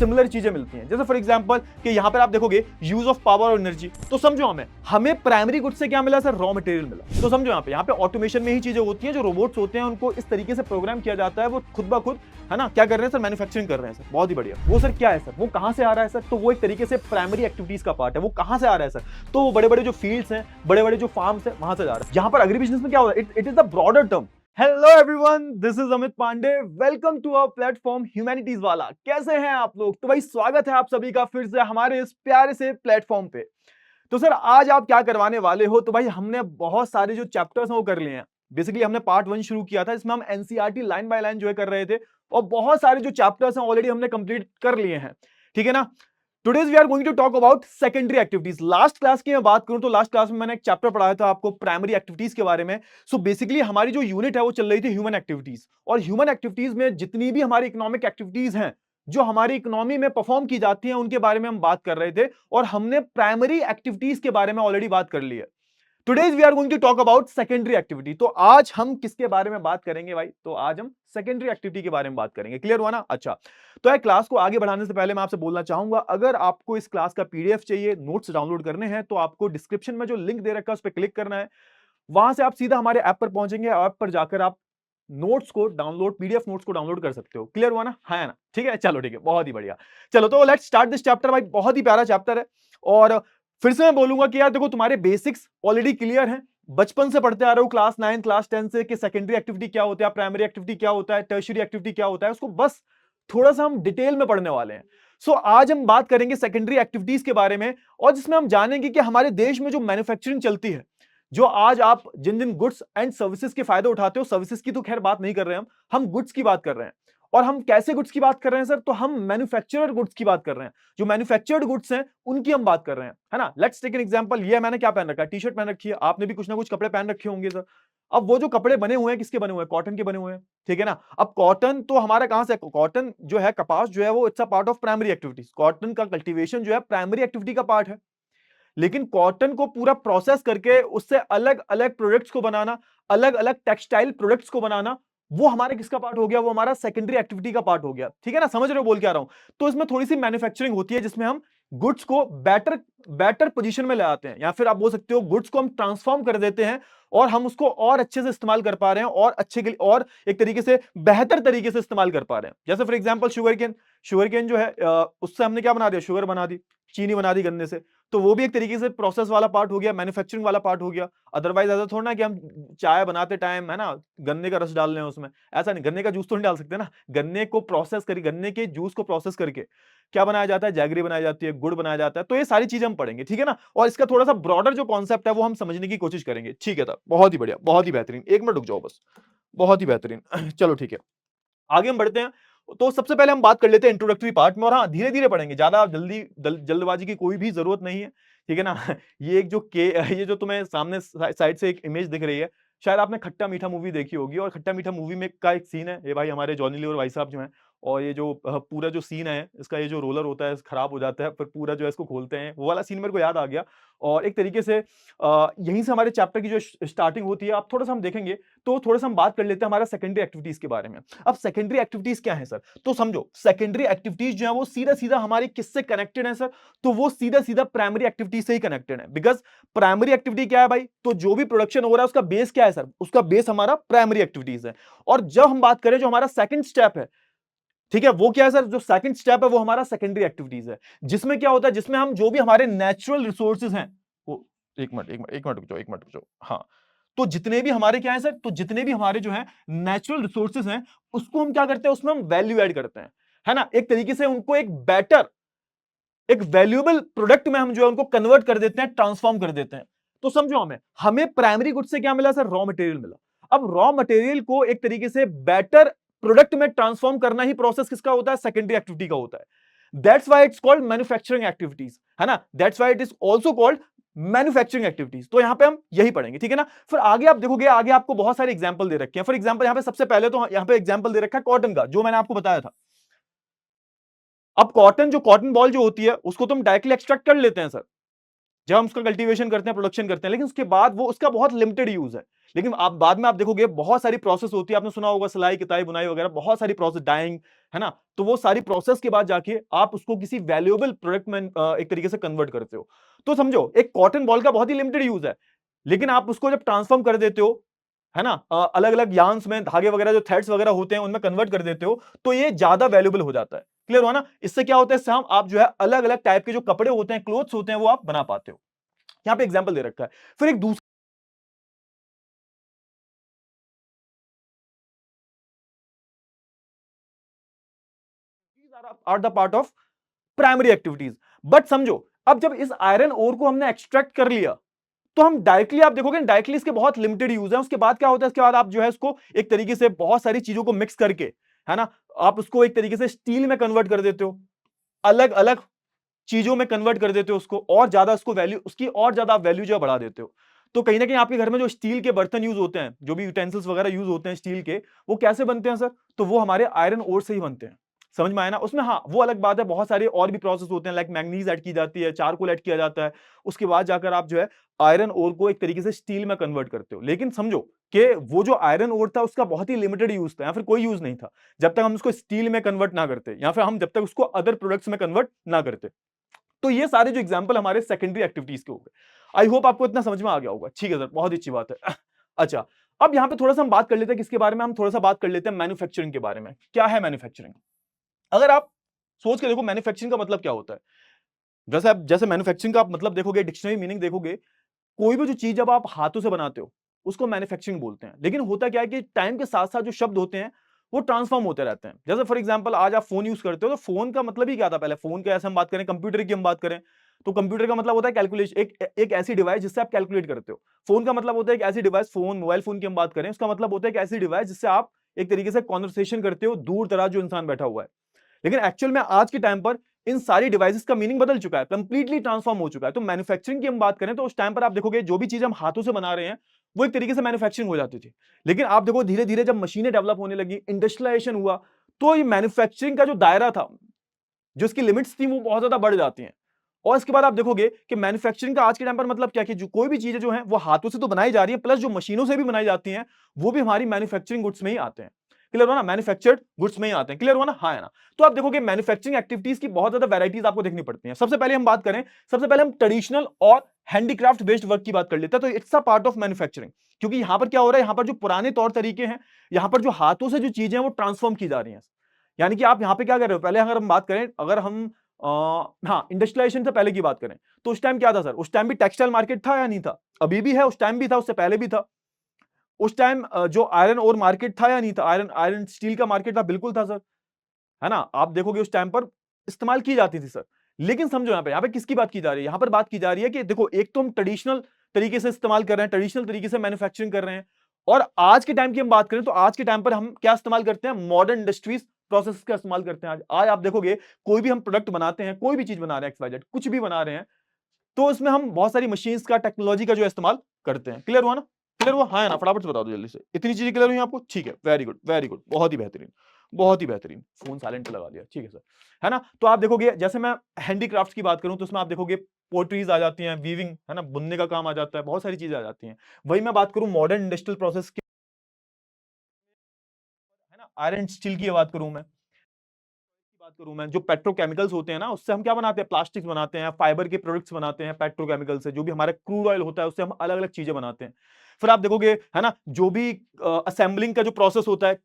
Similar चीजें मिलती हैं। जैसे फॉर एग्जांपल कि यहाँ पर आप देखोगे यूज ऑफ पावर और एनर्जी, तो समझो हमें प्राइमरी गुड्स से क्या मिला सर, रॉ मटेरियल मिला। तो समझो यहाँ पे ऑटोमेशन में ही चीजें होती हैं, जो रोबोट्स होते हैं उनको इस तरीके से प्रोग्राम किया जाता है, वो खुद ब खुद है ना क्या कर रहे हैं सर, मैन्युफैक्चरिंग कर रहे हैं सर। बहुत ही बढ़िया। वो सर क्या है सर, वो कहां से आ रहा है सर, तो वो एक तरीके से प्राइमरी एक्टिविटीज का पार्ट है। वो कहां से आ रहा है सर, तो वो बड़े बड़े जो फील्ड्स हैं, बड़े बड़े जो फार्म्स हैं, वहां से जा रहा है। यहां पर एग्री बिजनेस में क्या होता है, it is the broader term. Hello everyone, this is Amit Pandey, welcome to our platform humanities वाला। कैसे हैं आप लोग? तो भाई स्वागत है आप सभी का फिर से हमारे इस प्यारे से प्लेटफॉर्म पे। तो सर आज आप क्या करवाने वाले हो, तो भाई हमने बहुत सारे जो चैप्टर्स हैं वो कर लिए हैं। बेसिकली हमने पार्ट 1 शुरू किया था, इसमें हम एनसीईआरटी लाइन बाय लाइन जो है कर रहे थे, और बहुत सारे जो चैप्टर्स हैं ऑलरेडी हमने कंप्लीट कर लिए हैं, ठीक है ना। Today's we are going to talk about secondary activities. Last class की मैं बात करूं तो लास्ट क्लास में मैंने एक चैप्टर पढ़ाया था आपको प्राइमरी एक्टिविटीज के बारे में। सो बेसिकली हमारी जो यूनिट है वो चल रही थी ह्यूमन एक्टिविटीज, और ह्यूमन एक्टिविटीज में जितनी भी हमारी इकोनॉमिक एक्टिविटीज हैं जो हमारी इकोनॉमी में परफॉर्म की जाती हैं उनके बारे में हम बात कर रहे थे, और हमने प्राइमरी एक्टिविटीज के बारे में ऑलरेडी बात कर ली है। Today's we are going to talk about secondary activity. तो आज हम किसके बारे में बात करेंगे भाई, तो आज हम सेकेंडरी एक्टिविटी के बारे में बात करेंगे। क्लियर हुआ ना? अच्छा, तो यार क्लास को आगे बढ़ाने से पहले मैं आपसे बोलना चाहूंगा, अगर आपको इस क्लास का पीडीएफ चाहिए, नोट्स डाउनलोड करने हैं, तो आपको डिस्क्रिप्शन में जो लिंक दे रखा है उस पर क्लिक करना है। वहां से आप सीधा हमारे ऐप पर पहुंचेंगे, ऐप पर जाकर आप नोट्स को डाउनलोड, पीडीएफ नोट्स को डाउनलोड कर सकते हो। क्लियर हुआ ना? है ना? ठीक है, चलो ठीक है, बहुत ही बढ़िया। चलो तो लेट्स स्टार्ट दिस चैप्टर। भाई बहुत ही प्यारा चैप्टर है, और फिर से मैं बोलूंगा कि यार देखो तुम्हारे बेसिक्स ऑलरेडी क्लियर हैं, बचपन से पढ़ते आ रहे हो क्लास 9 क्लास 10 से कि सेकेंडरी एक्टिविटी क्या होता है, प्राइमरी एक्टिविटी क्या होता है, टर्शियरी एक्टिविटी क्या होता है, उसको बस थोड़ा सा हम डिटेल में पढ़ने वाले हैं। सो आज हम बात करेंगे सेकेंडरी एक्टिविटीज के बारे में, और जिसमें हम जानेंगे कि हमारे देश में जो मैन्युफैक्चरिंग चलती है, जो आज आप जिन जिन गुड्स एंड सर्विसेज के फायदे उठाते हो, सर्विसेज की तो खैर बात नहीं कर रहे हैं हम गुड्स की बात कर रहे हैं। और हम कैसे गुड्स की बात कर रहे हैं सर, तो हम मैन्युफैक्चरर गुड्स की बात कर रहे हैं। जो मैन्युफैक्चर्ड गुड्स हैं उनकी हम बात कर रहे हैं, है ना। Let's take an example. ये मैंने क्या पहन रखा है, टी शर्ट पहन रखी है, आपने भी कुछ ना कुछ कपड़े पहन रखे होंगे सर। अब वो जो कपड़े बने हुए हैं किसके बने हुए हैं, कॉटन के बने हुए हैं, ठीक है ना। अब कॉटन तो हमारा कहां से, कॉटन जो है, कपास जो है, वो it's a part of primary activities. Cotton का कल्टीवेशन जो है प्राइमरी एक्टिविटी का पार्ट है। लेकिन कॉटन को पूरा प्रोसेस करके उससे अलग अलग प्रोडक्ट्स को बनाना, अलग अलग टेक्सटाइल प्रोडक्ट्स को बनाना, वो हमारे किसका पार्ट हो गया, वो हमारा सेकेंडरी एक्टिविटी का पार्ट हो गया, ठीक है ना। समझ रहे हो बोल क्या रहा हूं? तो इसमें थोड़ी सी मैन्युफैक्चरिंग होती है, जिसमें हम गुड्स को बेटर पोजीशन में ले आते हैं, या फिर आप बोल सकते हो गुड्स को हम ट्रांसफॉर्म कर देते हैं, और हम उसको और अच्छे से इस्तेमाल कर पा रहे हैं, और अच्छे के और एक तरीके से बेहतर तरीके से इस्तेमाल कर पा रहे हैं। जैसे फॉर एग्जांपल शुगर केन जो है, उससे हमने क्या बना दिया, शुगर बना दी, चीनी बना दी गन्ने से, तो वो भी एक तरीके से प्रोसेस वाला पार्ट हो गया, मैन्युफैक्चरिंग वाला पार्ट हो गया। अदरवाइज ऐसा थोड़ा ना कि हम चाय बनाते टाइम है ना गन्ने का रस डाल रहे हैं उसमें, ऐसा नहीं, गन्ने का जूस तो नहीं डाल सकते ना। गन्ने को प्रोसेस करके, गन्ने के जूस को प्रोसेस करके क्या बनाया जाता है, जैगरी बनाई जाती है, गुड़ बनाया जाता है। तो ये सारी चीजें हम पढ़ेंगे, ठीक है ना। और इसका थोड़ा सा ब्रॉडर जो कॉन्सेप्ट है वो हम समझने की कोशिश करेंगे, ठीक है। बहुत ही बढ़िया, बहुत ही बेहतरीन। एक मिनट रुक जाओ बस, बहुत ही बेहतरीन। चलो ठीक है, आगे हम बढ़ते हैं। तो सबसे पहले हम बात कर लेते हैं इंट्रोडक्टरी पार्ट में, और हाँ धीरे धीरे पढ़ेंगे, ज्यादा जल्दबाजी की कोई भी जरूरत नहीं है, ठीक है ना। ये एक जो ये जो तुम्हें सामने साइड से एक इमेज दिख रही है, शायद आपने खट्टा मीठा मूवी देखी होगी, और खट्टा मीठा मूवी में का एक सीन है, ये भाई हमारे जॉनी लीवर भाई साहब जो हैं, और ये जो पूरा जो सीन है इसका, ये जो रोलर होता है खराब हो जाता है, फिर पूरा जो है इसको खोलते हैं, वो वाला सीन मेरे को याद आ गया। और एक तरीके से यहीं से हमारे चैप्टर की जो स्टार्टिंग होती है, आप थोड़ा सा हम देखेंगे, तो थोड़ा सा हम बात कर लेते हैं हमारा सेकेंडरी एक्टिविटीज के बारे में। अब सेकेंडरी एक्टिविटीज क्या है सर, तो समझो सेकेंडरी एक्टिविटीज जो है वो सीधा सीधा हमारी किससे कनेक्टेड है सर, तो वो सीधा सीधा प्राइमरी एक्टिविटी से ही कनेक्टेड है। बिकॉज प्राइमरी एक्टिविटी क्या है भाई, तो जो भी प्रोडक्शन हो रहा है उसका बेस क्या है सर, उसका बेस हमारा प्राइमरी एक्टिविटीज है। और जब हम बात करें जो हमारा सेकंड स्टेप है, ठीक है, वो क्या है सर, जो सेकंड स्टेप है वो हमारा सेकेंडरी एक्टिविटीज है, जिसमें क्या होता है, जिसमें हम जो भी हमारे नेचुरल रिसोर्सेज हैं, वो एक मिनट रुक जाओ, हाँ। तो जितने भी हमारे क्या है सर, तो जितने भी हमारे जो है नेचुरल रिसोर्सेज हैं, उसको हम क्या करते हैं, उसमें हम वैल्यू ऐड करते हैं, है ना। एक तरीके से उनको एक बेटर, एक वैल्यूएबल प्रोडक्ट में हम जो है उनको कन्वर्ट कर देते हैं, ट्रांसफॉर्म कर देते हैं। तो समझो हमें प्राइमरी गुड से क्या मिला सर, रॉ मटेरियल मिला। अब रॉ मटेरियल को एक तरीके से बेटर प्रोडक्ट में ट्रांसफॉर्म करना ही प्रोसेस किसका होता है, सेकेंडरी एक्टिविटी का होता है। That's why it's called manufacturing activities, है ना। That's why it is also called manufacturing activities. तो यहां पे हम यही पढ़ेंगे, ठीक है ना। फिर आगे आप देखोगे, आगे आपको बहुत सारे एग्जांपल दे रखे हैं। फॉर एग्जांपल यहां पे सबसे पहले तो यहां पे एग्जांपल दे रखा है कॉटन का, जो मैंने आपको बताया था। अब कॉटन बॉल जो होती है उसको तो हम डायरेक्टली एक्सट्रैक्ट कर लेते हैं सर, जब हम उसका कल्टीवेशन करते हैं, प्रोडक्शन करते हैं, लेकिन उसके बाद वो उसका बहुत लिमिटेड यूज है। लेकिन आप बाद में आप देखोगे बहुत सारी प्रोसेस होती है, आपने सुना होगा सिलाई, किताई, बुनाई वगैरह बहुत सारी प्रोसेस, डाइंग, है ना? तो वो सारी प्रोसेस के बाद जाके आप उसको किसी वैल्यूएबल प्रोडक्ट में एक तरीके से कन्वर्ट करते हो। तो समझो एक कॉटन बॉल का बहुत ही लिमिटेड यूज है, लेकिन आप उसको जब ट्रांसफॉर्म कर देते हो, है ना, अलग अलग यार्न्स में धागे वगैरह जो थ्रेड्स वगैरह होते हैं उनमें कन्वर्ट कर देते हो, तो ये ज्यादा वैल्यूएबल हो जाता है। क्लियर हुआ ना? इससे क्या होता है, इससे हम आप जो है अलग अलग टाइप के जो कपड़े होते हैं, क्लोथ्स होते हैं, वो आप बना पाते हो। यहाँ पे एग्जाम्पल दे रखा है। फिर एक दूसरा are the part of primary activities. But समझो, अब जब इस आयरन ओर को हमने एक्सट्रैक्ट कर लिया, तो हम डायरेक्टली, आप देखोगे डायरेक्टली इसके बहुत लिमिटेड यूज है। उसके बाद क्या होता है, इसके बाद आप जो है इसको एक तरीके से बहुत सारी चीजों को मिक्स करके, है ना, आप उसको एक तरीके से स्टील में कन्वर्ट कर देते हो, अलग अलग चीजों में कन्वर्ट कर देते हो उसको, और ज्यादा उसको वैल्यू, उसकी और ज्यादा वैल्यू जो है बढ़ा देते हो। तो कहीं ना कहीं आपके घर में जो स्टील के बर्तन यूज होते हैं, जो भी यूटेंसिल्स वगैरह यूज होते हैं स्टील के, वो कैसे बनते हैं सर? तो वो हमारे आयरन ओर से ही बनते हैं। समझ में आया ना? उसमें हाँ, वो अलग बात है, बहुत सारे और भी प्रोसेस होते हैं, लाइक मैग्नीज ऐड की जाती है, चारकोल ऐड किया जाता है, उसके बाद जाकर आप जो है आयरन ओर को एक तरीके से स्टील में कन्वर्ट करते हो। लेकिन समझो कि वो जो आयरन ओर था उसका बहुत ही लिमिटेड यूज था, या फिर कोई यूज नहीं था, जब तक हम उसको स्टील में कन्वर्ट ना करते, या फिर हम जब तक उसको अदर प्रोडक्ट्स में कन्वर्ट ना करते। तो ये सारे जो एग्जांपल हमारे सेकेंडरी एक्टिविटीज के हो गए। आई होप आपको इतना समझ में आ गया होगा। ठीक है सर, बहुत ही अच्छी बात है। अच्छा, अब यहां पे थोड़ा सा हम बात कर लेते हैं किसके बारे में, हम थोड़ा सा बात कर लेते हैं मैन्युफैक्चरिंग के बारे में। क्या है मैन्युफैक्चरिंग? अगर आप सोच के देखो मैन्युफैक्चरिंग का मतलब क्या होता है, जैसे मैन्युफैक्चरिंग का आप मतलब देखोगे, डिक्शनरी मीनिंग देखोगे, कोई भी जो चीज जब आप हाथों से बनाते हो उसको मैन्युफैक्चरिंग बोलते हैं। लेकिन होता क्या है कि टाइम के साथ साथ जो शब्द होते हैं वो ट्रांसफॉर्म होते रहते हैं। जैसे फॉर एग्जांपल आज आप फोन यूज करते हो, तो फोन का मतलब ही क्या था पहले? फोन का ऐसे हम बात करें, कंप्यूटर की हम बात करें, तो कंप्यूटर का मतलब होता है कैलकुलेशन, एक ऐसी डिवाइस जिससे आप कैलकुलेट करते हो। फोन का मतलब होता है एक ऐसी डिवाइस, फोन, मोबाइल फोन की हम बात करें, उसका मतलब होता है एक ऐसी डिवाइस जिससे आप एक तरीके से कॉन्वर्सेशन करते हो दूर दराज जो इंसान बैठा हुआ है। लेकिन एक्चुअल में आज के टाइम पर इन सारी डिवाइसेस का मीनिंग बदल चुका है, कंप्लीटली ट्रांसफॉर्म हो चुका है। तो मैन्युफैक्चरिंग की हम बात करें तो उस टाइम पर आप देखोगे जो भी चीज हम हाथों से बना रहे हैं वो एक तरीके से मैन्युफैक्चरिंग हो जाती थी। लेकिन आप देखो धीरे धीरे जब मशीनें डेवलप होने लगी, इंडस्ट्रियलाइजेशन हुआ, तो ये मैन्युफैक्चरिंग का जो दायरा था, जो इसकी लिमिट्स थी, वो बहुत ज्यादा बढ़ जाती हैं। और इसके बाद आप देखोगे कि मैन्युफैक्चरिंग का आज के टाइम पर मतलब क्या, कि जो कोई भी चीजें जो है वो हाथों से तो बनाई जा रही है, प्लस जो मशीनों से भी बनाई जाती हैं वो भी हमारी मैन्युफैक्चरिंग गुड्स में ही आते हैं। क्लियर हुआ ना? मैन्युफैक्चर्ड गुड्स में ही आते हैं। क्लियर हुआ ना? हाँ है ना? तो आप देखोगे मैन्युफैक्चरिंग एक्टिविटीज की बहुत ज्यादा वैरायटीज आपको देखनी पड़ती हैं। सबसे पहले हम बात करें, सबसे पहले हम ट्रेडिशनल और हैंडीक्राफ्ट बेस्ड वर्क की बात कर लेते हैं। तो it's a part of manufacturing, क्योंकि यहां पर क्या हो रहा है, यहां पर जो पुराने तौर तरीके हैं, यहां पर जो हाथों से जो चीजें हैं वो ट्रांसफॉर्म की जा रही हैं। यानी कि आप यहां पे क्या कर रहे हो, पहले अगर हम बात करें, अगर हम हाँ, इंडस्ट्रियलाइजेशन से तो पहले की बात करें, तो उस टाइम क्या था सर? उस टाइम भी टेक्सटाइल मार्केट था या नहीं था? अभी भी है, उस टाइम भी था, उससे पहले भी था। उस टाइम जो आयरन ओर मार्केट था या नहीं था? आयरन आयरन स्टील का मार्केट था, बिल्कुल था सर, है ना? आप देखोगे उस टाइम पर इस्तेमाल की जाती थी सर। लेकिन समझो यहाँ पे किसकी बात की जा रही है? यहाँ पर बात की जा रही है कि देखो, एक तो हम ट्रेडिशनल तरीके से इस्तेमाल कर रहे हैं, ट्रेडिशनल तरीके से मैन्युफैक्चरिंग कर रहे हैं, और आज के टाइम की हम बात करें तो आज के टाइम पर हम क्या इस्तेमाल करते हैं? मॉडर्न इंडस्ट्रीज प्रोसेस का इस्तेमाल करते हैं। आज आप देखोगे कोई भी हम प्रोडक्ट बनाते हैं, कोई भी चीज बना रहे हैं, XYZ कुछ भी बना रहे हैं, तो इसमें हम बहुत सारी मशीन्स का, टेक्नोलॉजी का जो इस्तेमाल करते हैं। क्लियर हुआ ना? क्लियर हुआ? हाँ है ना? फटाफट से बता दो जल्दी से। इतनी चीजें क्लियर हुई आपको? ठीक है, वेरी गुड, वेरी गुड, बहुत ही बेहतरीन, बहुत ही बेहतरीन। फोन साइलेंट पे लगा दिया, ठीक है सर, है ना? तो आप देखोगे, जैसे मैं हैंडीक्राफ्ट की बात करूं तो उसमें आप देखोगे पोट्रीज आ जाती हैं, वीविंग, है ना, बुनने का काम आ जाता है, बहुत सारी चीजें आ जाती हैं। वही मैं बात करूं मॉडर्न इंडस्ट्रियल प्रोसेस की, है ना, आयरन स्टील की बात करूं मैं, बात करूं मैं, जो पेट्रोकेमिकल्स होते हैं ना, उससे हम क्या बनाते हैं? प्लास्टिक्स बनाते हैं, फाइबर के प्रोडक्ट्स बनाते हैं पेट्रोकेमिकल से, जो भी हमारा क्रूड ऑयल होता है उससे हम अलग अलग चीजें बनाते हैं। फिर आप देखोगे, है ना, जो भी असेंबलिंग का जो प्रोसेस होता है,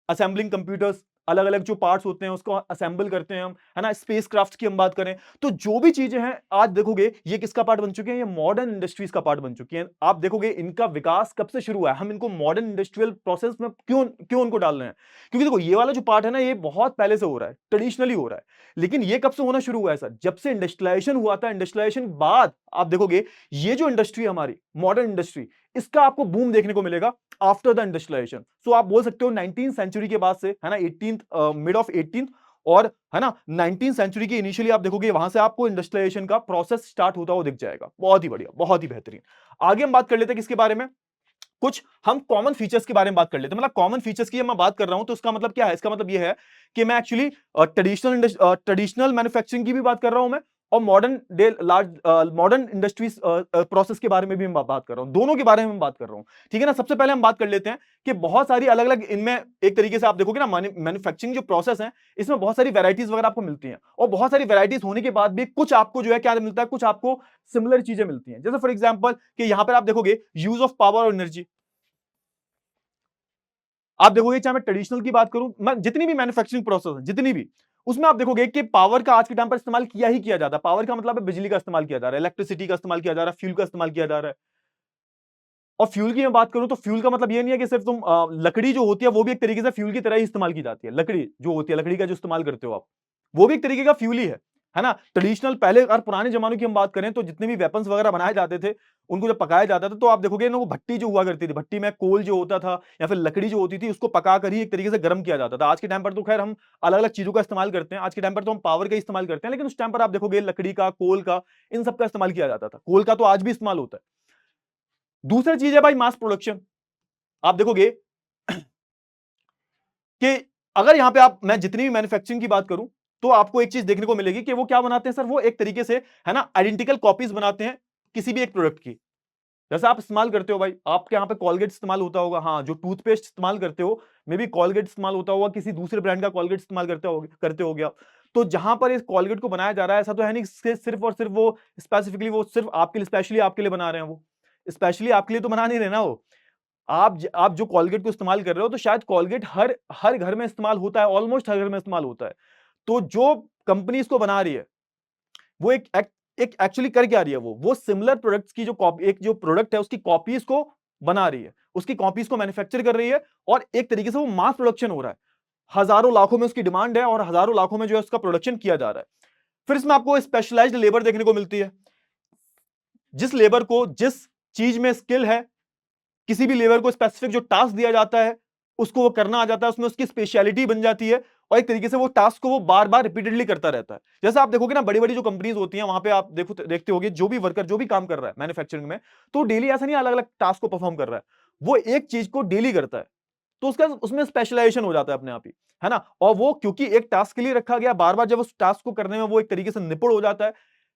असेंबलिंग कंप्यूटर्स, अलग अलग जो पार्ट्स होते हैं उसको असेंबल करते हैं हम, है ना। स्पेस क्राफ्ट की हम बात करें तो जो भी चीजें हैं आज देखोगे ये किसका पार्ट बन चुके हैं? ये मॉडर्न इंडस्ट्रीज का पार्ट बन चुकी हैं। आप देखोगे इनका विकास कब से शुरू हुआ है, हम इनको मॉडर्न इंडस्ट्रियल प्रोसेस में क्यों क्यों उनको डाल रहे हैं? क्योंकि देखो ये वाला जो पार्ट है ना, ये बहुत पहले से हो रहा है, ट्रेडिशनली हो रहा है। लेकिन ये कब से होना शुरू हुआ है सर? जब से इंडस्ट्रियलाइजेशन हुआ था। इंडस्ट्रियलाइजेशन बाद आप देखोगे ये जो इंडस्ट्री है हमारी, मॉडर्न इंडस्ट्री, इसका आपको बूम देखने को मिलेगा आफ्टर द इंडस्ट्रियलाइजेशन। सो आप बोल सकते हो 19th सेंचुरी के बाद से, है ना, 18th, मिड ऑफ 18th, और है ना 19th सेंचुरी के इनिशियली आप देखोगे वहां से आपको इंडस्ट्रियलाइजेशन का प्रोसेस स्टार्ट होता हुआ दिख जाएगा। बहुत ही बढ़िया, बहुत ही बेहतरीन। आगे हम बात कर लेते हैं किसके बारे में? कुछ हम कॉमन फीचर्स के बारे में बात कर लेते हैं। मतलब कॉमन फीचर्स की मैं बात कर रहा हूं तो इसका मतलब क्या है? इसका मतलब यह है कि मैं एक्चुअली ट्रेडिशनल मैन्युफैक्चरिंग की भी बात कर रहा हूं मैं, और मॉडर्न इंडस्ट्रीज प्रोसेस के बारे में भी मैं बात कर रहा हूं, दोनों के बारे में मैं बात कर रहा हूं। ठीक है ना। सबसे पहले हम बात कर लेते हैं कि बहुत सारी अलग अलग इनमें एक तरीके से आप देखोगे ना मैन्युफैक्चरिंग जो प्रोसेस है इसमें बहुत सारी वैरायटीज वगैरह आपको मिलती हैं, और बहुत सारी वैरायटीज होने के बाद भी कुछ आपको जो है क्या मिलता है, कुछ आपको सिमिलर चीजें मिलती हैं। जैसे फॉर एग्जाम्पल कि यहां पर आप देखोगे यूज ऑफ पावर और एनर्जी, आप देखोगे चाहे मैं ट्रेडिशनल की बात करूं, मैं जितनी भी मैन्युफैक्चरिंग प्रोसेस है जितनी भी, उसमें आप देखोगे कि पावर का आज के टाइम पर इस्तेमाल किया ही किया जाता है। पावर का मतलब है बिजली का इस्तेमाल किया जा रहा है, इलेक्ट्रिसिटी का इस्तेमाल किया जा रहा है, फ्यूल का इस्तेमाल किया जा रहा है। और फ्यूल की मैं बात करूं तो फ्यूल का मतलब ये नहीं है कि सिर्फ तुम लकड़ी जो होती है वो भी एक तरीके से फ्यूल की तरह ही इस्तेमाल की जाती है। लकड़ी जो होती है, लकड़ी का जो इस्तेमाल करते हो आप, वो भी एक तरीके का फ्यूल ही है ना। ट्रेडिशनल पहले और पुराने जमानों की हम बात करें तो जितने भी वेपन्स वगैरह बनाए जाते थे, उनको जब पकाया जाता था तो आप देखोगे ना वो भट्टी जो हुआ करती थी, भट्टी में कोल जो होता था या फिर लकड़ी जो होती थी उसको पका कर ही एक तरीके से गर्म किया जाता था। आज के टाइम पर तो खैर हम अलग अलग चीजों का इस्तेमाल करते हैं, आज के टाइम पर तो हम पावर का इस्तेमाल करते हैं, लेकिन उस टाइम पर आप देखोगे लकड़ी का, कोल का, इन सब का इस्तेमाल किया जाता था। कोल का तो आज भी इस्तेमाल होता है। दूसरा चीज है भाई मास प्रोडक्शन। आप देखोगे कि अगर यहां पे मैं जितनी भी मैन्युफैक्चरिंग की बात करूं तो आपको एक चीज देखने को मिलेगी कि वो क्या बनाते हैं सर, वो एक तरीके से है ना आइडेंटिकल कॉपीज बनाते हैं किसी भी एक प्रोडक्ट की। जैसे आप इस्तेमाल करते हो भाई, आपके यहाँ पे कॉलगेट इस्तेमाल होता होगा, हाँ जो टूथपेस्ट इस्तेमाल करते हो मे बी कॉलगेट इस्तेमाल होता होगा, किसी दूसरे ब्रांड का कॉलगेट इस्तेमाल करते हो गया। तो जहां पर इस कॉलगेट को बनाया जा रहा है ऐसा तो है नहीं सिर्फ और सिर्फ वो स्पेसिफिकली वो सिर्फ आपके लिए, स्पेशली आपके लिए बना रहे हैं, वो स्पेशली आपके लिए तो बना नहीं रहे ना वो। आप जो कोलगेट को इस्तेमाल कर रहे हो तो शायद कोलगेट हर हर घर में इस्तेमाल होता है, ऑलमोस्ट हर घर में इस्तेमाल होता है। तो जो कंपनी इसको बना रही है वो एक एक्चुअली कर क्या रही है, वो सिमिलर प्रोडक्ट्स की जो कॉपी, एक जो प्रोडक्ट है उसकी कॉपीज को बना रही है, उसकी कॉपीज को मैन्युफैक्चर कर रही है, और एक तरीके से वो मास प्रोडक्शन हो रहा है। हजारों लाखों में उसकी डिमांड है और हजारों लाखों में जो है उसका प्रोडक्शन किया जा रहा है। फिर इसमें आपको स्पेशलाइज्ड लेबर देखने को मिलती है, जिस लेबर को जिस चीज में स्किल है, किसी भी लेबर को स्पेसिफिक जो टास्क दिया जाता है उसको वो करना आ जाता है, उसमें उसकी स्पेशलिटी बन जाती है, और एक तरीके से वो टास्क को वो बार बार रिपीटेडली करता रहता है। जैसे आप देखोगे ना बड़ी बड़ी जो कंपनीज होती हैं वहां पे आप देखते होगे जो भी वर्कर जो भी काम कर रहा है मैन्युफैक्चरिंग में, तो डेली ऐसा नहीं अलग अलग टास्क को परफॉर्म कर रहा है, वो एक चीज को डेली करता है। तो उसका उसमें स्पेशलाइजेशन हो जाता है अपने आप ही, है ना। और वो क्योंकि एक टास्क के लिए रखा गया, बार बार जब उस टास्क को करने में वो एक तरीके से निपुण हो जाता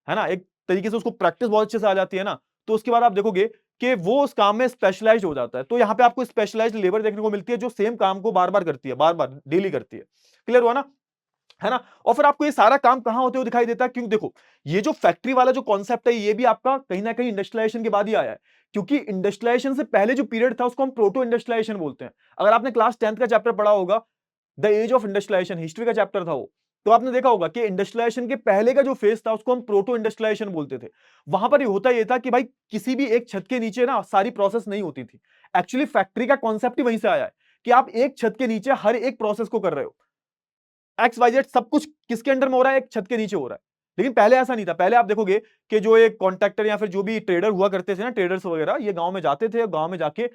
है ना, एक तरीके से उसको प्रैक्टिस बहुत अच्छे से आ जाती है ना, तो उसके बाद आप देखोगे कि वो उस काम में स्पेशलाइज्ड हो जाता है। तो यहां पे आपको स्पेशलाइज्ड लेबर देखने को मिलती है जो सेम काम को बार बार करती है, बार बार डेली करती है। क्लियर हुआ ना, है ना। और फिर आपको ये सारा काम कहां होते हुए दिखाई देता है, क्योंकि देखो ये जो फैक्ट्री वाला जो कॉन्सेप्ट है ये भी आपका कहीं ना कहीं इंडस्ट्रियलाइजेशन के बाद ही आया है, क्योंकि इंडस्ट्रियलाइजेशन से पहले जो पीरियड था उसको हम प्रोटो इंडस्ट्रियलाइजेशन बोलते हैं। अगर आपने क्लास 10th का चैप्टर पढ़ा होगा, the age of industrialisation, history का चैप्टर था वो, तो आपने देखा होगा कि इंडस्ट्रियलाइजेशन के पहले का जो फेज था उसको हम प्रोटो इंडस्ट्रियलाइजेशन बोलते थे। वहां पर ये होता ये था कि भाई किसी भी एक छत के नीचे ना सारी प्रोसेस नहीं होती थी। एक्चुअली फैक्ट्री का कॉन्सेप्ट ही वहीं से आया है कि आप एक छत के नीचे हर एक प्रोसेस को कर रहे हो, एक्स वाई जेड सब कुछ किसके अंडर में हो रहा है, एक छत के नीचे हो रहा है। लेकिन पहले ऐसा नहीं था, पहले आप देखोगे कि जो एक कॉन्ट्रैक्टर या फिर जो भी ट्रेडर हुआ करते थे ना, ट्रेडर्स वगैरह, ये गांव में जाते थे, गांव में जाके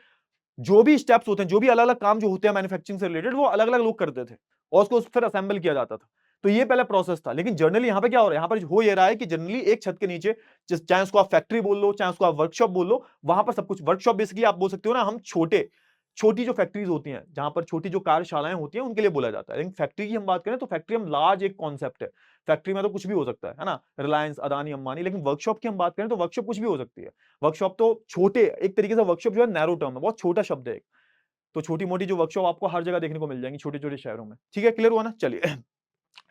जो भी स्टेप्स होते हैं, जो भी अलग अलग काम जो होते हैं मैन्युफैक्चरिंग से रिलेटेड, वो अलग अलग लोग करते थे और उसको फिर असेंबल किया जाता था। तो ये पहले प्रोसेस था। लेकिन जनरली यहाँ पे क्या हो रहा है, यहाँ पर हो ये रहा है कि जनरली एक छत के नीचे, चाहे उसको आप फैक्ट्री बोल लो, चाहे उसको आप वर्कशॉप बोल लो, वहां पर सब कुछ वर्कशॉप बेसिकली आप बोल सकते हो ना, हम छोटी जो फैक्ट्रीज होती हैं, जहां पर छोटी जो कार्यशालाएं होती हैं उनके लिए बोला जाता है। लेकिन फैक्ट्री की हम बात करें तो फैक्ट्री हम लार्ज एक कॉन्सेप्ट है, फैक्ट्री में तो कुछ भी हो सकता है ना, रिलायंस, अदानी, अंबानी। लेकिन वर्कशॉप की हम बात करें तो वर्कशॉप कुछ भी हो सकती है। वर्कशॉप तो छोटे, एक तरीके से वर्कशॉप जो है नैरो टर्म है, बहुत छोटा शब्द है। तो छोटी मोटी जो वर्कशॉप आपको हर जगह देखने को मिल जाएंगी छोटे छोटे शहरों में। ठीक है, क्लियर हुआ ना, चलिए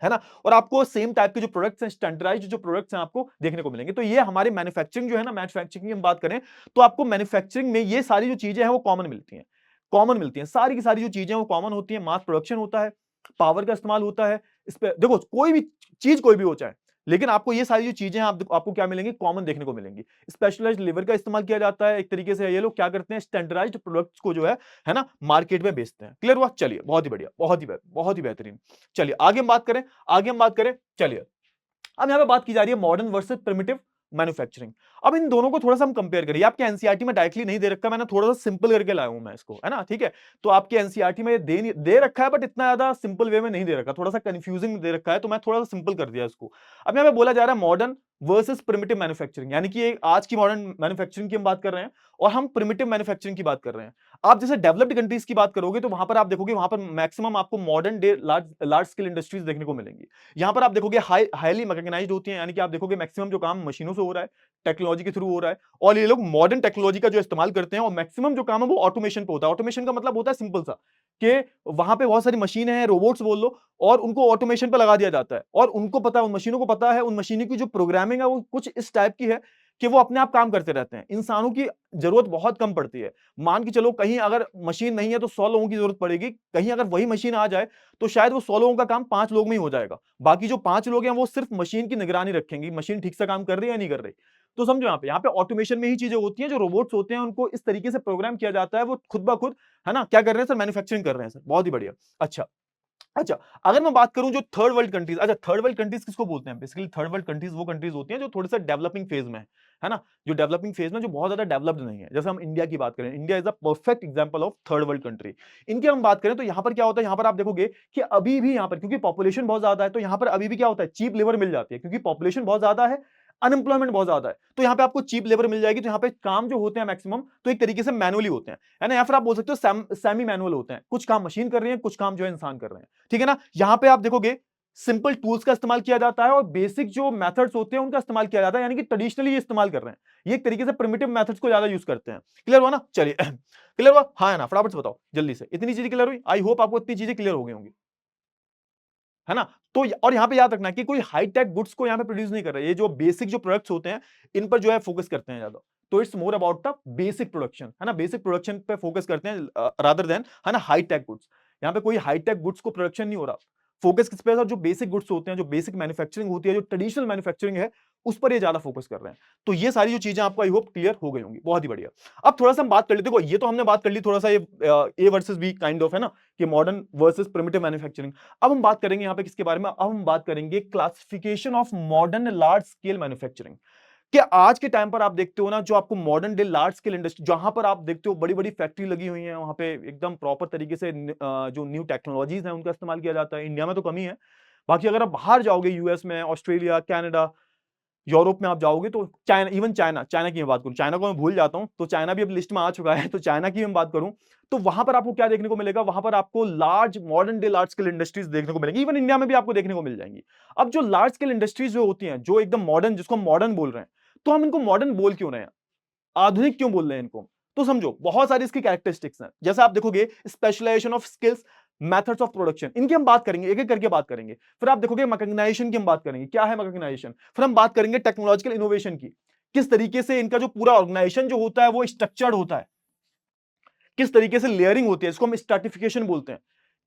है ना। और आपको सेम टाइप के जो प्रोडक्ट्स हैं, स्टैंडर्डाइज्ड जो प्रोडक्ट्स हैं आपको देखने को मिलेंगे। तो ये हमारे मैन्युफैक्चरिंग जो है ना, मैन्युफैक्चरिंग की हम बात करें तो आपको मैन्युफैक्चरिंग में ये सारी जो चीजें हैं वो कॉमन मिलती हैं, सारी की सारी जो चीजें हैं वो कॉमन होती है। मास प्रोडक्शन होता है, पावर का इस्तेमाल होता है, इस पे देखो कोई भी चीज कोई भी हो चाहे, लेकिन आपको ये सारी जो चीजें हैं आपको क्या मिलेंगी, कॉमन देखने को मिलेंगी। स्पेशलाइज्ड लेबर का इस्तेमाल किया जाता है, एक तरीके से ये लोग क्या करते हैं, स्टैंडर्डाइज्ड प्रोडक्ट्स को जो है ना मार्केट में बेचते हैं। क्लियर हुआ, चलिए बहुत ही बढ़िया, बहुत ही बेहतरीन। चलिए आगे हम बात करें, चलिए अब यहां पे बात की जा रही है मॉडर्न वर्सेस प्रिमिटिव मैन्युफैक्चरिंग। अब इन दोनों को थोड़ा सा हम कंपेयर करिए। आपके एनसीईआरटी में डायरेक्टली नहीं दे रखा, मैंने थोड़ा सा सिंपल करके लाया हूं मैं इसको, है ना, ठीक है। तो आपके एनसीईआरटी में दे रखा है, बट इतना ज्यादा सिंपल वे में नहीं दे रखा, थोड़ा सा कंफ्यूजिंग दे रखा है, तो मैं थोड़ा सा सिंपल कर दिया इसको। अब यहाँ पे बोला जा रहा है मॉडर्न वर्सेस प्रिमिटिव मैन्युफैक्चरिंग, यानी कि आज की मॉडर्न मैन्युफैक्चरिंग की हम बात कर रहे हैं और हम प्रिमिटिव मैन्युफैक्चरिंग की बात कर रहे हैं। आप जैसे डेवलप्ड कंट्रीज की बात करोगे तो वहां पर आप देखोगे वहां पर मैक्सिमम आपको modern day large scale industries देखने को मिलेंगी। यहां पर आप देखोगे हाईली मैकेनाइज्ड होती हैं, यानी कि आप देखोगे मैक्सिमम जो काम मशीनों से हो रहा है, टेक्नोलॉजी के थ्रू हो रहा है, और ये लोग मॉडर्न टेक्नोलॉजी का जो इस्तेमाल करते हैं, और मैक्सिमम जो काम है वो ऑटोमेशन पे होता है। ऑटोमेशन का मतलब होता है सिंपल सा कि वहां पे बहुत सारी मशीनें हैं, रोबोट्स बोल लो, और उनको ऑटोमेशन पे लगा दिया जाता है, और उनको पता है, उन मशीनों को पता है, उन मशीनों की जो प्रोग्रामिंग है वो कुछ इस टाइप की है कि वो अपने आप काम करते रहते हैं। इंसानों की जरूरत बहुत कम पड़ती है। मान के चलो कहीं अगर मशीन नहीं है तो 100 लोगों की जरूरत पड़ेगी, कहीं अगर वही मशीन आ जाए तो शायद वो 100 लोगों का काम 5 लोग में ही हो जाएगा। बाकी जो 5 लोग हैं वो सिर्फ मशीन की निगरानी रखेंगे, मशीन ठीक से काम कर रही है या नहीं कर रही। तो समझो यहाँ पे ऑटोमेशन में ही चीजें होती हैं, जो रोबोट्स होते हैं उनको इस तरीके से प्रोग्राम किया जाता है, वो खुद ब खुद, है ना, क्या कर रहे हैं सर, मैन्युफैक्चरिंग कर रहे हैं सर, बहुत ही बढ़िया। अच्छा, अच्छा, अगर मैं बात करूं जो थर्ड वर्ल्ड कंट्रीज, अच्छा थर्ड वर्ल्ड कंट्रीज किसको बोलते हैं? बेसिकली थर्ड वर्ल्ड कंट्रीज वो कंट्रीज होती हैं जो थोड़े सा डेवलपिंग फेज में है ना, जो डेवलपिंग फेज में, जो बहुत ज्यादा डेवलप्ड नहीं है। जैसे हम इंडिया की बात करें, India is a perfect example of third world country. इनकी हम बात करें तो यहाँ पर क्या होता है, यहाँ पर आप देखोगे कि अभी भी यहाँ पर, क्योंकि पॉपुलेशन बहुत ज्यादा है, तो यहाँ पर अभी भी क्या होता है, चीप लेबर मिल जाती है, क्योंकि पॉपुलेशन बहुत ज्यादा है, अनएम्प्लॉयमेंट बहुत ज्यादा है, तो यहाँ पे आपको चीप लेबर मिल जाएगी। तो यहाँ पे काम जो होते हैं मैक्सिमम तो एक तरीके से मैनुअली होते हैं, है ना, या फिर आप बोल सकते हो सेमी मैनुअल होते हैं, कुछ काम मशीन कर रही है, कुछ काम जो है इंसान कर रहे हैं, ठीक है ना। यहाँ पे आप देखोगे सिंपल टूल्स का इस्तेमाल किया जाता है, और बेसिक जो मेथड्स होते हैं उनका इस्तेमाल किया जाता है, यानी कि ट्रेडिशनली ये इस्तेमाल कर रहे हैं, ये एक तरीके से प्रिमिटिव मेथड्स को ज्यादा यूज करते हैं। क्लियर हुआ ना? चलिए क्लियर हुआ, हाँ है ना, फटाफट से बताओ जल्दी से, इतनी चीजें क्लियर हुई? आई होप आपको इतनी चीजें क्लियर हो गई होंगी, है ना। तो और यहाँ पे याद रखना कि कोई हाईटेक गुड्स को यहाँ पे प्रोड्यूस नहीं कर रहा है, ये जो बेसिक जो प्रोडक्ट्स होते हैं इन पर जो है फोकस करते हैं ज्यादा। तो it's more about the basic production, है ना, बेसिक प्रोडक्शन पे फोकस करते हैं रादर देन, है ना, हाईटेक गुड्स। यहाँ पे कोई हाईटेक गुड्स को प्रोडक्शन नहीं हो रहा, फोकस किस पे है? जो बेसिक गुड्स होते हैं, जो बेसिक मैन्युफैक्चरिंग होती है, जो ट्रेडिशनल मैन्युफैक्चरिंग है, उस पर ये ज्यादा फोकस कर रहे हैं। तो ये सारी जो चीजें आपको आई होप क्लियर हो गई होंगी, बहुत ही बढ़िया। अब थोड़ा सा हम बात कर लेते, देखो ये तो हमने बात कर ली थोड़ा सा, ये A versus be kind of, है ना, कि मॉडर्न वर्सेस प्रिमिटिव मैन्युफैक्चरिंग। अब हम बात करेंगे यहाँ पे किसके बारे में? अब हम बात करेंगे classification of modern large scale manufacturing. कि आज के टाइम पर आप देखते हो ना, जो आपको modern day large scale industry, जहां पर आप देखते हो बड़ी बड़ी फैक्ट्री लगी हुई है, वहां पे एकदम प्रॉपर तरीके से जो न्यू टेक्नोलॉजीज हैं उनका इस्तेमाल किया जाता है। इंडिया में तो कमी है, बाकी अगर आप बाहर जाओगे, यूएस में, ऑस्ट्रेलिया, कनाडा, यूरोप में आप जाओगे तो चाइना, इवन चाइना, चाइना की मैं बात करूं, चाइना को मैं भूल जाता हूं, तो चाइना भी अब लिस्ट में आ चुका है, तो चाइना की मैं बात करूं तो वहां पर आपको क्या देखने को मिलेगा? वहां पर आपको large modern day large scale industries देखने को मिलेंगी, इवन इंडिया में भी आपको देखने को मिल जाएंगी। अब जो लार्ज स्केल इंडस्ट्रीज जो होती हैं, जो एकदम मॉडर्न, जिसको हम मॉडर्न बोल रहे हैं, तो हम इनको मॉडर्न बोल क्यों रहे हैं, आधुनिक क्यों बोल रहे हैं इनको? तो समझो बहुत सारी इसकी कैरेक्टरिस्टिक्स हैं। जैसे आप देखोगे specialisation of skills, methods of production, इनकी हम बात करेंगे, एक एक करके बात करेंगे। फिर आप देखोगे मैकेनाइजेशन की हम बात करेंगे, क्या है मैकेनाइजेशन। फिर हम बात करेंगे टेक्नोलॉजिकल इनोवेशन की, किस तरीके से इनका जो पूरा ऑर्गेनाइजेशन जो होता है वो स्ट्रक्चर्ड होता है, किस तरीके से लेयरिंग होती है, इसको हम स्ट्रैटिफिकेशन बोलते हैं,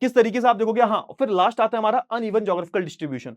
किस तरीके से आप देखोगे। हाँ, फिर लास्ट आता है हमारा अनइवन जोग्राफिकल डिस्ट्रीब्यूशन,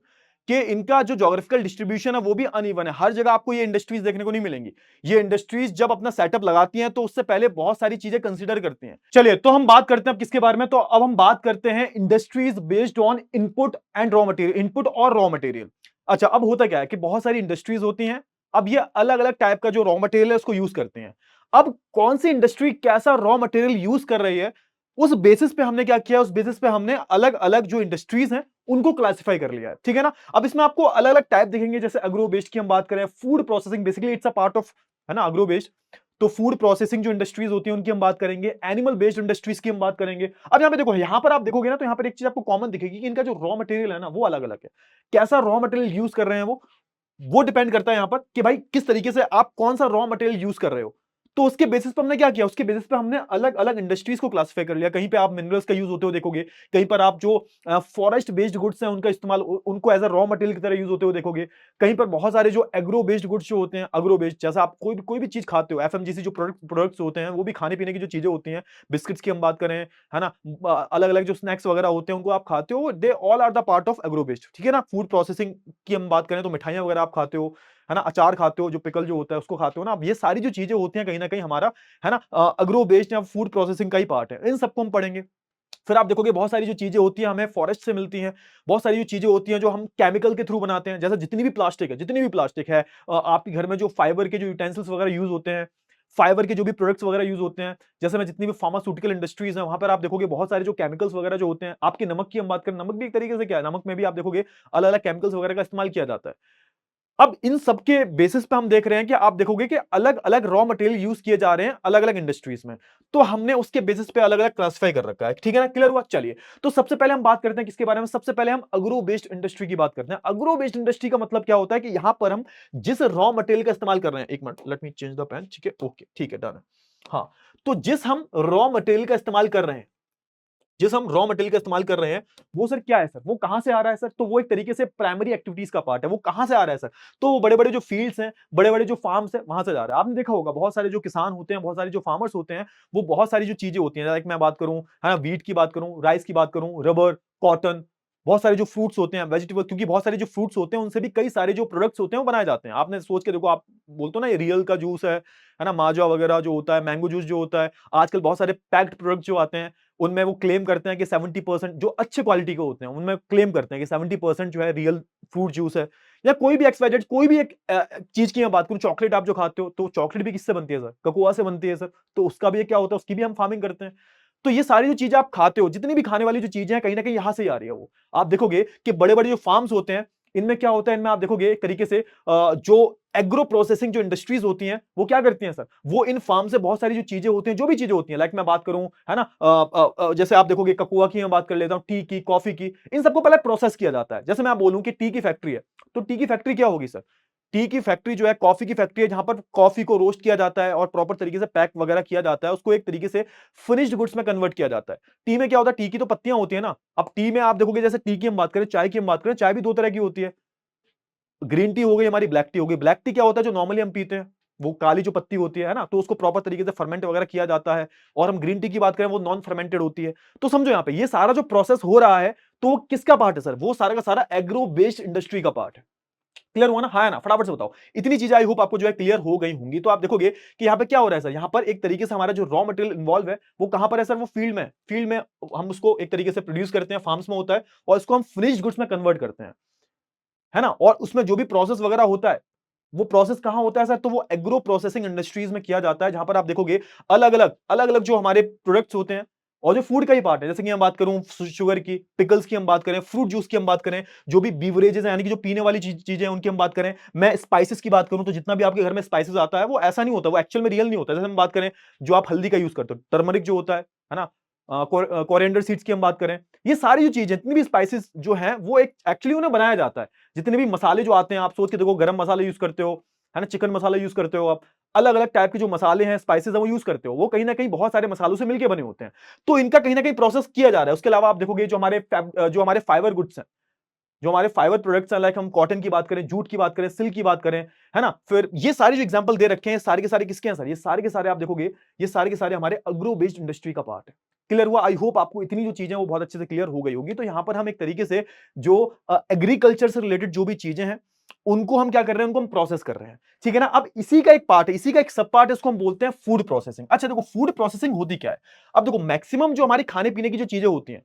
कि इनका जो जोग्राफिकल डिस्ट्रीब्यूशन है वो भी अनइवन है, हर जगह आपको ये इंडस्ट्रीज देखने को नहीं मिलेंगी। ये इंडस्ट्रीज जब अपना सेटअप लगाती हैं तो उससे पहले बहुत सारी चीजें कंसीडर करती हैं। चलिए, तो हम बात करते हैं अब किसके बारे में, तो अब हम बात करते हैं industries based on input and raw material, input और रॉ मटेरियल। अच्छा, अब होता क्या है कि बहुत सारी इंडस्ट्रीज होती हैं, अब ये अलग अलग टाइप का जो रॉ मटेरियल है उसको यूज करते हैं। अब कौन सी इंडस्ट्री कैसा रॉ मटेरियल यूज कर रही है, उस बेसिस पे हमने क्या किया, उस बेसिस पे हमने अलग अलग जो इंडस्ट्रीज हैं उनको क्लासिफाई कर लिया है, ठीक है ना। अब इसमें आपको अलग अलग टाइप दिखेंगे, जैसे अग्रो बेस्ड की हम बात करें, food processing, basically it's a part of, है ना, अग्रो बेस्ड। तो फूड प्रोसेसिंग जो इंडस्ट्रीज होती है उनकी हम बात करेंगे, एनिमल बेस्ड इंडस्ट्रीज की हम बात करेंगे। अब यहाँ पे देखो, यहाँ पर आप देखोगे ना तो यहाँ पर एक चीज आपको कॉमन दिखेगी कि इनका जो रॉ मटेरियल है ना वो अलग अलग है। कैसा रॉ मटेरियल यूज कर रहे हैं वो डिपेंड करता है यहाँ पर कि भाई किस तरीके से आप कौन सा रॉ मटेरियल यूज कर रहे हो। तो उसके बेसिस पे हमने क्या किया, उसके बेसिस पे हमने अलग अलग इंडस्ट्रीज को क्लासिफाई कर लिया। कहीं पे आप मिनरल्स का यूज होते हुए देखोगे, कहीं पर आप जो फॉरेस्ट बेस्ड गुड्स हैं उनका इस्तेमाल, उनको एज अ रॉ मटेरियल की तरह यूज होते हुए देखोगे। कहीं पर बहुत सारे जो एग्रो बेस्ड गुड्स जो होते हैं, अग्रो बेस्ड, जैसा आप कोई भी चीज खाते हो, एफएमजीसी जो प्रोडक्ट्स होते हैं, वो भी खाने पीने की जो चीजें होती हैं, बिस्किट्स की हम बात करें, है ना, अलग अलग जो स्नैक्स वगैरह होते हैं उनको आप खाते हो, they all are the part of agro based, ठीक है ना। फूड प्रोसेसिंग की हम बात करें तो मिठाइयां वगैरह आप खाते हो, है ना, अचार खाते हो, जो पिकल जो होता है उसको खाते हो ना। अब ये सारी जो चीजें होती हैं कहीं ना कहीं हमारा, है ना, अग्रो बेस्ड या फूड प्रोसेसिंग का ही पार्ट है, इन सबको हम पढ़ेंगे। फिर आप देखोगे बहुत सारी जो चीजें होती हैं हमें फॉरेस्ट से मिलती हैं, बहुत सारी जो चीजें होती हैं जो हम केमिकल के थ्रू बनाते हैं, जैसे जितनी भी प्लास्टिक है, आपके घर में जो फाइबर के जो यूटेंसिल्स वगैरह यूज होते हैं, फाइबर के जो भी प्रोडक्ट्स वगैरह यूज होते हैं, जैसे मैं जितनी भी फार्मास्यूटिकल इंडस्ट्रीज हैं वहां पर आप देखोगे बहुत सारे जो केमिकल्स वगैरह जो होते हैं। आपके नमक की हम बात करें, नमक भी एक तरीके से क्या है, नमक में भी आप देखोगे अलग अलग केमिकल्स वगैरह का इस्तेमाल किया जाता है। अब इन सब के बेसिस पे हम देख रहे हैं कि आप देखोगे कि अलग अलग रॉ मटेरियल यूज किए जा रहे हैं अलग अलग इंडस्ट्रीज में, तो हमने उसके बेसिस पे अलग अलग क्लासिफाई कर रखा है, ठीक है ना, क्लियर हुआ। चलिए, तो सबसे पहले हम बात करते हैं किसके बारे में, सबसे पहले हम अग्रो बेस्ड इंडस्ट्री की बात करते हैं। अग्रो बेस्ड इंडस्ट्री का मतलब क्या होता है कि यहां पर हम जिस रॉ मटेरियल का इस्तेमाल कर रहे हैं, एक minute, let me change the pen, ठीक है, ओके, ठीक है, डन है। हाँ, तो जिस हम रॉ मटेरियल का इस्तेमाल कर रहे हैं, जिस हम रॉ मटेरियल का इस्तेमाल कर रहे हैं, वो सर क्या है सर, वो कहां से आ रहा है सर, तो वो एक तरीके से प्राइमरी एक्टिविटीज का पार्ट है। वो कहां से आ रहा है सर, तो वो बड़े बड़े जो फील्ड्स हैं, बड़े बड़े जो फार्म्स हैं, वहां से जा रहा है। आपने देखा होगा बहुत सारे जो किसान होते हैं, बहुत सारे जो फार्मर्स होते हैं, वो बहुत सारी जो चीजें होती हैं, लाइक मैं बात करूं है ना, वीट की बात करूं, राइस की बात करूं, रबर, कॉटन, बहुत सारे जो फ्रूट्स होते हैं, वेजिटेबल, क्योंकि बहुत सारे जो फ्रूट्स होते हैं उनसे भी कई सारे जो प्रोडक्ट्स होते हैं वो बनाए जाते हैं। आपने सोच के देखो, आप बोलते हो ना ये रियल का जूस है ना, माजा वगैरह जो होता है, मैंगो जूस जो होता है, आजकल बहुत सारे पैक्ड प्रोडक्ट जो आते हैं, उनमें वो क्लेम करते हैं कि 70% जो अच्छे क्वालिटी के होते हैं उनमें क्लेम करते हैं कि 70% जो है रियल फ्रूट जूस है। या कोई भी एक्सवाइजेड कोई भी एक चीज की मैं बात करूं, चॉकलेट आप जो खाते हो, तो चॉकलेट भी किससे बनती है सर, ककोआ से बनती है सर, तो उसका भी क्या होता है, उसकी भी हम फार्मिंग करते हैं। तो ये सारी जो चीजें आप खाते हो, जितनी भी खाने वाली जो चीजें हैं, कहीं ना कहीं यहां से ही आ रही है। वो आप देखोगे कि बड़े बड़े जो फार्म्स होते हैं, इनमें क्या होता है, इनमें आप देखोगे एक तरीके से जो एग्रो प्रोसेसिंग जो इंडस्ट्रीज होती हैं, वो क्या करती हैं सर, वो इन फार्म से बहुत सारी जो चीजें होती हैं, जो भी चीजें होती हैं, लाइक मैं बात करूं है ना, जैसे आप देखोगे ककोआ की मैं बात कर लेता हूं, टी की, कॉफी की, इन सबको पहले प्रोसेस किया जाता है। जैसे मैं बोलूं कि टी की फैक्ट्री है, तो टी की फैक्ट्री क्या होगी सर, टी की फैक्ट्री जो है कॉफी की फैक्ट्री है, जहां पर कॉफी को रोस्ट किया जाता है और प्रॉपर तरीके से पैक वगैरह किया जाता है, उसको एक तरीके से फिनिश्ड गुड्स में कन्वर्ट किया जाता है। टी में क्या होता है, टी की तो पत्तियां होती है ना, अब टी में आप देखोगे, जैसे टी की हम बात करें, चाय की हम बात करें, चाय भी दो तरह की होती है, ग्रीन टी हो गई हमारी, ब्लैक टी हो गई। ब्लैक टी क्या होता है, जो नॉर्मली हम पीते हैं, वो काली जो पत्ती होती है ना, तो उसको प्रॉपर तरीके से फर्मेंट वगैरह किया जाता है। और हम ग्रीन टी की बात करें, वो नॉन फर्मेंटेड होती है। तो समझो यहाँ पे ये सारा जो प्रोसेस हो रहा है, तो वो किसका पार्ट है सर, वो सारा का सारा एग्रो बेस्ड इंडस्ट्री का पार्ट है। क्लियर हुआ ना, हाँ ना, फटाफट से बताओ। इतनी चीजें आई होप आपको जो है क्लियर हो गई होंगी। तो आप देखोगे कि यहाँ पे क्या हो रहा है सर, यहाँ पर एक तरीके से हमारा जो रॉ मटेरियल इन्वॉल्व है, वो कहां पर है सर, वो फील्ड में, फील्ड में हम उसको एक तरीके से प्रोड्यूस करते हैं, फार्म्स में होता है, और इसको हम फिनिश्ड गुड्स में कन्वर्ट करते हैं, है ना। और उसमें जो भी प्रोसेस वगैरह होता है, वो प्रोसेस कहां होता है सर, तो वो एग्रो प्रोसेसिंग इंडस्ट्रीज में किया जाता है, जहां पर आप देखोगे अलग अलग जो हमारे प्रोडक्ट्स होते हैं, और जो फूड का ही पार्ट है, जैसे कि हम बात करूं शुगर की, पिकल्स की हम बात करें, फ्रूट जूस की हम बात करें, जो भी बीवरेजेस हैं, यानी कि जो पीने वाली चीजें हैं, उनकी हम बात करें, मैं स्पाइसेस की बात करूं, तो जितना भी आपके घर में स्पाइसेस आता है, वो ऐसा नहीं होता, वो एक्चुअल में रियल नहीं होता। जैसे हम बात करें, जो आप हल्दी का यूज करते हो, टर्मरिक जो होता है ना, कोरिएंडर सीड्स की हम बात करें, ये सारी जो चीजें, जितनी भी स्पाइसेस जो हैं, वो एक एक्चुअली उन्हें बनाया जाता है। जितने भी मसाले जो आते हैं, आप सोच के देखो, गरम मसाले यूज करते हो, है ना, चिकन मसाला यूज करते हो आप, अलग अलग टाइप के जो मसाले हैं, स्पाइसेस हैं, वो यूज करते हो, वो कहीं ना कहीं बहुत सारे मसालों से मिलकर बने होते हैं। तो इनका कहीं ना कहीं प्रोसेस किया जा रहा है। उसके अलावा आप देखोगे जो हमारे फाइबर गुड्स हैं, जो हमारे फाइबर प्रोडक्ट्स हैं, लाइक हम कॉटन की बात करें, जूट की बात करें, सिल्क की बात करें, है ना, फिर ये सारे जो एग्जांपल दे रखे हैं, सारे के सारे किसके हैं सर, ये सारे के सारे आप देखोगे, ये सारे के सारे हमारे अग्रो बेस्ड इंडस्ट्री का पार्ट है। क्लियर हुआ, आई होप आपको इतनी जो चीजें वो बहुत अच्छे से क्लियर हो गई होगी। तो यहां पर हम एक तरीके से जो एग्रीकल्चर से रिलेटेड जो भी चीजें हैं, उनको हम क्या कर रहे हैं, उनको हम प्रोसेस कर रहे हैं, ठीक है ना। अब इसी का एक पार्ट है, इसी का एक सब पार्ट है, इसको हम बोलते हैं फूड प्रोसेसिंग। अच्छा देखो, फूड प्रोसेसिंग होती क्या है। अब देखो, मैक्सिमम जो हमारी खाने पीने की जो चीजें होती हैं,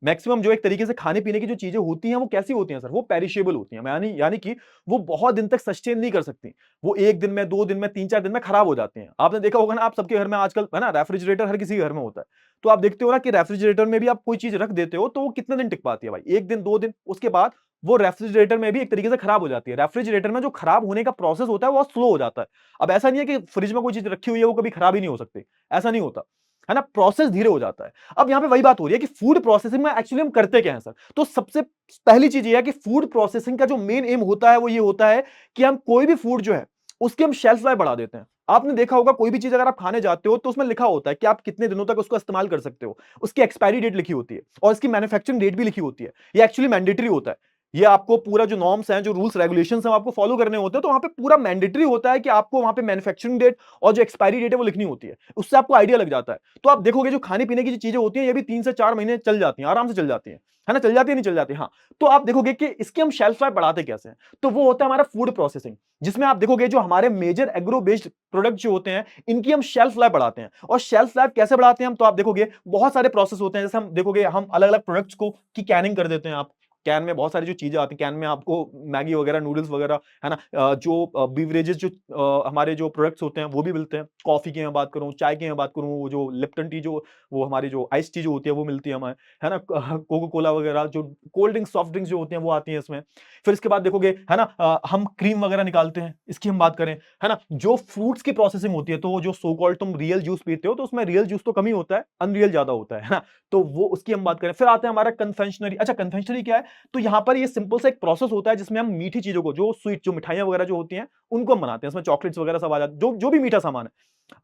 मैक्सिमम जो एक तरीके से खाने पीने की जो चीजें होती हैं, वो कैसी होती हैं सर, वो पेरिशेबल होती हैं, यानी यानी कि वो बहुत दिन तक सस्टेन नहीं कर सकती। वो एक दिन में, दो दिन में, तीन चार दिन में खराब हो जाती हैं। आपने देखा होगा ना, आप सबके घर में आजकल है ना, रेफ्रिजरेटर हर किसी के घर में होता है। तो आप देखते हो ना कि रेफ्रिजरेटर में भी आप कोई चीज रख देते हो, तो वो कितने दिन टिक पाती है भाई, एक दिन, दो दिन, उसके बाद वो रेफ्रिजरेटर में भी एक तरीके से खराब हो जाती है। रेफ्रिजरेटर में जो खराब होने का प्रोसेस होता है, वो स्लो हो जाता है। अब ऐसा नहीं है कि फ्रिज में कोई चीज रखी हुई है वो कभी खराब ही नहीं हो सकती, ऐसा नहीं होता, है ना, प्रोसेस धीरे हो जाता है। अब यहां पे वही बात हो रही है कि फूड प्रोसेसिंग में एक्चुअली हम करते क्या है सर। तो सबसे पहली चीज ये है कि फूड प्रोसेसिंग का जो मेन एम होता है, वो ये होता है कि हम कोई भी फूड जो है, उसकी हम शेल्फ लाइफ बढ़ा देते हैं। आपने देखा होगा, कोई भी चीज अगर आप खाने जाते हो, तो उसमें लिखा होता है कि आप कितने दिनों तक उसको इस्तेमाल कर सकते हो, उसकी एक्सपायरी डेट लिखी होती है, और इसकी मैन्युफैक्चरिंग डेट भी लिखी होती है। ये एक्चुअली मैंडेटरी होता है। ये आपको पूरा जो नॉर्म्स हैं, जो रूल्स रेगुलेशंस हैं, आपको फॉलो करने होते हैं। तो वहां पे पूरा मैंडेटरी होता है कि आपको वहां पे मैन्युफैक्चरिंग डेट और जो एक्सपायरी डेट है वो लिखनी होती है। उससे आपको आइडिया लग जाता है। तो आप देखोगे, जो खाने पीने की जो चीजें होती हैं, ये भी 3 से 4 महीने चल जाती हैं, आराम से चल जाती हैं, है ना, चल जाती है, नहीं चल जाती, हाँ। तो आप देखोगे कि इसकी हम शेल्फ लाइफ बढ़ाते कैसे हैं, तो वो होता है हमारा फूड प्रोसेसिंग, जिसमें आप देखोगे जो हमारे मेजर एग्रो बेस्ड प्रोडक्ट जो होते हैं, इनकी हम शेल्फ लाइफ बढ़ाते हैं। और शेल्फ लाइफ कैसे बढ़ाते हैं हम, तो आप देखोगे बहुत सारे प्रोसेस होते हैं। जैसे हम देखोगे, हम अलग अलग प्रोडक्ट्स को की कैनिंग कर देते हैं आप, कैन में बहुत सारी जो चीजें आती हैं, कैन में आपको मैगी वगैरह, नूडल्स वगैरह, है ना, जो बीवरेजेस जो हमारे जो प्रोडक्ट्स होते हैं वो भी मिलते हैं। कॉफी की मैं बात करूं, चाय की मैं बात करूं, वो जो लिप्टन टी, जो वो हमारी जो आइस टी जो होती है वो मिलती है हमें, है ना, कोको कोला वगैरह, जो कोल्ड ड्रिंक्स, सॉफ्ट ड्रिंक्स जो होती हैं वो आती हैं इसमें। फिर इसके बाद देखोगे, है ना, हम क्रीम वगैरह निकालते हैं, इसकी हम बात करें, है ना, जो फ्रूट्स की प्रोसेसिंग होती है, तो जो सो कॉल्ड तुम रियल जूस पीते हो, तो उसमें रियल जूस तो कम ही होता है, अनरियल ज्यादा होता है ना, तो वो उसकी हम बात करें। फिर आते हैं हमारा कन्वेंशनरी। अच्छा, कन्वेंशनरी क्या है? तो यहां पर ये सिंपल सा एक प्रोसेस होता है जिसमें हम मीठी चीजों को, जो स्वीट, जो मिठाइयां वगैरह जो होती हैं, उनको हम बनाते हैं। इसमें चॉकलेट्स वगैरह सब आ जाते हैं, जो भी मीठा सामान है,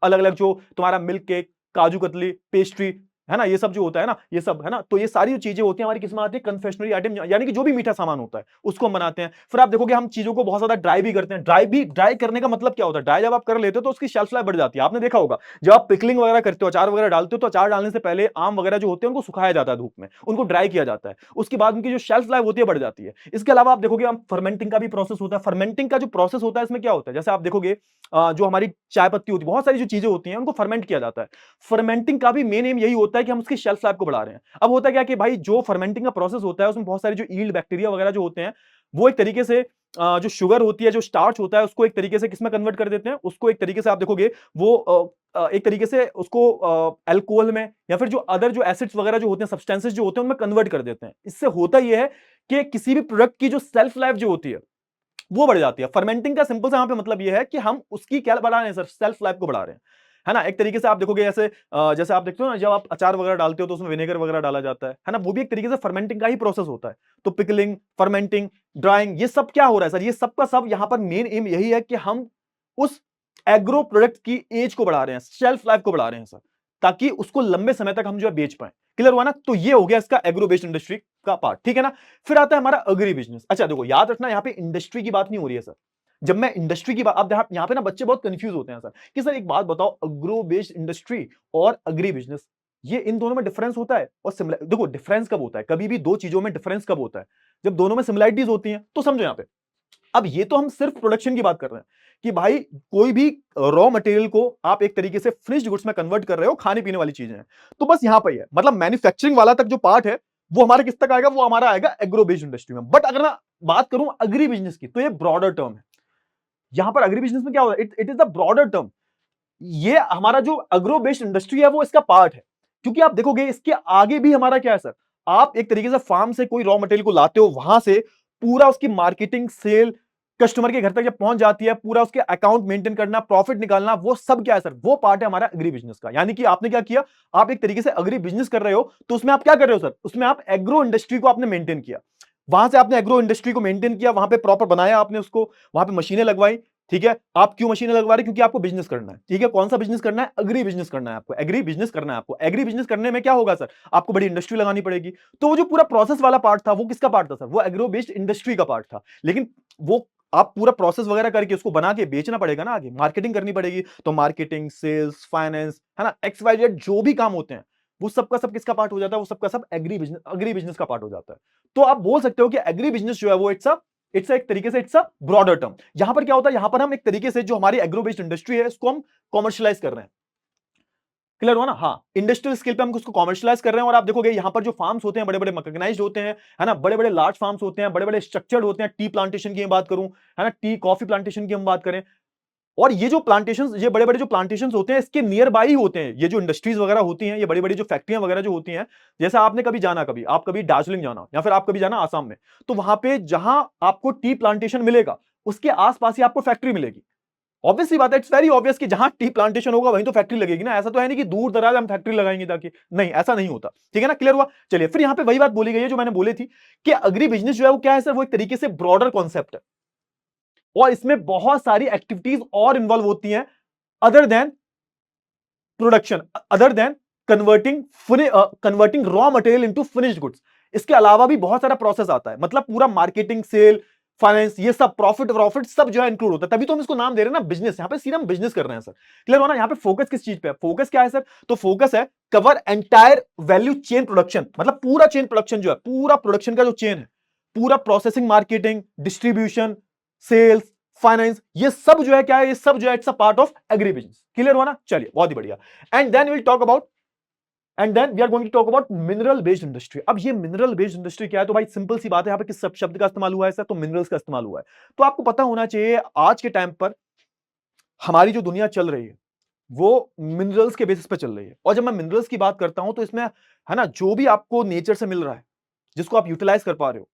अलग अलग, जो तुम्हारा milk cake, kaju katli, pastry, है ना, ये सब जो होता है ना, ये सब, है ना, तो ये सारी जो चीजें होती हैं हमारी किसमें आती है? कन्फेक्शनरी आइटम, यानी कि जो भी मीठा सामान होता है उसको हम बनाते हैं। फिर आप देखोगे हम चीजों को बहुत ज्यादा ड्राई भी करते हैं। ड्राई करने का मतलब क्या होता है? ड्राई जब आप कर लेते हो तो उसकी शेल्फ लाइफ बढ़ जाती है। आपने देखा होगा जब आप पिकलिंग वगैरह करते हो, अचार वगैरह डालते हो, तो अचार डालने से पहले आम वगैरह जो होते हैं उनको सुखाया जाता है धूप में, उनको ड्राई किया जाता है, उसके बाद उनकी जो शेल्फ लाइफ होती है बढ़ जाती है। इसके अलावा आप देखोगे हम फर्मेंटिंग का भी प्रोसेस होता है। फर्मेंटिंग का जो प्रोसेस होता है इसमें क्या होता है? जैसे आप देखोगे जो हमारी चाय पत्ती होती है, बहुत सारी जो चीजें होती हैं उनको फर्मेंट किया जाता है। फर्मेंटिंग का भी मेन एम यही होता है कि हम उसकी शेल्फ लाइफ को बढ़ा रहे हैं। अब होता क्या कि भाई जो फर्मेंटिंग का प्रोसेस होता है उसमें बहुत सारी जो ईल्ड बैक्टीरिया वगैरह जो होते हैं, वो एक तरीके से जो शुगर होती है, जो स्टार्च होता है, उसको एक तरीके से किसमें कन्वर्ट कर देते हैं, उसको एक तरीके से आप देखोगे वो एक तरीके से उसको अल्कोहल में, या फिर जो अदर जो एसिड्स वगैरह जो होते हैं, सब्सटेंसेस जो होते हैं, उनमें कन्वर्ट कर देते हैं। इससे होता यह है कि किसी भी प्रोडक्ट की जो सेल्फ लाइफ जो होती है वो बढ़ जाती है। फर्मेंटिंग का सिंपल सा यहां पे मतलब ये है कि हम उसकी क्या बढ़ा रहे हैं सर? सेल्फ लाइफ को बढ़ा रहे हैं, है ना। एक तरीके से आप देखोगे जैसे जैसे आप देखते हो ना, जब आप अचार वगैरह डालते हो तो उसमें विनेगर वगैरह डाला जाता है ना, वो भी एक तरीके से फर्मेंटिंग का ही प्रोसेस होता है। तो पिकलिंग, फर्मेंटिंग, ड्राइंग, ये सब क्या हो रहा है सर? ये सब का सब यहां पर मेन एम यही है कि हम उस एग्रो प्रोडक्ट की एज को बढ़ा रहे हैं, शेल्फ लाइफ को बढ़ा रहे हैं सर, ताकि उसको लंबे समय तक हम जो है बेच पाए। क्लियर हुआ ना? तो ये हो गया इसका एग्रो बेस्ड इंडस्ट्री का पार्ट, ठीक है ना। फिर आता है हमारा अग्री बिजनेस। अच्छा देखो, याद रखना यहां पे इंडस्ट्री की बात नहीं हो रही है सर। जब मैं इंडस्ट्री की बात, अब यहां पे ना बच्चे बहुत कंफ्यूज होते हैं सर, कि सर एक बात बताओ, अग्रो बेस्ड इंडस्ट्री और अग्री बिजनेस, ये इन दोनों में डिफरेंस होता है? और सिमिलर, देखो डिफरेंस कब होता है, कभी भी दो चीजों में डिफरेंस कब होता है? जब दोनों में सिमिलरिटीज होती हैं। तो समझो यहां पे, अब ये तो हम सिर्फ प्रोडक्शन की बात कर रहे हैं कि भाई कोई भी रॉ मटेरियल को आप एक तरीके से फिनिश्ड गुड्स में कन्वर्ट कर रहे हो, खाने पीने वाली चीजें हैं, तो बस यहां पर ही है। मतलब मैन्युफैक्चरिंग वाला तक जो पार्ट है वो हमारे किस तक आएगा? वो हमारा आएगा एग्रो बेस्ड इंडस्ट्री में। बट अगर मैं बात करूं अग्री बिजनेस की, तो ये ब्रॉडर टर्म है। यहां पर अग्री बिजनेस में क्या होता है? It is the broader term. ये हमारा जो अग्रो बेस्ड इंडस्ट्री है वो इसका पार्ट है, क्योंकि आप देखोगे इसके आगे भी हमारा क्या है सर? आप एक तरीके से फार्म से कोई रॉ मटेरियल को लाते हो, वहां से पूरा उसकी मार्केटिंग, सेल, कस्टमर के घर तक जब पहुंच जाती है, पूरा उसके अकाउंट मेंटेन करना, प्रॉफिट निकालना, वो सब क्या है सर? वो पार्ट है हमारा एग्री बिजनेस का। यानी कि आपने क्या किया, आप एक तरीके से अग्री बिजनेस कर रहे हो, तो उसमें आप क्या कर रहे हो सर? उसमें आप एग्रो इंडस्ट्री को आपने मेंटेन किया, वहां से आपने एग्रो इंडस्ट्री को मेंटेन किया, वहां पे प्रॉपर बनाया आपने उसको, वहां पे मशीनें लगवाई, ठीक है। आप क्यों मशीनें लगवा रहे हैं? क्योंकि आपको बिजनेस करना है, ठीक है। कौन सा बिजनेस करना है? अग्री बिजनेस करना है आपको, एग्री बिजनेस करना है आपको। एग्री बिजनेस करने में क्या होगा सर? आपको बड़ी इंडस्ट्री लगानी पड़ेगी। तो वो जो पूरा प्रोसेस वाला पार्ट था, वो किसका पार्ट था सर? वो एग्रो बेस्ड इंडस्ट्री का पार्ट था। लेकिन वो आप पूरा प्रोसेस वगैरह करके उसको बना के बेचना पड़ेगा ना, आगे मार्केटिंग करनी पड़ेगी। तो मार्केटिंग, सेल्स, फाइनेंस, है ना, एक्स वाई जेड जो भी काम होते हैं, वो सबका सब किसका पार्ट हो जाता है? वो सबका सब अग्री बिजनेस का पार्ट हो जाता है। तो आप बोल सकते हो कि एग्री बिजनेस जो है वो इट्स एक तरीके से इट्स अ ब्रॉडर टर्म। यहां पर क्या होता है? यहां पर हम एक तरीके से जो हमारी एग्रो बेस्ड इंडस्ट्री है इसको हम कॉमर्शियलाइज कर रहे हैं। क्लियर हुआ ना? हाँ, इंडस्ट्रियल स्केल पे हम उसको कॉमर्शियलाइज कर रहे हैं। और आप देखोगे यहां पर जो फार्म्स होते हैं, बड़े बड़े मैकेनाइज्ड होते हैं, है ना, बड़े बड़े लार्ज फार्म्स होते हैं, बड़े बड़े स्ट्रक्चर्ड होते हैं। टी प्लांटेशन की मैं बात करूं, है ना, टी कॉफी प्लांटेशन की हम बात करें, और ये जो प्लांटेशंस, ये बड़े बड़े जो प्लांटेशंस होते हैं, इसके नियर बाय ही होते हैं ये जो इंडस्ट्रीज वगैरह होती हैं, ये बड़ी बड़ी जो फैक्ट्रियां वगैरह जो होती हैं। जैसे आपने कभी जाना, कभी आप कभी दार्जिलिंग जाना, या फिर आप कभी जाना आसाम में, तो वहां पे जहां आपको टी प्लांटेशन मिलेगा, उसके आसपास ही आपको फैक्ट्री मिलेगी। ऑब्वियसली बात है, इट्स वेरी ऑब्वियस कि जहां टी प्लांटेशन होगा वहीं तो फैक्ट्री लगेगी ना। ऐसा तो है नहीं कि दूर दराज हम फैक्ट्री लगाएंगे ताकि, नहीं, ऐसा नहीं होता, ठीक है ना। क्लियर हुआ? चलिए, फिर यहां पे वही बात बोली गई है जो मैंने बोली थी कि अग्री बिजनेस जो है वो क्या है सर? वो एक तरीके से ब्रॉडर कॉन्सेप्ट है, और इसमें बहुत सारी एक्टिविटीज और इन्वॉल्व होती हैं other than production, other than converting converting raw material into finished goods. इसके अलावा भी बहुत सारा प्रोसेस आता है, मतलब पूरा मार्केटिंग, सेल, फाइनेंस, ये सब प्रॉफिट सब जो है इंक्लूड होता है। तभी तो हम इसको नाम दे रहे हैं ना बिजनेस। यहां पे सीधा हम बिजनेस कर रहे हैं सर। क्लियर हो ना? यहां पे फोकस किस चीज पे है? फोकस क्या है सर? तो फोकस है cover entire value chain production, मतलब पूरा चेन प्रोडक्शन जो है, पूरा प्रोडक्शन का जो चेन है, पूरा processing, marketing, distribution, sales, finance, ये सब जो है क्या है? ये सब जो है it's a part of agri business. Clear हुआ ना? चलिए, बहुत ही बढ़िया। And then will talk about and then we are going to talk about mineral based industry. अब ये मिनरल बेस्ड इंडस्ट्री क्या है? तो भाई सिंपल सी बात है, यहाँ पे किस शब्द का इस्तेमाल हुआ है सर? तो मिनरल्स का इस्तेमाल हुआ है। तो आपको पता होना चाहिए आज के टाइम पर हमारी जो दुनिया चल रही है वो मिनरल्स के बेसिस पे चल रही है। और जब मैं मिनरल्स की बात करता हूं तो इसमें है ना, जो भी आपको नेचर से मिल रहा है, जिसको आप यूटिलाइज कर पा रहे हो,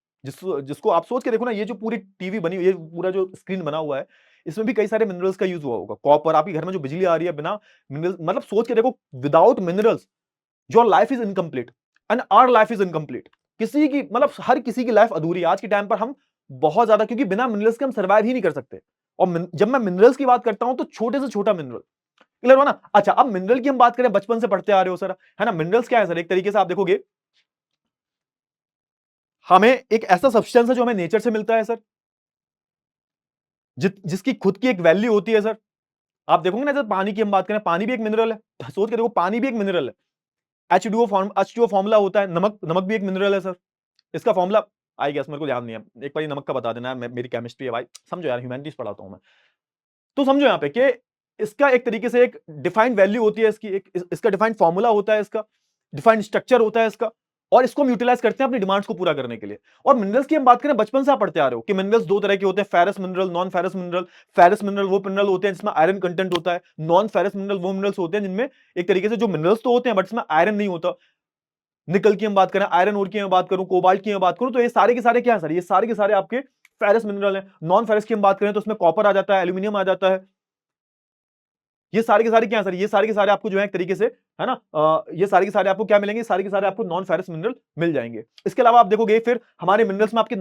जिसको आप सोच के देखो ना, ये जो पूरी टीवी बनी हुई, ये पूरा जो स्क्रीन बना हुआ है, इसमें भी कई सारे मिनरल्स का यूज हुआ होगा। कॉपर, आपके घर में जो बिजली आ रही है बिना मिनरल्स, मतलब सोच के देखो, without minerals your life is incomplete and our life is incomplete. किसी की, मतलब हर किसी की लाइफ अधूरी है आज के टाइम पर। हम बहुत ज्यादा, क्योंकि बिना मिनरल्स के हम सर्वाइव ही नहीं कर सकते। और जब मैं मिनरल्स की बात करता हूं तो छोटे से छोटा मिनरल, क्लियर हो ना? अच्छा, अब मिनरल की हम बात करें, बचपन से पढ़ते आ रहे हो सर, है ना? मिनरल्स क्या है सर? एक तरीके से आप देखोगे, हमें एक ऐसा सब्सटेंस है जो हमें नेचर से मिलता है सर, जिसकी खुद की एक वैल्यू होती है सर। आप देखोगे ना, जब पानी की हम बात करें, पानी भी एक मिनरल है। सोच के देखो, पानी भी एक मिनरल है। H2O फॉर्मूला होता है, नमक, नमक भी एक मिनरल है सर। इसका फॉर्मूला आई गेस मेरे को ध्यान नहीं है, एक बार नमक का बता देना यार, मेरी केमिस्ट्री है भाई, समझो यार, ह्यूमैनिटीज पढ़ाता हूं मैं। तो समझो यहाँ पे कि इसका एक तरीके से एक डिफाइंड वैल्यू होती है इसकी, एक इसका डिफाइंड फॉर्मूला होता है, इसका डिफाइंड स्ट्रक्चर होता है इसका। और इसको हम यूटिलाइज करते हैं अपनी डिमांड्स को पूरा करने के लिए। और मिनरल्स की हम बात करें, बचपन से आप पढ़ते आ रहे हो कि मिनरल्स दो तरह के होते हैं, ferrous mineral, non ferrous mineral. Ferrous mineral वो मिनरल होते हैं जिसमें आयरन कंटेंट होता है। नॉन फेरस मिनरल वो मिनरल्स होते हैं जिनमें एक तरीके से जो मिनरल्स तो होते हैं बट इसमें आयरन नहीं होता। निकल की हम बात करें, आयरन ओर की मैं बात करूं, कोबाल्ट की मैं बात करूं, तो ये सारे के सारे क्या है सर? ये सारे के सारे आपके फेरस मिनरल हैं। नॉन फेरस की हम बात करें तो उसमें कॉपर आ जाता है, एल्यूमिनियम आ जाता है। ये सारे के सारे क्या है सर? ये सारे के सारे आपको जो है एक तरीके से, है ना, ये सारे के सारे आपको क्या मिलेंगे? सारे के सारे आपको नॉन फेरस मिनरल मिल जाएंगे। इसके अलावा आप देखोगे फिर हमारे मिनरल्स में आपके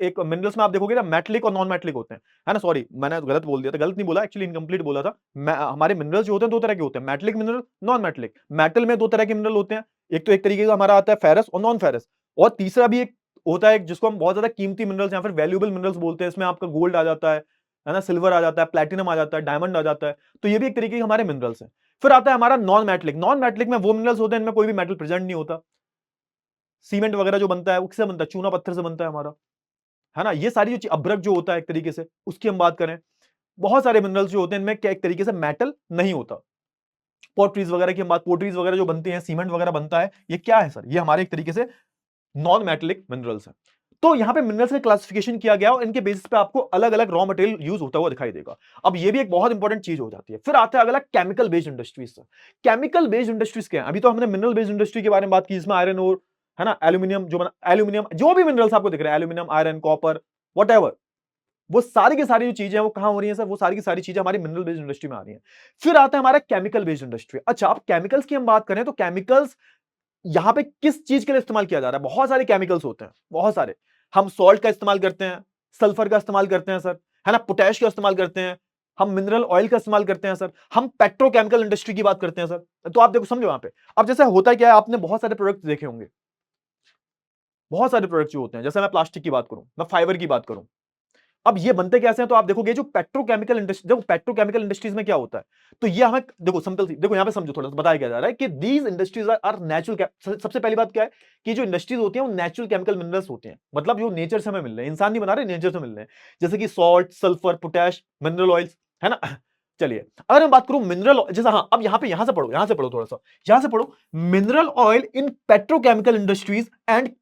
एक मिनरल्स में आप देखोगे ना, मेटलिक और नॉन मेटलिक होते हैं, है ना? सॉरी, मैंने गलत बोल दिया था, गलत नहीं बोला, एक्चुअली इनकम्प्लीट बोला था। हमारे मिनरल्स जो होते हैं दो तरह के होते हैं, metallic mineral, non metallic. Metal में दो तरह के मिनरल होते हैं, एक तो एक तरीके का हमारा आता है फेरस और नॉन फेरस। और तीसरा भी एक होता है जिसको हम बहुत ज्यादा कीमती मिनरल्स या फिर वैल्यूएबल मिनरल्स बोलते हैं। इसमें आपका गोल्ड आ जाता है ना, सिल्वर आ जाता है, प्लैटिनम आ जाता है, डायमंड आ जाता है। तो ये भी एक तरीके के हमारे मिनरल्स हैं। फिर आता है हमारा नॉन मेटलिक। नॉन मेटलिक में वो मिनरल्स होते हैं इनमें कोई भी मेटल प्रेजेंट नहीं होता। सीमेंट वगैरह जो बनता है वो किससे बनता है? चूना पत्थर से बनता है हमारा, है ना? ये सारी जो अभ्रक जो होता है एक तरीके से, उसकी हम बात करें, बहुत सारे मिनरल्स जो होते हैं इनमें क्या एक तरीके से मेटल नहीं होता। पोट्रीज वगैरह की हम बात, पोट्रीज वगैरह जो बनती हैं, सीमेंट वगैरह बनता है, ये क्या है सर? ये हमारे एक तरीके से नॉन मेटेलिक मिनरल्स हैं। तो यहां पे मिनरल्स का क्लासिफिकेशन किया गया और इनके बेसिस पे आपको अलग अलग रॉ मटेरियल यूज होता हुआ दिखाई देगा। अब ये भी एक बहुत इंपॉर्टेंट चीज हो जाती है। फिर आता है अगला, chemical based industries. Chemical based industries क्या है? अभी तो हमने मिनरल बेस्ड इंडस्ट्री के बारे में बात की, जिसमें आयरन और, है ना, एल्यूमिनियम जो बना, एल्यूमिनियम जो भी मिनरल्स आपको दिख रहे हैं, एल्यूमिनियम, आयरन, कॉपर, वट, वो सारी की सारी जो चीजें हैं वो कहां हो रही है सर? वो सारी की सारी चीजें हमारी मिनरल बेस्ड इंडस्ट्री में आ रही है। फिर आता है हमारा केमिकल बेस्ड इंडस्ट्री। अच्छा, अब केमिकल्स की हम बात करें तो केमिकल्स यहां पे किस चीज के लिए इस्तेमाल किया जा रहा है? बहुत सारे केमिकल्स होते हैं, बहुत सारे। हम सॉल्ट का इस्तेमाल करते हैं, सल्फर का इस्तेमाल करते हैं सर, है ना, पोटैश का इस्तेमाल करते हैं, हम मिनरल ऑयल का इस्तेमाल करते हैं सर, हम पेट्रोकेमिकल इंडस्ट्री की बात करते हैं सर। तो आप देखो, समझो यहां पे, अब जैसे होता है क्या है, आपने बहुत सारे प्रोडक्ट देखे होंगे, बहुत सारे प्रोडक्ट जो होते हैं, जैसे मैं प्लास्टिक की बात करूं, मैं फाइबर की बात करूं, अब ये बनते कैसे हैं? तो आप देखोगे जो पेट्रोकेमिकल इंडस्ट्री, देखो पेट्रोकेमिकल इंडस्ट्रीज में क्या होता है, तो ये हमें देखो सिंपल सी, देखो यहां पे समझो, थोड़ा सा बताया क्या जा रहा है कि दीज इंडस्ट्रीज आर नेचुरल। सबसे पहली बात क्या है कि जो इंडस्ट्रीज होती हैं वो नेचुरल केमिकल मिनरल्स होते हैं, मतलब जो नेचर से हमें मिल रहे हैं, इंसान नहीं बना रहे, नेचर से मिल रहे हैं, जैसे कि salt, sulphur, potash, mineral oils, है ना। चलिए, अगर मैं बात करूं मिनरल, जैसे हाँ, अब यहां पे, यहां से पढ़ो थोड़ा सा, यहां से पढ़ो, mineral oil in petrochemical industries and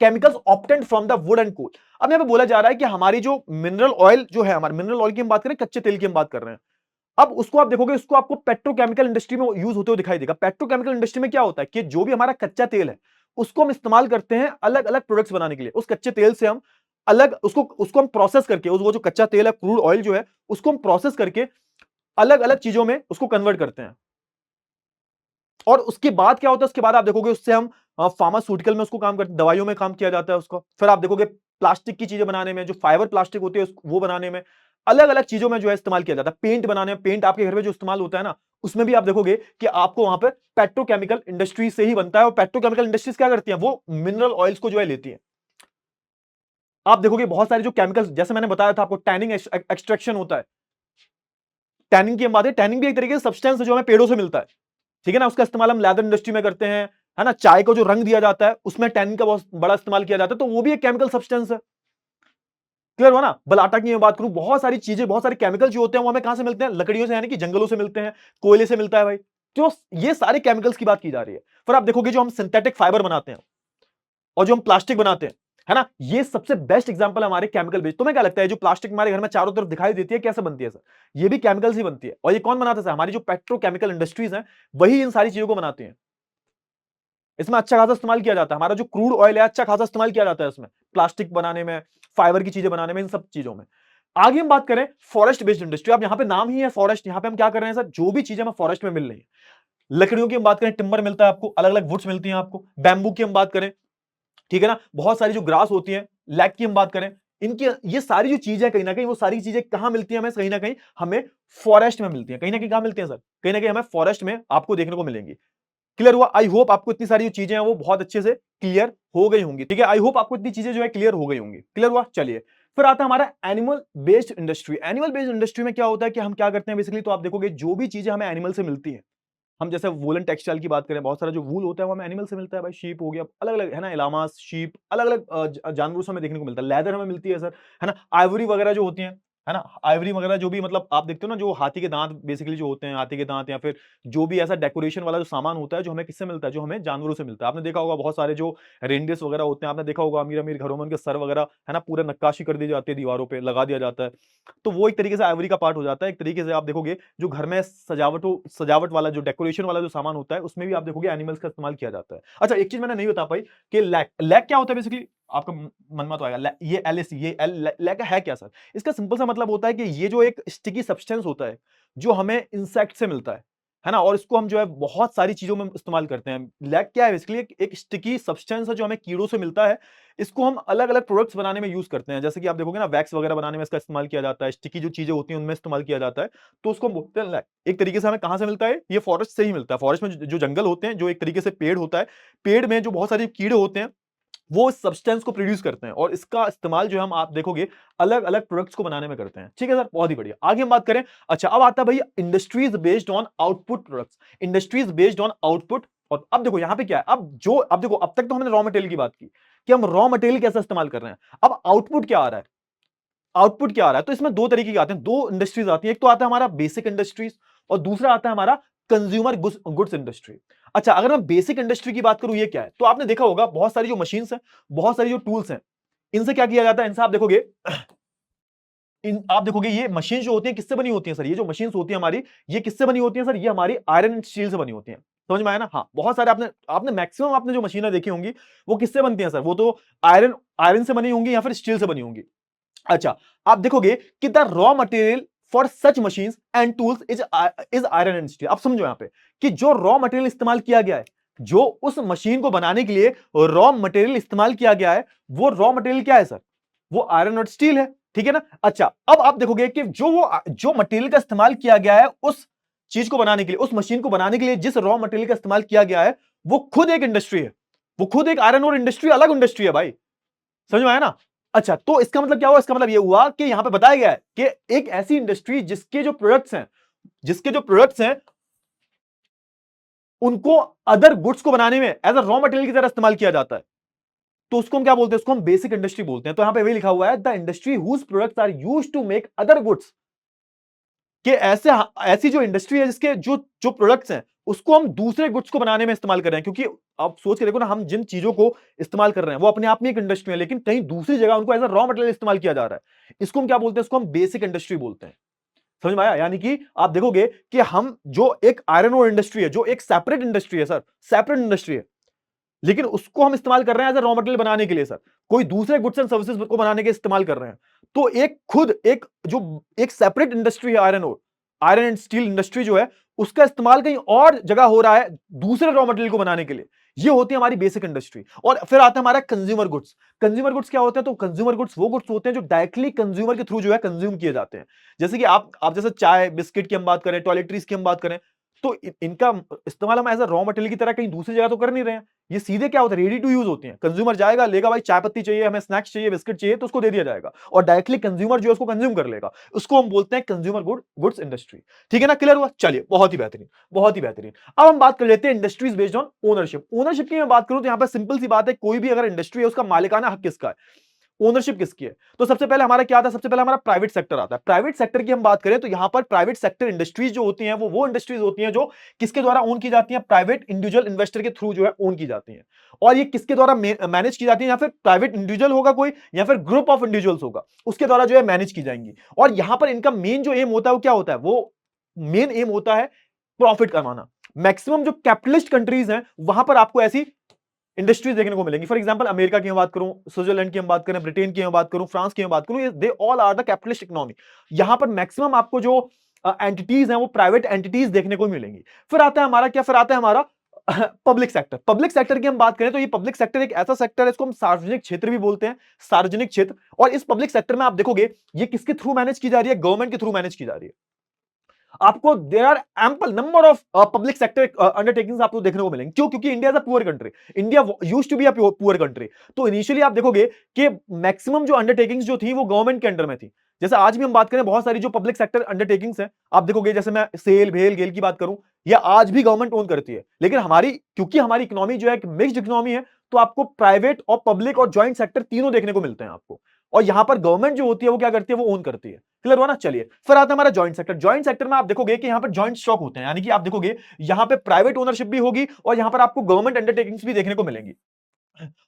chemicals obtained from the wood and coal. अब यहां पे बोला जा रहा है कि हमारी जो मिनरल ऑयल जो है, हमारे मिनरल ऑयल की हम बात करें, कच्चे तेल की हम बात कर रहे हैं, अब उसको आप देखोगे, उसको आपको पेट्रोकेमिकल इंडस्ट्री में यूज होते हुए दिखाई देगा। पेट्रोकेमिकल इंडस्ट्री में क्या होता है कि जो भी हमारा कच्चा तेल है उसको हम इस्तेमाल करते हैं अलग अलग प्रोडक्ट्स बनाने के लिए। उस कच्चे तेल से हम अलग उसको उसको हम प्रोसेस करके, वो जो कच्चा तेल है, क्रूड ऑयल जो है, उसको हम प्रोसेस करके अलग अलग चीजों में उसको कन्वर्ट करते हैं। और उसके बाद क्या होता है? उसके बाद आप देखोगे उससे हम फार्मास्यूटिकल में उसको काम करते, दवाइयों में काम किया जाता है उसको। फिर आप देखोगे प्लास्टिक की चीजें बनाने में, जो फाइबर प्लास्टिक होती है वो बनाने में, अलग अलग चीजों में जो है इस्तेमाल किया जाता है। पेंट बनाने में, पेंट आपके घर में जो इस्तेमाल होता है ना, उसमें भी आप देखोगे कि आपको वहां पर पेट्रोकेमिकल इंडस्ट्री से ही बनता है। और पेट्रोकेमिकल इंडस्ट्रीज क्या करती है? वो मिनरल ऑयल्स को जो है लेती है। आप देखोगे बहुत सारे जो केमिकल्स, जैसे मैंने बताया था आपको, टैनिंग एक्सट्रैक्शन होता है। टैनिंग की हम बात है, टैनिंग भी एक तरीके से सब्सटेंस है जो हमें पेड़ों से मिलता है, ठीक है ना। उसका इस्तेमाल हम लेदर इंडस्ट्री में करते हैं, है ना। चाय को जो रंग दिया जाता है उसमें टैनिन का बहुत बड़ा इस्तेमाल किया जाता है, तो वो भी एक केमिकल सब्सटेंस है। क्लियर हुआ ना? बलाटा की मैं बात करूं, बहुत सारी चीजें, बहुत सारे केमिकल जो होते हैं वो हमें कहां से मिलते हैं? लकड़ियों से, यानी कि जंगलों से मिलते हैं, कोयले से मिलता है भाई। तो ये सारे केमिकल्स की बात की जा रही है। फिर आप देखोगे जो हम सिंथेटिक फाइबर बनाते हैं और जो हम प्लास्टिक बनाते हैं, है ना, ये सबसे बेस्ट एग्जांपल हमारे केमिकल बेस्ड। तुम्हें क्या लगता है जो प्लास्टिक हमारे घर में चारों तरफ दिखाई देती है कैसे बनती है सर? ये भी केमिकल से बनती है। और ये कौन बनाता है सर? हमारी जो पेट्रोकेमिकल इंडस्ट्रीज हैं वही इन सारी चीजों को बनाती हैं। इसमें अच्छा खासा इस्तेमाल किया जाता है, हमारा जो क्रूड ऑयल है अच्छा खासा इस्तेमाल किया जाता है इसमें, प्लास्टिक बनाने में, फाइबर की चीजें बनाने में, इन सब चीजों में। आगे हम बात करें फॉरेस्ट बेस्ड इंडस्ट्री। अब यहां पे नाम ही है फॉरेस्ट, यहां पे हम क्या कर रहे हैं सर? जो भी चीजें हमें फॉरेस्ट में मिल रही है, लकड़ियों की हम बात करें, टिम्बर मिलता है आपको, अलग अलग वुड्स मिलती हैं आपको, बैम्बू की हम बात करें, ठीक है ना, बहुत सारी जो ग्रास होती है, लैक की हम बात करें, इनकी ये सारी जो चीजें कहीं ना कहीं, वो सारी चीजें कहां मिलती हैं हमें? कहीं ना कहीं हमें फॉरेस्ट में मिलती हैं। कहीं ना कहीं कहां मिलती हैं सर? कहीं ना कहीं हमें फॉरेस्ट में आपको देखने को मिलेंगी। क्लियर हुआ? आई होप आपको इतनी सारी जो चीजें हैं वो बहुत अच्छे से क्लियर हो गई होंगी। ठीक है, आई होप आपको इतनी चीजें जो है क्लियर हो गई होंगी। क्लियर हुआ? चलिए, फिर आता है हमारा animal based industry. Animal based industry में क्या होता है कि हम क्या करते हैं बेसिकली, तो आप देखोगे जो भी चीजें हमें एनिमल से मिलती है, हम जैसे वूलन टेक्सटाइल की बात करें, बहुत सारा जो वूल होता है वो हमें एनिमल से मिलता है भाई, शीप हो गया, अलग अलग है ना, इलामास, शीप, अलग अलग जानवरों से हमें देखने को मिलता है। लेदर हमें मिलती है सर, है ना, आइवरी वगैरह जो होती है, है ना, आइवरी वगैरह जो भी, मतलब आप देखते हो ना, जो हाथी के दांत बेसिकली जो होते हैं, हाथी के दांत, या फिर जो भी ऐसा डेकोरेशन वाला जो सामान होता है जो हमें किससे मिलता है? जो हमें जानवरों से मिलता है। आपने देखा होगा बहुत सारे जो रेंडियर्स वगैरह होते हैं, आपने देखा होगा अमीर अमीर घरों में उनके सर वगैरह, है ना, पूरा नक्काशी कर दी जाती है, दीवारों पे लगा दिया जाता है। तो वो एक तरीके से आइवरी का पार्ट हो जाता है। एक तरीके से आप देखोगे जो घर में सजावट वाला जो डेकोरेशन वाला जो सामान होता है उसमें भी आप देखोगे एनिमल्स का इस्तेमाल किया जाता है। अच्छा, एक चीज मैंने नहीं बता पाई कि लैक, लैक क्या होता है बेसिकली, आपका मन में तो आएगा ये LAC, ये लैक है क्या सर? इसका सिंपल सा मतलब होता है कि ये जो एक स्टिकी सब्सटेंस होता है जो हमें इंसेक्ट से मिलता है ना, और इसको हम जो है बहुत सारी चीजों में इस्तेमाल करते हैं। लैक क्या है बेसिकली? एक स्टिकी सब्सटेंस है जो हमें कीड़ों से मिलता है। इसको हम अलग अलग प्रोडक्ट्स बनाने में यूज करते हैं। जैसे कि आप देखोगे ना, वैक्स वगैरह बनाने में इसका इस्तेमाल किया जाता है, स्टिकी जो चीजें होती हैं उनमें इस्तेमाल किया जाता है। तो उसको हम बोलते हैं लैक। एक तरीके से हमें कहां से मिलता है? ये फॉरेस्ट से ही मिलता है। फॉरेस्ट में जो जंगल होते हैं, जो एक तरीके से पेड़ होता है, पेड़ में जो बहुत सारे कीड़े होते हैं वो इस सब्सटेंस को प्रोड्यूस करते हैं, और इसका इस्तेमाल जो है हम आप देखोगे अलग अलग प्रोडक्ट्स को बनाने में करते हैं। ठीक है सर, बहुत ही बढ़िया। आगे हम बात करें, अच्छा अब आता है भाई industries based on output products. Industries based on output. और अब देखो यहां पे क्या है, अब देखो, अब तक तो हमने रॉ मटेरियल की बात की कि हम रॉ मटेरियल कैसे इस्तेमाल कर रहे हैं। अब आउटपुट क्या आ रहा है? आउटपुट क्या आ रहा है? तो इसमें दो तरीके के आते हैं, दो इंडस्ट्रीज आती है। एक तो आता है हमारा बेसिक इंडस्ट्रीज, और दूसरा आता है हमारा कंज्यूमर गुड्स इंडस्ट्री। अच्छा, अगर मैं बेसिक इंडस्ट्री की बात करूं, ये क्या है? तो आपने देखा होगा बहुत सारी जो मशीन्स हैं, बहुत सारी जो टूल्स हैं, इनसे क्या किया जाता है? इनसे आप देखोगे, आप देखोगे ये मशीन जो होती है किससे बनी होती है सर? ये जो मशीन्स होती है हमारी, ये किससे बनी होती है सर? ये हमारी आयरन एंड स्टील से बनी होती है। समझ में आया ना? हाँ, बहुत सारे आपने आपने मैक्सिमम आपने जो मशीनें देखी होंगी वो किससे बनती हैं सर? वो तो आयरन आयरन से बनी होंगी या फिर स्टील से बनी होंगी। अच्छा, आप देखोगे कि the raw material for such machines and tools is iron and steel. आप समझो यहां पे कि जो रॉ मटेरियल इस्तेमाल किया गया है, जो उस मशीन को बनाने के लिए रॉ मटेरियल इस्तेमाल किया गया है, वो रॉ मटेरियल क्या है सर? वो आयरन और स्टील है। ठीक है ना? अच्छा, अब आप देखोगे कि जो मटेरियल का इस्तेमाल किया गया है उस चीज को बनाने के लिए, उस मशीन को बनाने के लिए जिस रॉ मटेरियल का इस्तेमाल किया गया है, वो खुद एक इंडस्ट्री है। वो खुद एक आयरन और इंडस्ट्री, अलग इंडस्ट्री है भाई। समझ में आया ना? अच्छा, तो इसका मतलब क्या हुआ? इसका मतलब ये हुआ कि यहां पे बताया गया है कि एक ऐसी इंडस्ट्री जिसके जो प्रोडक्ट्स हैं उनको अदर गुड्स को बनाने में एज अ रॉ मटेरियल की तरह इस्तेमाल किया जाता है, तो उसको हम क्या बोलते हैं? उसको हम बेसिक इंडस्ट्री बोलते हैं। तो यहां पे वही लिखा हुआ है, the industry whose products are used to make other goods, कि ऐसी जो इंडस्ट्री है जिसके जो जो प्रोडक्ट्स हैं उसको हम दूसरे गुड्स को बनाने में इस्तेमाल कर रहे हैं। क्योंकि आप सोच के देखो ना, हम जिन चीजों को इस्तेमाल कर रहे हैं वो अपने आप में एक इंडस्ट्री है, लेकिन कहीं दूसरी जगह उनको एज अ रॉ मटेरियल इस्तेमाल किया जा रहा है। इसको हम क्या बोलते हैं? इसको हम बेसिक इंडस्ट्री बोलते हैं। समझ में आया? यानी कि आप देखोगे कि हम जो एक आयरन ओर इंडस्ट्री है, जो एक सेपरेट इंडस्ट्री है सर, सेपरेट इंडस्ट्री है, लेकिन उसको हम इस्तेमाल कर रहे हैं एज अ रॉ मटेरियल बनाने के लिए सर, कोई दूसरे गुड्स एंड सर्विसेज को बनाने के इस्तेमाल कर रहे हैं। तो एक खुद एक सेपरेट इंडस्ट्री है आयरन एंड स्टील इंडस्ट्री जो है, उसका इस्तेमाल कहीं और जगह हो रहा है दूसरे रॉ मटेरियल को बनाने के लिए। ये होती है हमारी बेसिक इंडस्ट्री। और फिर आता है हमारा कंज्यूमर गुड्स। कंज्यूमर गुड्स क्या होते हैं? तो कंज्यूमर गुड्स वो गुड्स होते हैं जो डायरेक्टली कंज्यूमर के थ्रू जो है कंज्यूम किए जाते हैं। जैसे कि आप जैसे चाय बिस्किट की हम बात करें, टॉयलेटरीज की हम बात करें, तो इनका इस्तेमाल हम एज अ रॉ मटेरियल की तरह कहीं दूसरी जगह तो कर नहीं रहे हैं। ये सीधे क्या होता है? रेडी टू यूज होती हैं। कंज्यूमर जाएगा, लेगा, भाई चाय पत्ती चाहिए, हमें स्नैक्स चाहिए, बिस्किट चाहिए, तो उसको दे दिया जाएगा, और डायरेक्टली कंज्यूमर जो है उसको कंज्यूम कर लेगा। उसको हम बोलते हैं कंज्यूमर गुड्स इंडस्ट्री। ठीक है ना? क्लियर हुआ? चलिए, बहुत ही बेहतरीन, बहुत ही बेहतरीन। अब हम बात कर लेते हैं industries based on ownership. Ownership की मैं बात करूं तो यहां पर सिंपल सी बात है, कोई भी अगर इंडस्ट्री है उसका मालिकाना हक किसका है? ओनरशिप किसकी है? तो सबसे पहले हमारा क्या आता है? सबसे पहले हमारा प्राइवेट सेक्टर आता है। प्राइवेट सेक्टर की हम बात करें तो यहां पर प्राइवेट सेक्टर इंडस्ट्रीज जो होती हैं वो इंडस्ट्रीज होती हैं जो किसके द्वारा ओन की जाती हैं? प्राइवेट इंडिविजुअल इन्वेस्टर के थ्रू जो है ओन की जाती हैं। और ये किसके द्वारा मैनेज की जाती है? या फिर प्राइवेट इंडिविजुअल होगा कोई या फिर ग्रुप ऑफ इंडिविजुअल्स होगा, उसके द्वारा जो है मैनेज की जाएंगी। और यहां पर इनका मेन जो एम होता है वो क्या होता है? वो मेन एम होता है प्रॉफिट कमाना। मैक्सिमम जो कैपिटलिस्ट कंट्रीज हैं वहां पर आपको ऐसी इंडस्ट्रीज देखने को मिलेंगी। फॉर एग्जांपल अमेरिका की मैं बात करूं, स्विट्जरलैंड की हम बात करें, ब्रिटेन की मैं बात करूं, फ्रांस की मैं बात करूं, they all are the capitalist economy. यहां पर मैक्सिमम आपको जो एंटिटीज हैं वो प्राइवेट एंटिटीज देखने को मिलेंगी। फिर आता है हमारा क्या? फिर आता है हमारा पब्लिक सेक्टर। पब्लिक सेक्टर की हम बात करें तो ये पब्लिक सेक्टर एक ऐसा सेक्टर है, इसको हम सार्वजनिक क्षेत्र भी बोलते हैं, सार्वजनिक क्षेत्र। और इस पब्लिक सेक्टर में आप देखोगे ये किसके थ्रू मैनेज की जा रही है? गवर्नमेंट के थ्रू मैनेज की जा रही है। आपको there are ample number of public sector undertakings आपको देखने को मिलेंगे। क्यों? क्योंकि India is a poor country, India used to be a poor country. तो इनिशियली आप देखोगे कि मैक्सिमम जो अंडरटेकिंग्स जो थी वो गवर्नमेंट के अंडर में थी। जैसे आज भी हम बात करें बहुत सारी जो पब्लिक सेक्टर अंडरटेकिंग्स हैं, आप देखोगे जैसे मैं सेल भेल गेल की बात करूं, या आज भी गवर्नमेंट ओन करती है। लेकिन हमारी, क्योंकि हमारी इकोनॉमी जो है एक मिक्स्ड इकोनॉमी है, तो आपको प्राइवेट और पब्लिक और ज्वाइंट सेक्टर तीनों देखने को मिलते हैं आपको। और यहां पर गवर्नमेंट जो होती है वो क्या करती है? वो ओन करती है। क्लियर हुआ ना? चलिए फिर आता है हमारा जॉइंट सेक्टर। जॉइंट सेक्टर में आप देखोगे कि यहां पर जॉइंट स्टॉक होते हैं, यानी कि आप देखोगे यहां पे प्राइवेट ओनरशिप भी होगी और यहां पर आपको गवर्नमेंट अंडरटेकिंग्स भी देखने को मिलेंगी।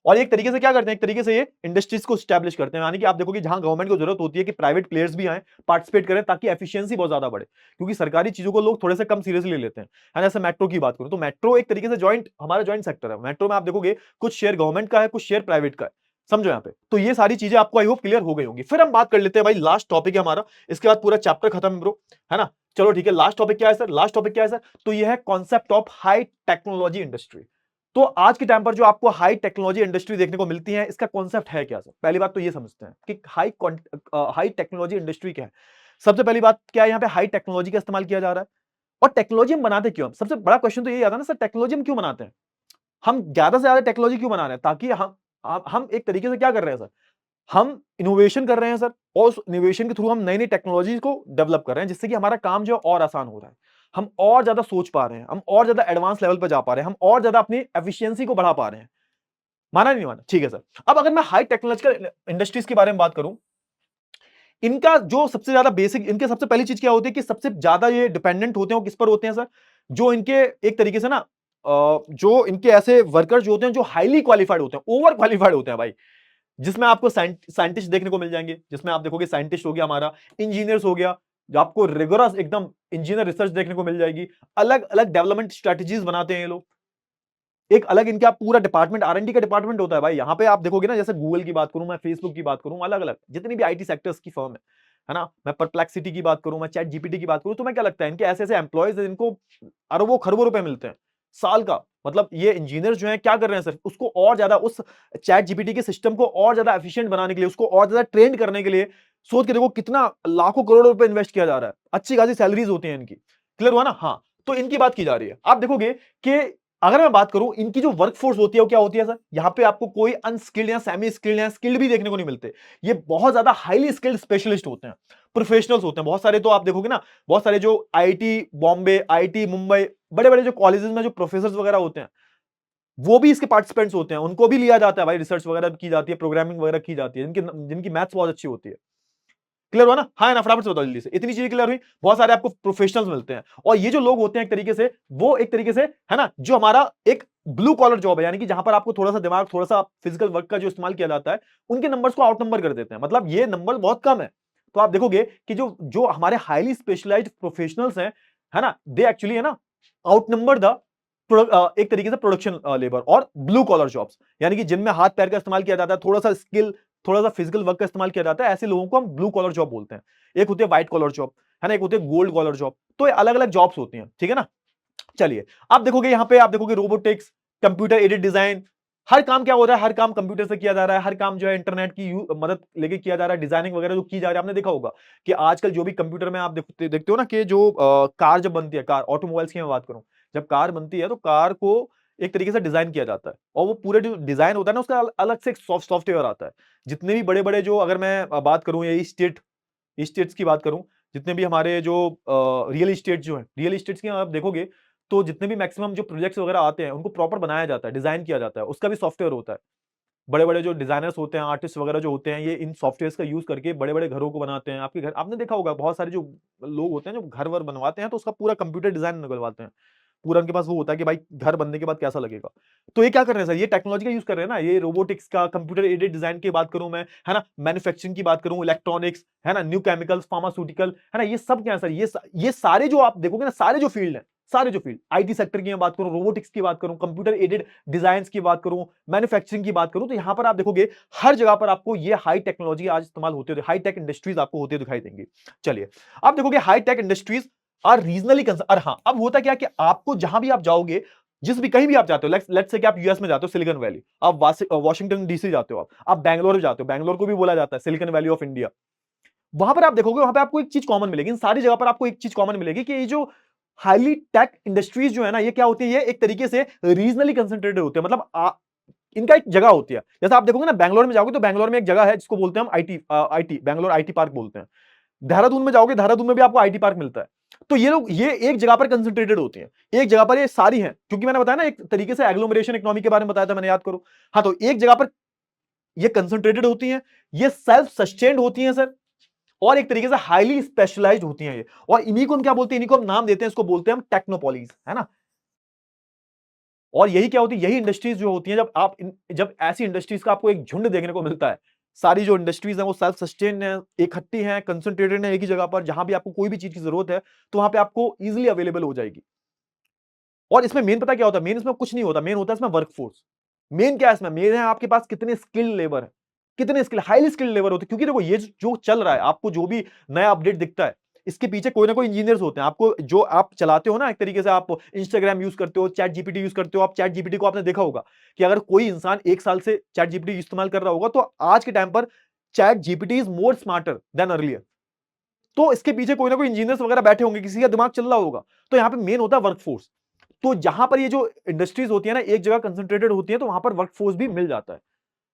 और एक तरीके से क्या करते हैं? एक तरीके से ये इंडस्ट्रीज को स्टैब्लिश करते हैं, यानी कि आप देखोगे जहां गवर्नमेंट को जरूरत होती है कि प्राइवेट प्लेयर्स भी आए, पार्टिसिपेट करें, ताकि एफिशिएंसी बहुत ज्यादा बढ़े। क्योंकि सरकारी चीजों को लोग थोड़े से कम सीरियसली ले लेते हैं। जैसे मेट्रो की बात करूं तो मेट्रो एक तरीके से जॉइंट, हमारा जॉइंट सेक्टर है। मेट्रो में आप देखोगे कुछ शेयर गवर्नमेंट का है, कुछ शेयर प्राइवेट का है। समझो यहाँ पे। तो ये सारी चीजें आपको आई होप क्लियर हो गई होंगी। फिर हम बात कर लेते हैं भाई, लास्ट टॉपिक है हमारा, इसके बाद पूरा चैप्टर खत्म है ब्रो, है ना? चलो ठीक है, लास्ट टॉपिक क्या है सर? लास्ट टॉपिक क्या है सर? तो ये है concept of high technology industry. तो आज के टाइम पर जो आपको हाई टेक्नोलॉजी इंडस्ट्री देखने को मिलती है, इसका कॉन्सेप्ट है क्या सर? पहली बात तो ये समझते हैं कि हाई टेक्नोलॉजी इंडस्ट्री क्या है। सबसे पहली बात क्या है? यहाँ पे हाई टेक्नोलॉजी का इस्तेमाल किया जा रहा है। और टेक्नोलॉजी हम बनाते क्यों? सबसे बड़ा क्वेश्चन तो यही आता है ना सर, टेक्नोलॉजी हम क्यों बनाते हैं? हम ज्यादा से ज्यादा टेक्नोलॉजी क्यों बना रहे हैं? ताकि हम एक तरीके से क्या कर रहे हैं सर? हम इनोवेशन कर रहे हैं सर, और उस इनोवेशन के थ्रू हम नई नई टेक्नोलॉजी को डेवलप कर रहे हैं, जिससे कि हमारा काम जो है और आसान हो रहा है। हम और ज्यादा सोच पा रहे हैं, हम और ज्यादा एडवांस लेवल पर जा पा रहे हैं, हम और ज्यादा अपनी एफिशिएंसी को बढ़ा पा रहे हैं। माना नहीं माना? ठीक है सर। अब अगर मैं हाई टेक्नोलॉजिकल इंडस्ट्रीज के बारे में बात करूं, इनका जो सबसे ज्यादा बेसिक, इनके सबसे पहली चीज क्या होती है कि सबसे ज्यादा ये डिपेंडेंट होते हैं, वो किस पर होते हैं सर? जो इनके एक तरीके से ना जो इनके ऐसे वर्कर्स जो होते हैं जो हाईली क्वालिफाइड होते हैं, ओवर क्वालिफाइड होते हैं भाई, जिसमें आपको साइंटिस्ट देखने को मिल जाएंगे, जिसमें आप देखोगे साइंटिस्ट हो गया हमारा, इंजीनियर्स हो गया, जो आपको रिगोरस एकदम इंजीनियर रिसर्च देखने को मिल जाएगी। अलग अलग डेवलपमेंट स्ट्रेटजीज बनाते हैं ये लोग। एक अलग इनका पूरा डिपार्टमेंट, आर&डी का डिपार्टमेंट होता है भाई। यहाँ पे आप देखोगे ना, जैसे गूगल की बात करूं मैं, फेसबुक की बात करूं, अलग अलग जितनी भी आईटी सेक्टर्स की फर्म है ना, मैं परप्लेक्सिटी की बात करूं, मैं चैट जीपीटी की बात करूं, तो मैं क्या लगता है इनके ऐसे ऐसे एम्प्लॉयज हैं जिनको अरबों खरबों रुपए मिलते हैं साल का। मतलब ये इंजीनियर जो है क्या कर रहे हैं सर? उसको और ज्यादा, उस चैट जीपीटी के सिस्टम को और ज्यादा एफिशिएंट बनाने के लिए, उसको और ज्यादा ट्रेन करने के लिए, सोच के देखो कितना लाखों करोड़ों रुपए इन्वेस्ट किया जा रहा है। अच्छी खासी सैलरीज होती हैं इनकी। क्लियर हुआ ना? हाँ। तो इनकी बात की जा रही है। आप देखोगे कि अगर मैं बात करूं, इनकी जो वर्कफोर्स होती है वो क्या होती है सर? यहां पे आपको कोई अनस्किल्ड या सेमी स्किल्ड या स्किल्ड भी देखने को नहीं मिलते। ये बहुत ज्यादा हाईली स्किल्ड स्पेशलिस्ट होते हैं, प्रोफेशनल्स होते हैं बहुत सारे। तो आप देखोगे ना, बहुत सारे जो आईटी बॉम्बे, आईटी मुंबई, बड़े बड़े जो कॉलेजेस में जो प्रोफेसर वगैरह होते हैं, वो भी इसके पार्टिसिपेंट्स होते हैं। उनको भी लिया जाता है भाई, रिसर्च वगैरह की जाती है, प्रोग्रामिंग वगैरह की जाती है, जिनकी मैथ्स बहुत अच्छी होती है। क्लियर हुआ ना? हाँ ना? फटाफट से बताओ जल्दी से, इतनी चीजें क्लियर हुई। बहुत सारे आपको प्रोफेशनल्स मिलते हैं, और ये जो लोग होते हैं एक तरीके से, वो एक तरीके से, है ना, जो हमारा एक ब्लू कॉलर जॉब है, यानी कि जहां पर आपको थोड़ा सा दिमाग, थोड़ा सा फिजिकल वर्क का जो इस्तेमाल किया जाता है, उनके नंबर्स को आउट नंबर कर देते हैं। मतलब ये नंबर बहुत कम है। तो आप देखोगे कि जो जो हमारे हाईली स्पेशलाइज्ड प्रोफेशनल्स हैं, है ना, दे एक्चुअली, है ना, आउट नंबर द एक तरीके से प्रोडक्शन लेबर और ब्लू कॉलर जॉब्स, यानी कि जिनमें हाथ पैर का इस्तेमाल किया जाता है, थोड़ा सा स्किल, थोड़ा सा फिजिकल वर्क का इस्तेमाल किया जाता है, ऐसे लोगों को हम ब्लू कॉलर जॉब बोलते हैं। एक होती है व्हाइट कॉलर जॉब, है ना, एक होती है गोल्ड कॉलर जॉब। तो ये अलग अलग जॉब्स होती हैं, ठीक है ना? चलिए, आप देखोगे यहाँ पे, आप देखोगे रोबोटिक्स, कंप्यूटर एडेड डिजाइन, हर काम क्या हो रहा है? हर काम कंप्यूटर से किया जा रहा है। हर काम जो है इंटरनेट की मदद लेके किया जा रहा है। डिजाइनिंग वगैरह जो की जा रही है, आपने देखा होगा कि आजकल जो भी कंप्यूटर में आप देखते हो ना, कि जो कार जब बनती है, कार ऑटोमोबाइल्स की मैं बात करूं, जब कार बनती है तो कार को एक तरीके से डिजाइन किया जाता है, और वो पूरे जो डिजाइन होता है ना, उसका अलग से एक सॉफ्टवेयर आता है। जितने भी बड़े बड़े जो, अगर मैं बात करूं, ये स्टेट्स की बात करूं, जितने भी हमारे जो रियल इस्टेट जो है, रियल इस्टेट्स की आप देखोगे, तो जितने भी मैक्सिमम जो प्रोजेक्ट्स वगैरह आते हैं, उनको प्रॉपर बनाया जाता है, डिजाइन किया जाता है, उसका भी सॉफ्टवेयर होता है। बड़े बड़े जो डिजाइनर्स होते हैं, आर्टिस्ट वगैरह जो होते हैं, ये इन सॉफ्टवेयर का यूज करके बड़े बड़े घरों को बनाते हैं। आपके घर आपने देखा होगा, बहुत सारे जो लोग होते हैं जो घर वर बनवाते हैं तो उसका पूरा कंप्यूटर डिजाइन निकलवाते हैं। पूरा उनके पास वो होता है कि भाई घर बनने के बाद कैसा लगेगा। तो ये क्या कर रहे हैं सर, ये टेक्नोलॉजी का यूज कर रहे हैं ना, ये रोबोटिक्स का, कंप्यूटर एडेड डिजाइन की बात करूं मैं, है ना, मैन्युफैक्चरिंग की बात करूं, इलेक्ट्रॉनिक्स, है ना, न्यू केमिकल्स, फार्मास्यूटिकल, है ना, ये सब क्या है सर, ये सारे जो आप देखोगे ना, सारे जो फील्ड है, सारे जो फील्ड, आईटी सेक्टर की मैं बात करूं, रोबोटिक्स की बात करूं, कंप्यूटर एडेड डिजाइन की बात करूं, मैन्युफैक्चरिंग की बात करूं, तो यहां पर आप देखोगे हर जगह पर आपको ये हाई टेक्नोलॉजी आज इस्तेमाल होते हुए, हाई टेक इंडस्ट्रीज आपको होते दिखाई देंगी। चलिए, आप देखोगे high tech industries are regionally concern. और हाँ, अब होता क्या कि आपको जहां भी आप जाओगे, जिस भी कहीं भी आप जाते हो, लेट्स से कि आप यूएस में जाते हो, सिलिकॉन वैली, आप वॉशिंगटन डीसी जाते हो, आप बैंगलोर जाते हो, बैंगलोर को भी बोला जाता है सिलिकॉन वैली ऑफ इंडिया। वहां पर आप देखोगे, वहां पे आपको एक चीज कॉमन मिलेगी, इन सारी जगह पर आपको एक चीज कॉमन मिलेगी कि ये जो हाईली टेक इंडस्ट्रीज जो है ना, ये क्या होती है, ये एक तरीके से रीजनली कंसंट्रेटेड होते हैं। मतलब इनका एक जगह होती है। जैसे आप देखोगे ना, बैंगलोर में जाओगे तो बैंगलोर में एक जगह है जिसको बोलते हैं हम आईटी बैंगलोर आईटी पार्क बोलते हैं। देहरादून में जाओगे, देहरादून में भी आपको आईटी पार्क मिलता है। तो ये लोग ये एक जगह पर कंसंट्रेटेड होती हैं, एक जगह पर ये सारी हैं, क्योंकि मैंने बताया ना एक तरीके से एग्लोमरेशन इकोनॉमी के बारे में बताया था मैंने, याद करो। हाँ, तो एक जगह पर ये कंसंट्रेटेड होती हैं, ये सेल्फ सस्टेन्ड होती हैं सर, और एक तरीके से हाईली स्पेशलाइज्ड होती हैं ये। और इन्हीं को हम क्या बोलते हैं, इन्हीं को हम नाम देते हैं, इसको बोलते हैं हम टेक्नोपॉलीज, है ना। और यही क्या होती है, यही इंडस्ट्रीज जो होती हैं, जब ऐसी इंडस्ट्रीज का आपको एक झुंड देखने को मिलता है, सारी जो इंडस्ट्रीज हैं वो सेल्फ सस्टेन है, इकट्ठी हैं, कंसंट्रेटेड है एक ही जगह पर, जहां भी आपको कोई भी चीज की जरूरत है तो वहां पे आपको इजीली अवेलेबल हो जाएगी। और इसमें मेन पता क्या होता है, मेन इसमें कुछ नहीं होता, मेन होता है इसमें वर्कफोर्स। मेन क्या है इसमें, मेन है आपके पास कितने स्किल्ड लेबर है, कितने स्किल हाईली स्किल्ड लेबर होते हैं। क्योंकि देखो ये जो चल रहा है, आपको जो भी नया अपडेट दिखता है, इसके पीछे कोई ना कोई इंजीनियर्स होते हैं। आपको जो आप चलाते हो ना, एक तरीके से आप इंस्टाग्राम यूज करते हो, चैट जीपीटी यूज करते हो, आप चैट जीपीटी को आपने देखा होगा कि अगर कोई इंसान 1 साल से चैट जीपीटी इस्तेमाल कर रहा होगा तो आज के टाइम पर chat GPT is more smarter than earlier. तो इसके पीछे कोई ना कोई इंजीनियर्स वगैरह बैठे होंगे, किसी का दिमाग चल रहा होगा। तो यहाँ पे मेन होता है वर्कफोर्स। तो जहां पर ये जो इंडस्ट्रीज होती है ना, एक जगह कंसंट्रेटेड होती है, तो वहां पर वर्कफोर्स भी मिल जाता है।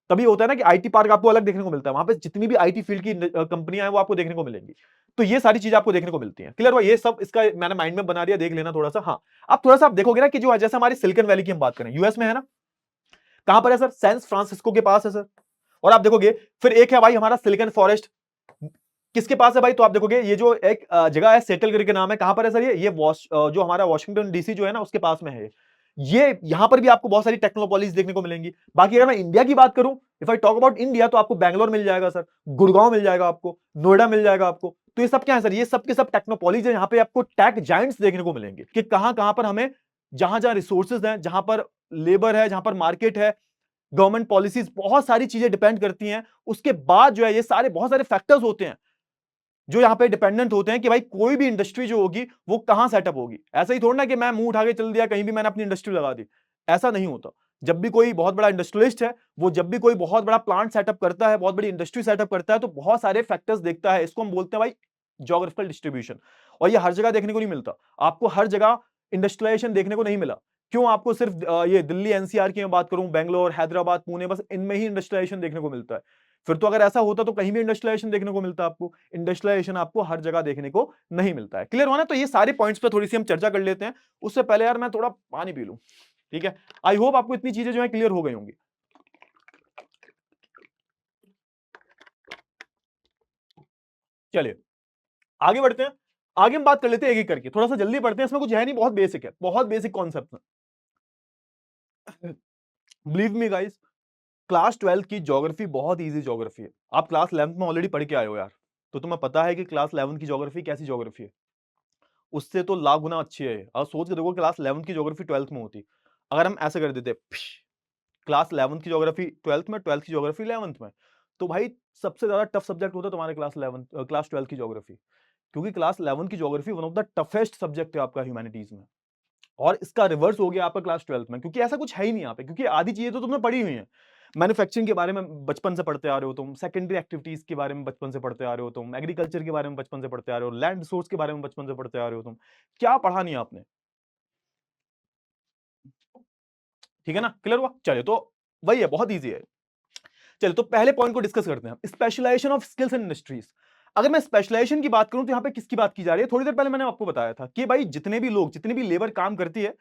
तभी होता है ना कि आईटी पार्क आपको अलग देखने को मिलता है, वहां पे जितनी भी आईटी फील्ड की कंपनियां हैं वो आपको देखने को मिलेंगी। तो ये सारी चीजें आपको देखने को मिलती हैं। क्लियर हुआ, ये सब इसका मैंने माइंड में बना दिया, देख लेना थोड़ा सा। हाँ, अब थोड़ा सा आप देखोगे ना कि जो जैसे हमारी सिलिकॉन वैली की हम बात करें, यूएस में है ना, कहां पर है सर, सैन फ्रांसिस्को के पास है सर। और आप देखोगे फिर एक है भाई हमारा सिलिकॉन फॉरेस्ट, किसके पास है भाई, तो आप देखोगे ये जो एक जगह है, सेटल करके नाम है, कहां पर है सर, ये जो हमारा वॉशिंगटन डीसी जो है ना उसके पास में है ये। यहां पर भी आपको बहुत सारी टेक्नोपॉलीज देखने को मिलेंगी। बाकी अगर मैं इंडिया की बात करूं, if I talk about India, तो आपको बैंगलोर मिल जाएगा सर, गुड़गांव मिल जाएगा आपको, नोएडा मिल जाएगा आपको। तो ये सब क्या है सर, ये सब के सब टेक्नोपॉलीज है। यहाँ पे आपको टेक जाइंट्स देखने को मिलेंगे कि कहां कहां पर हमें, जहां जहां रिसोर्सेज हैं, जहां पर लेबर है, जहां पर मार्केट है, गवर्नमेंट पॉलिसीज, बहुत सारी चीजें डिपेंड करती हैं। उसके बाद जो है ये सारे बहुत सारे फैक्टर्स होते हैं जो यहाँ पे डिपेंडेंट होते हैं कि भाई कोई भी इंडस्ट्री जो होगी वो कहां सेटअप होगी। ऐसा ही थोड़ा ना कि मैं मुंह उठा के चल दिया कहीं भी, मैंने अपनी इंडस्ट्री लगा दी, ऐसा नहीं होता। जब भी कोई बहुत बड़ा इंडस्ट्रियलिस्ट है, वो जब भी कोई बहुत बड़ा प्लांट सेटअप करता है, बहुत बड़ी इंडस्ट्री सेटअप करता है, तो बहुत सारे फैक्टर्स देखता है। इसको हम बोलते हैं भाई ज्योग्राफिकल डिस्ट्रीब्यूशन। और ये हर जगह देखने को नहीं मिलता, आपको हर जगह इंडस्ट्रियलाइजेशन देखने को नहीं मिला। क्यों, आपको सिर्फ ये दिल्ली एनसीआर की मैं बात करूं, बैंगलोर, हैदराबाद, पुणे, बस इनमें ही इंडस्ट्रियलाइजेशन देखने को मिलता है। फिर तो अगर ऐसा होता तो कहीं भी इंडस्ट्रियलाइजेशन देखने को मिलता आपको। इंडस्ट्रियलाइजेशन आपको हर जगह देखने को नहीं मिलता है। क्लियर हुआ ना। तो ये सारे पॉइंट्स पे थोड़ी सी हम चर्चा कर लेते हैं। उससे पहले यार मैं थोड़ा पानी पी लूं, ठीक है। आई होप आपको इतनी चीजें जो है क्लियर हो गई होंगी। चलिए आगे बढ़ते हैं। आगे हम बात कर लेते हैं एक एक करके, थोड़ा सा जल्दी पढ़ते हैं, इसमें कुछ है नहीं, बहुत बेसिक है, बहुत बेसिक कॉन्सेप्ट है। बिलीव मी गाइस, क्लास 12 की ज्योग्राफी बहुत इजी ज्योग्राफी है। आप क्लास 11 में ऑलरेडी पढ़ के आए हो यार, तो तुम्हें पता है कि क्लास 11 की ज्योग्राफी कैसी ज्योग्राफी है। उससे तो लाख गुना अच्छी है। और सोच के देखो, क्लास 11 की ज्योग्राफी 12th में होती, अगर हम ऐसे कर देते क्लास 11 की ज्योग्राफी 12th में, 12th की ज्योग्राफी 11th में, तो भाई सबसे ज्यादा टफ सब्जेक्ट होता है तुम्हारे क्लास 12 की ज्योग्राफी। क्योंकि क्लास 11 की geography one of the toughest subject है आपका ह्यूमैनिटीज में। और इसका रिवर्स हो गया आपका क्लास 12th में, क्योंकि ऐसा कुछ है ही नहीं यहाँ पे, क्योंकि आधी चीजें तो तुमने पढ़ी हुई हैं। मैन्युफैक्चरिंग के बारे में बचपन से पढ़ते आ रहे हो तुम, सेकेंडरी एक्टिविटीज के बारे में बचपन से पढ़ते आ रहे हो तुम, एग्रीकल्चर के बारे में बचपन से पढ़ते आ रहे हो, लैंड रिसोर्स के बारे में बचपन से पढ़ते आ रहे हो तुम। क्या पढ़ा नहीं आपने, ठीक है ना। क्लियर हुआ। चलिए, तो वही है, बहुत ईजी है। चलिए, तो पहले पॉइंट को डिस्कस करते हैं, specialisation of skills in industries. अगर मैं स्पेशलाइजेशन की बात करूं तो यहाँ पे किसकी बात की जा रही है, थोड़ी देर पहले मैंने आपको बताया था कि भाई जितने भी लोग, जितनी भी लेबर काम करती है,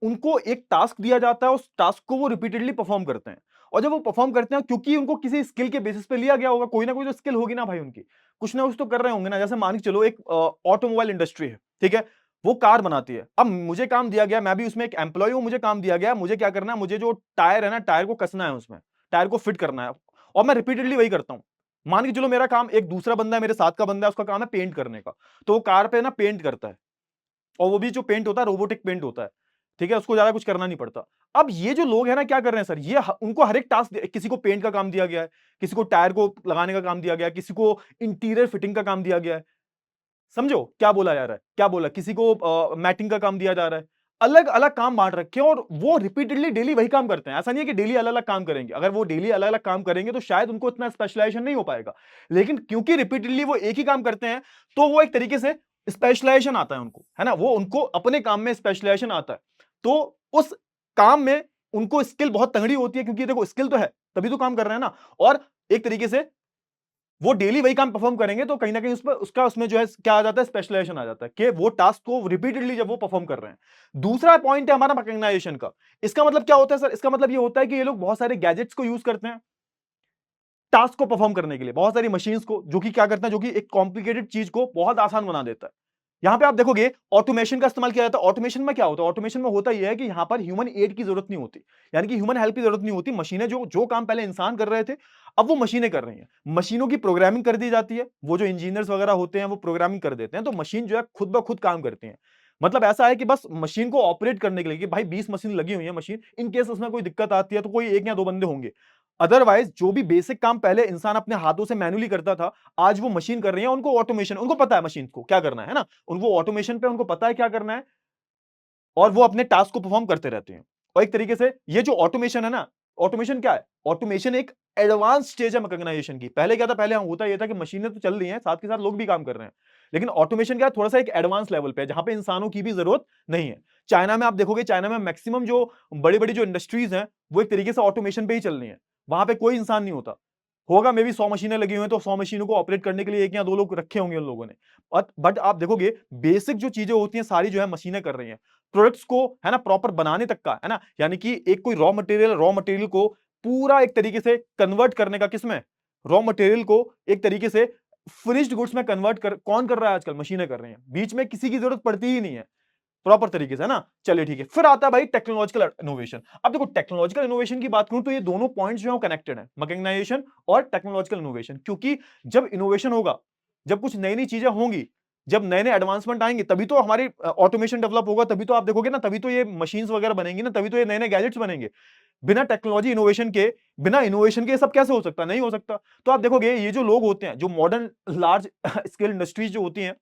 उनको एक टास्क दिया जाता है, उस टास्क को वो रिपीटेडली परफॉर्म करते हैं। और जब वो परफॉर्म करते हैं, क्योंकि उनको किसी स्किल के बेसिस पे लिया गया होगा, कोई ना कोई तो स्किल होगी ना भाई उनकी, कुछ ना कुछ तो कर रहे होंगे ना। जैसे मान के चलो एक ऑटोमोबाइल इंडस्ट्री है, ठीक है, वो कार बनाती है। अब मुझे काम दिया गया, मैं भी उसमें एक एम्प्लॉय हूं, मुझे काम दिया गया, मुझे क्या करना है, मुझे जो टायर है ना, टायर को कसना है, उसमें टायर को फिट करना है, और मैं रिपीटेडली वही करता हूं। मान के चलो मेरा काम, एक दूसरा बंदा है मेरे साथ का बंदा है, उसका काम है पेंट करने का, तो वो कार पे ना पेंट करता है, और वो भी जो पेंट होता है रोबोटिक पेंट होता है, ठीक है, उसको ज्यादा कुछ करना नहीं पड़ता। अब ये जो लोग हैं ना, क्या कर रहे हैं सर, ये उनको हर एक टास्क, किसी को पेंट का काम दिया गया है, किसी को टायर को लगाने का काम दिया गया है, किसी को इंटीरियर फिटिंग का काम दिया गया है। समझो क्या बोला जा रहा है, क्या बोला, किसी को मैटिंग का काम दिया जा रहा है, अलग अलग काम बांट रखे हैं, और वो रिपीटेडली डेली वही काम करते हैं। ऐसा नहीं है कि डेली अलग अलग काम करेंगे, अगर वो डेली अलग अलग काम करेंगे तो शायद उनको इतना स्पेशलाइजेशन नहीं हो पाएगा, लेकिन क्योंकि रिपीटेडली वो एक ही काम करते हैं, तो वो एक तरीके से स्पेशलाइजेशन आता है उनको, है ना, वो उनको अपने काम में स्पेशलाइजेशन आता है, तो उस काम में उनको स्किल बहुत तगड़ी होती है, क्योंकि देखो स्किल तो है तभी तो काम कर रहे हैं ना, और एक तरीके से वो डेली वही काम परफॉर्म करेंगे, तो कहीं ना कहीं उसमें जो है क्या आ जाता है, स्पेशलाइजेशन आ जाता है, कि वो टास्क को रिपीटेडली जब वो परफॉर्म कर रहे हैं। दूसरा पॉइंट है हमारा मैकेनाइजेशन का। इसका मतलब क्या होता है सर, इसका मतलब ये होता है कि ये लोग बहुत सारे गैजेट्स को यूज करते हैं टास्क को परफॉर्म करने के लिए, बहुत सारी मशीन्स को, जो कि क्या करता है, जो कि एक कॉम्प्लिकेटेड चीज को बहुत आसान बना देता है। यहां पे आप देखोगे ऑटोमेशन का इस्तेमाल किया जाता है। ऑटोमेशन में क्या होता है, ऑटोमेशन में होता यह है कि यहां पर ह्यूमन एड की जरूरत नहीं होती, यानी कि ह्यूमन हेल्प की जरूरत नहीं होती। मशीनें जो जो काम पहले इंसान कर रहे थे, अब वो मशीनें कर रही हैं। मशीनों की प्रोग्रामिंग कर दी जाती है, वो जो इंजीनियर्स वगैरह होते हैं वो प्रोग्रामिंग कर देते हैं, तो मशीन जो है खुद ब खुद काम करती है। मतलब ऐसा है कि बस मशीन को ऑपरेट करने के लिए, कि भाई 20 मशीन लगी हुई है, मशीन इन केस उसमें कोई दिक्कत आती है तो कोई एक या दो बंदे होंगे। अदरवाइज जो भी बेसिक काम पहले इंसान अपने हाथों से मैन्युअली करता था, आज वो मशीन कर रही है। उनको ऑटोमेशन, उनको पता है मशीन को क्या करना है ना, उनको ऑटोमेशन पे उनको पता है क्या करना है, और वो अपने टास्क को परफॉर्म करते रहते हैं। और एक तरीके से ये जो ऑटोमेशन है ना, ऑटोमेशन क्या है, ऑटोमेशन एक एडवांस स्टेज है मैकेनाइजेशन की। पहले क्या था, पहले होता ये था कि मशीनें तो चल रही हैं, साथ के साथ लोग भी काम कर रहे हैं, लेकिन ऑटोमेशन क्या है, थोड़ा सा एक एडवांस लेवल पे है, जहां पे इंसानों की भी जरूरत नहीं है। चाइना में आप देखोगे, चाइना में मैक्सिमम जो बड़ी बड़ी जो इंडस्ट्रीज हैं, वो एक तरीके से ऑटोमेशन पे ही चल रही है। वहां पे कोई इंसान नहीं होता, होगा मे बी 100 मशीनें लगी हुई हैं, तो 100 मशीनों को ऑपरेट करने के लिए एक या दो लोग रखे होंगे उन लोगों ने। बट आप देखोगे बेसिक जो चीजें होती हैं सारी जो है मशीनें कर रही हैं। प्रोडक्ट्स को, है ना, प्रॉपर बनाने तक का, है ना, यानी कि एक कोई रॉ मटेरियल को पूरा एक तरीके से कन्वर्ट करने का, किसमें, रॉ मटेरियल को एक तरीके से फिनिश्ड गुड्स में कन्वर्ट कौन कर रहा है आजकल, मशीनें कर रही हैं। बीच में किसी की जरूरत पड़ती ही नहीं है, प्रॉपर तरीके से, है ना। चलिए ठीक है, फिर आता है भाई टेक्नोलॉजिकल इनोवेशन। अब देखो टेक्नोलॉजिकल इनोवेशन की बात करूं तो ये दोनों पॉइंट्स जो है कनेक्टेड है, मैकेनाइजेशन और टेक्नोलॉजिकल इनोवेशन। क्योंकि जब इनोवेशन होगा, जब कुछ नई नई चीजें होंगी, जब नए नए एडवांसमेंट आएंगे, तभी तो हमारी ऑटोमेशन डेवलप होगा, तभी तो आप देखोगे ना, तभी तो ये मशीन्स वगैरह बनेंगी ना, तभी तो ये नए नए गैजेट्स बनेंगे। बिना टेक्नोलॉजी इनोवेशन के, बिना इनोवेशन के ये सब कैसे हो सकता, नहीं हो सकता। तो आप देखोगे ये जो लोग होते हैं, जो मॉडर्न लार्ज स्केल इंडस्ट्रीज जो होती हैं,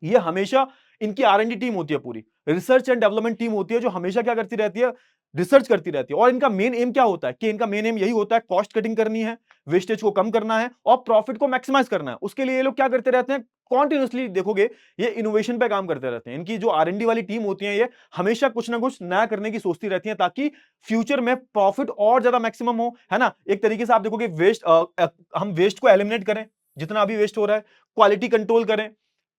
ये हमेशा, इनकी आर&डी टीम होती है, पूरी रिसर्च एंड डेवलपमेंट टीम होती है, जो हमेशा क्या करती रहती है, रिसर्च करती रहती है। और इनका मेन एम क्या होता है, कि इनका मेन एम यही होता है, कॉस्ट कटिंग करनी है, वेस्टेज को कम करना है, और प्रॉफिट को मैक्सिमाइज करना है। उसके लिए ये लोग क्या करते रहते हैं, कॉन्टिन्यूसली देखोगे ये इनोवेशन पे काम करते रहते हैं। इनकी जो आर&डी वाली टीम होती है, ये हमेशा कुछ ना कुछ नया करने की सोचती रहती है, ताकि फ्यूचर में प्रॉफिट और ज्यादा मैक्सिमम हो, है ना। एक तरीके से आप देखोगे हम वेस्ट को एलिमिनेट करें, जितना अभी वेस्ट हो रहा है, क्वालिटी कंट्रोल करें,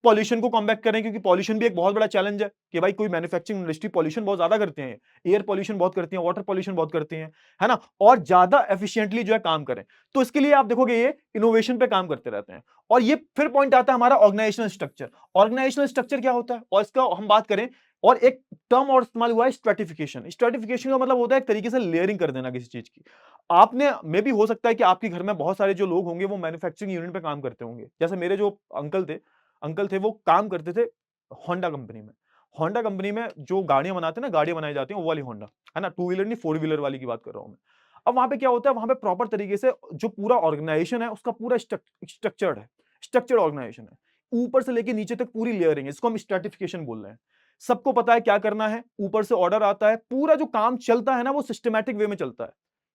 पॉल्यूशन को कॉम्बैट करें, क्योंकि पॉल्यूशन भी एक बहुत बड़ा चैलेंज है, कि भाई कोई मैन्युफैक्चरिंग इंडस्ट्री पॉल्यूशन बहुत ज्यादा करते हैं, एयर पॉल्यूशन बहुत करती है, वाटर पॉल्यूशन बहुत करती है ना, और ज्यादा एफिशिएंटली जो है काम करें। तो इसके लिए आप देखोगे ये इनोवेशन पे काम करते रहते हैं। और ये फिर पॉइंट आता है हमारा ऑर्गेनाइजेशनल स्ट्रक्चर। ऑर्गेनाइजेशनल स्ट्रक्चर क्या होता है, और इसका हम बात करें, और एक टर्म और इस्तेमाल हुआ है, स्ट्रेटिफिकेशन। स्ट्रेटिफिकेशन का मतलब होता है एक तरीके से लेयरिंग कर देना किसी चीज की। आपने मे भी हो सकता है कि आपके घर में बहुत सारे जो लोग होंगे वो मैन्युफैक्चरिंग यूनिट पे काम करते होंगे। जैसे मेरे जो अंकल थे वो काम करते थे होंडा कंपनी में। होंडा कंपनी में जो गाड़ियां बनाते हैं ना, गाड़ियां बनाई जाती हैं, वो वाली होंडा, है ना, टू व्हीलर नहीं, फोर व्हीलर वाली की बात कर रहा हूं मैं। अब वहां पे क्या होता है, वहां पे प्रॉपर तरीके से जो पूरा ऑर्गेनाइजेशन है उसका पूरा स्ट्रक्चर्ड है, स्ट्रक्चर्ड ऑर्गेनाइजेशन है, ऊपर से लेके नीचे तक पूरी लेयरिंग है, इसको हम स्ट्रेटिफिकेशन बोल रहे हैं। सबको पता है क्या करना है, ऊपर से ऑर्डर आता है, पूरा जो काम चलता है ना वो सिस्टमैटिक वे में चलता है।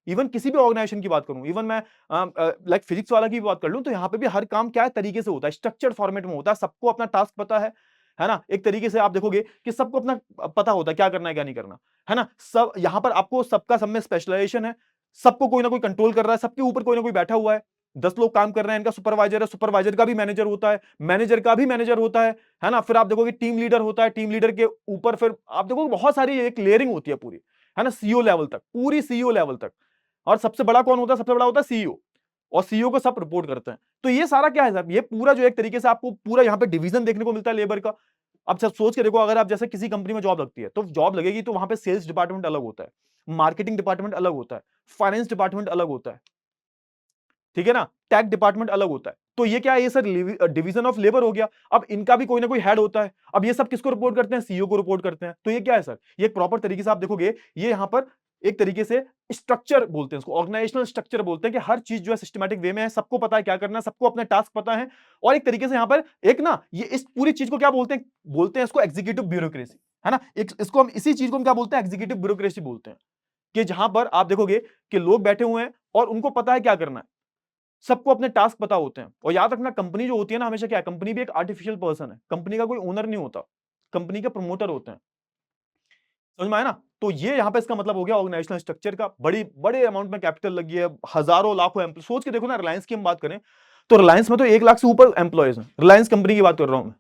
इवन किसी भी ऑर्गेनाइजेशन की बात करूं, इवन मैं लाइक फिजिक्स वाला की भी बात कर लूं, तो यहाँ पे भी हर काम क्या है, तरीके से होता है, स्ट्रक्चर्ड फॉर्मेट में होता है, सबको अपना टास्क पता है ना। एक तरीके से आप देखोगे कि सबको अपना पता होता है क्या करना है क्या नहीं करना, है ना। सब यहाँ पर आपको सबका सब में स्पेशलाइजेशन है, सबको कोई ना कोई कंट्रोल कर रहा है, सबके ऊपर कोई ना कोई बैठा हुआ है, 10 लोग काम कर रहे हैं, इनका सुपरवाइजर है, सुपरवाइजर का भी मैनेजर होता है, मैनेजर का भी मैनेजर होता है ना। फिर आप देखोगे टीम लीडर होता है, टीम लीडर के ऊपर फिर आप देखोगे बहुत सारी एक लेयरिंग होती है पूरी, है ना, सीईओ लेवल तक, पूरी सीईओ लेवल तक। और सबसे बड़ा कौन होता है? सबसे बड़ा होता है सीईओ, और सीईओ को सब रिपोर्ट करते हैं। तो ये सारा क्या है साहब? ये पूरा जो एक तरीके से आपको पूरा यहाँ पे डिवीजन देखने को मिलता है लेबर का। अब सब सोच के देखो, अगर आप जैसे किसी कंपनी में जॉब लगती है, तो जॉब लगेगी तो वहां पे सेल्स डिपार्टमेंट अलग होता है, मार्केटिंग डिपार्टमेंट अलग होता है, फाइनेंस डिपार्टमेंट अलग होता है, ठीक है ना, टैक्स डिपार्टमेंट अलग होता है। तो ये क्या है? ये सर डिवीजन ऑफ लेबर हो गया। अब इनका भी कोई ना कोई हेड होता है। अब ये सब किसको रिपोर्ट करते हैं? सीईओ को रिपोर्ट करते हैं। तो ये क्या है सर? ये प्रॉपर तरीके से आप देखोगे, ये यहां पर एक तरीके से स्ट्रक्चर बोलते हैं इसको, ऑर्गेनाइजेशनल स्ट्रक्चर बोलते हैं, कि हर चीज जो है सिस्टमैटिक वे में है, सबको पता है क्या करना है, सबको अपने टास्क पता है। और एक तरीके से यहां पर एक ना, ये इस पूरी चीज को क्या बोलते हैं? बोलते हैं इसको एग्जीक्यूटिव ब्यूरोक्रेसी, है ना। इसको हम इसी चीज को हम क्या बोलते हैं? एग्जीक्यूटिव ब्यूरोक्रेसी बोलते हैं। कि जहां पर आप देखोगे कि लोग बैठे हुए हैं और उनको पता है क्या करना है, सबको अपने टास्क पता होते हैं। और याद रखना, कंपनी जो होती है ना, हमेशा क्या है? कंपनी भी एक आर्टिफिशियल पर्सन है, कंपनी का कोई ओनर नहीं होता, कंपनी के प्रमोटर होते हैं। समझ में आया ना? तो ये यहां पे इसका मतलब हो गया ऑर्गेनाइजेशनल स्ट्रक्चर का। बड़ी बड़े अमाउंट में कैपिटल लगी है, हजारों लाखों एम्प्लॉय। सोच के देखो ना, रिलायंस की हम बात करें तो रिलायंस में तो 1 लाख से ऊपर एम्प्लॉयज हैं। रिलायंस कंपनी की बात कर रहा हूं मैं।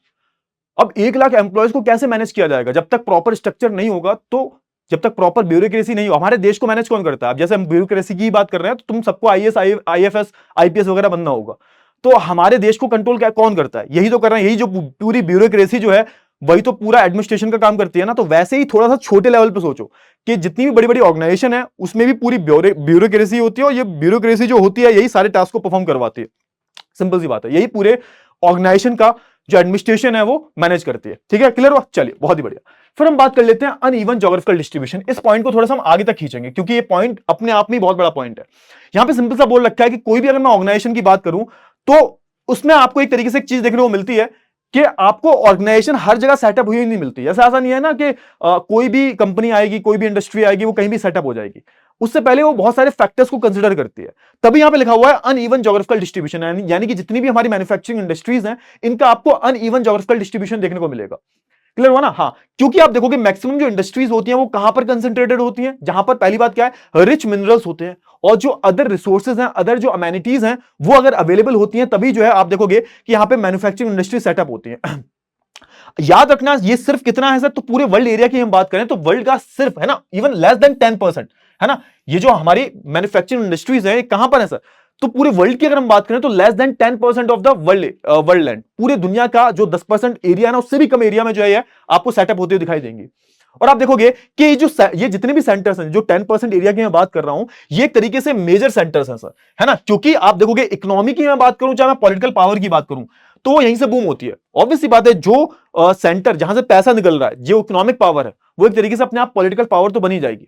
अब 1 लाख एम्प्लॉयज को कैसे मैनेज किया जाएगा? जब तक प्रॉपर स्ट्रक्चर नहीं होगा, तो जब तक प्रॉपर ब्यूरोक्रेसी नहीं हो। हमारे देश को मैनेज कौन करता है? अब जैसे हम ब्यूरोक्रेसी की बात कर रहे हैं, तो तुम सबको आईएएस, आईएफएस, आईपीएस वगैरह बनना होगा। तो हमारे देश को कंट्रोल क्या कौन करता है? यही तो कर रहे हैं। यही जो पूरी ब्यूरोक्रेसी जो है, वही तो पूरा एडमिनिस्ट्रेशन का काम करती है ना। तो वैसे ही थोड़ा सा छोटे लेवल पे सोचो कि जितनी भी बड़ी बड़ी ऑर्गेनाइजेशन है, उसमें भी पूरी ब्यूरोक्रेसी होती है, और ये ब्यूरोक्रेसी जो होती है, यही सारे टास्क को परफॉर्म करवाती है। सिंपल सी बात है, यही पूरे ऑर्गेनाइजेशन का जो एडमिनिस्ट्रेशन है वो मैनेज करती है। ठीक है, क्लियर हुआ? चलिए, बहुत ही बढ़िया। फिर हम बात कर लेते हैं अनइवन ज्योग्राफिकल डिस्ट्रीब्यूशन। इस पॉइंट को थोड़ा सा हम आगे तक खींचेंगे, क्योंकि ये पॉइंट अपने आप में बहुत बड़ा पॉइंट है। यहां पे सिंपल सा बोल रखा है कि कोई भी अगर मैं ऑर्गेनाइजेशन की बात करूं, तो उसमें आपको एक तरीके से एक चीज देखने को मिलती है कि आपको ऑर्गेनाइजेशन हर जगह सेटअप हुई नहीं मिलती। ऐसा नहीं है ना कि कोई भी कंपनी आएगी, कोई भी इंडस्ट्री आएगी, वो कहीं भी सेटअप हो जाएगी। उससे पहले वो बहुत सारे फैक्टर्स को कंसीडर करती है। तभी यहां पे लिखा हुआ है अनइवन ज्योग्राफिकल डिस्ट्रीब्यूशन, यानी कि जितनी भी हमारी मैन्युफैक्चरिंग इंडस्ट्रीज हैं, इनका आपको अनइवन ज्योग्राफिकल डिस्ट्रीब्यूशन देखने को मिलेगा। क्लियर हुआ ना? हाँ, क्योंकि आप देखोगे मैक्सिमम जो इंडस्ट्रीज होती हैं वो कहां पर कंसंट्रेटेड होती हैं? जहां पर पहली बात क्या है? रिच मिनरल्स होते हैं, और जो अदर रिसोर्सेज हैं, अदर जो अमेनिटीज हैं, वो अगर अवेलेबल होती हैं, तभी जो है आप देखोगे कि यहां पे मैन्युफैक्चरिंग इंडस्ट्री सेटअप होती है। याद रखना, ये सिर्फ कितना है सर? तो पूरे वर्ल्ड एरिया की हम बात करें तो वर्ल्ड का सिर्फ, है ना, इवन लेस देन 10%, है ना। ये जो हमारी मैन्युफैक्चरिंग इंडस्ट्रीज है, कहां पर है सर? तो पूरे वर्ल्ड की अगर हम बात करें तो less than 10% of the world land, पूरे दुनिया का जो 10% एरिया है ना, उससे भी कम एरिया में जो है आपको सेटअप होते हुए दिखाई देंगी। और आप देखोगे कि ये जितने भी सेंटर्स हैं, जो 10% एरिया की मैं बात कर रहा हूं, ये एक तरीके से मेजर सेंटर्स हैं सर, है ना। क्योंकि आप देखोगे इकोनॉमी की मैं बात करूं, चाहे मैं पॉलिटिकल पावर की बात करूं, तो वो यहीं से बूम होती है। ऑब्वियस सी बात है, जो सेंटर जहां से पैसा निकल रहा है, जो इकोनॉमिक पावर है, वो एक तरीके से अपने आप पॉलिटिकल पावर तो बनी जाएगी।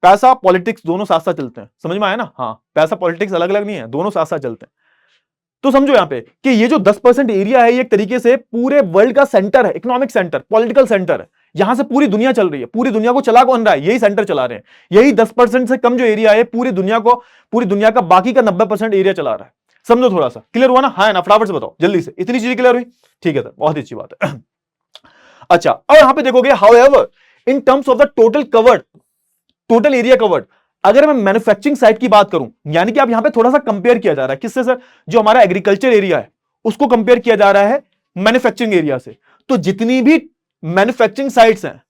पैसा पॉलिटिक्स दोनों साथ साथ चलते हैं, समझ में आया ना? हाँ, पैसा पॉलिटिक्स अलग अलग नहीं है, दोनों साथ साथ चलते हैं। तो समझो यहां पे कि ये जो 10% एरिया है, ये एक तरीके से पूरे वर्ल्ड का सेंटर है, इकोनॉमिक सेंटर, पॉलिटिकल सेंटर है। यहां से पूरी दुनिया चल रही है। पूरी दुनिया को चला कौन रहा है? यही सेंटर चला रहे हैं। यही 10% से कम जो एरिया है, पूरी दुनिया का बाकी का 90% एरिया चला रहा है। समझो थोड़ा सा, क्लियर हुआ ना? हाँ ना? फटाफट से बताओ जल्दी से, इतनी चीजें क्लियर हुई? ठीक है सर, बहुत ही अच्छी बात है। अच्छा, अब यहां पे देखोगे, however in terms of the total area covered, अगर मैं मैन्युफैक्चरिंग साइट की बात करूं, यानी कि अब यहां पे थोड़ा सा कंपेयर किया जा रहा है किससे सर? जो हमारा एग्रीकल्चर एरिया है, उसको कंपेयर किया जा रहा है मैन्युफैक्चरिंग एरिया से। तो जितनी भी मैन्युफैक्चरिंग साइट्स हैं,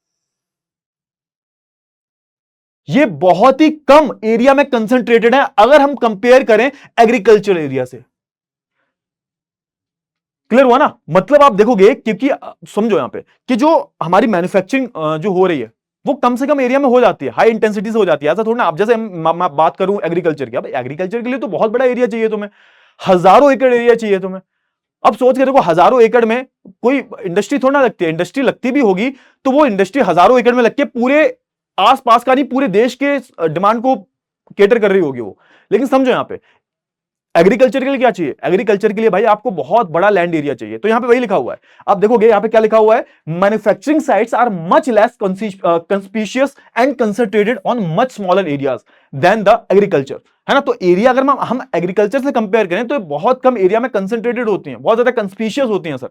ये बहुत ही कम एरिया में कंसंट्रेटेड है, अगर हम कंपेयर करें एग्रीकल्चर एरिया से। क्लियर हुआ ना? मतलब आप देखोगे, क्योंकि समझो यहां पे कि जो हमारी मैन्युफैक्चरिंग जो हो रही है, वो कम से कम एरिया में हो जाती है, हाई इंटेंसिटी से हो जाती है। ऐसा थोड़ा ना, अब जैसे मैं बात करूं एग्रीकल्चर की, अब एग्रीकल्चर के लिए तो बहुत बड़ा एरिया चाहिए तुम्हें, हजारों एकड़ एरिया चाहिए तुम्हें। अब सोच के देखो, हजारों एकड़ में कोई इंडस्ट्री थोड़ा ना लगती है। इंडस्ट्री लगती भी होगी तो वो इंडस्ट्री हजारों एकड़ में लग के पूरे आसपास का नहीं, पूरे देश के डिमांड को केटर कर रही होगी वो। लेकिन समझो यहां पे एग्रीकल्चर के लिए क्या चाहिए? एग्रीकल्चर के लिए भाई आपको बहुत बड़ा लैंड एरिया चाहिए। तो यहां पे वही लिखा हुआ है, आप देखोगे यहां पे क्या लिखा हुआ है? Manufacturing sites are much less conspicuous and concentrated on much smaller areas than the agriculture, है ना। तो एरिया अगर हम एग्रीकल्चर से कंपेयर करें तो बहुत कम एरिया में कंसंट्रेटेड होती हैं, बहुत ज्यादा कंस्पिशियस होती हैं सर।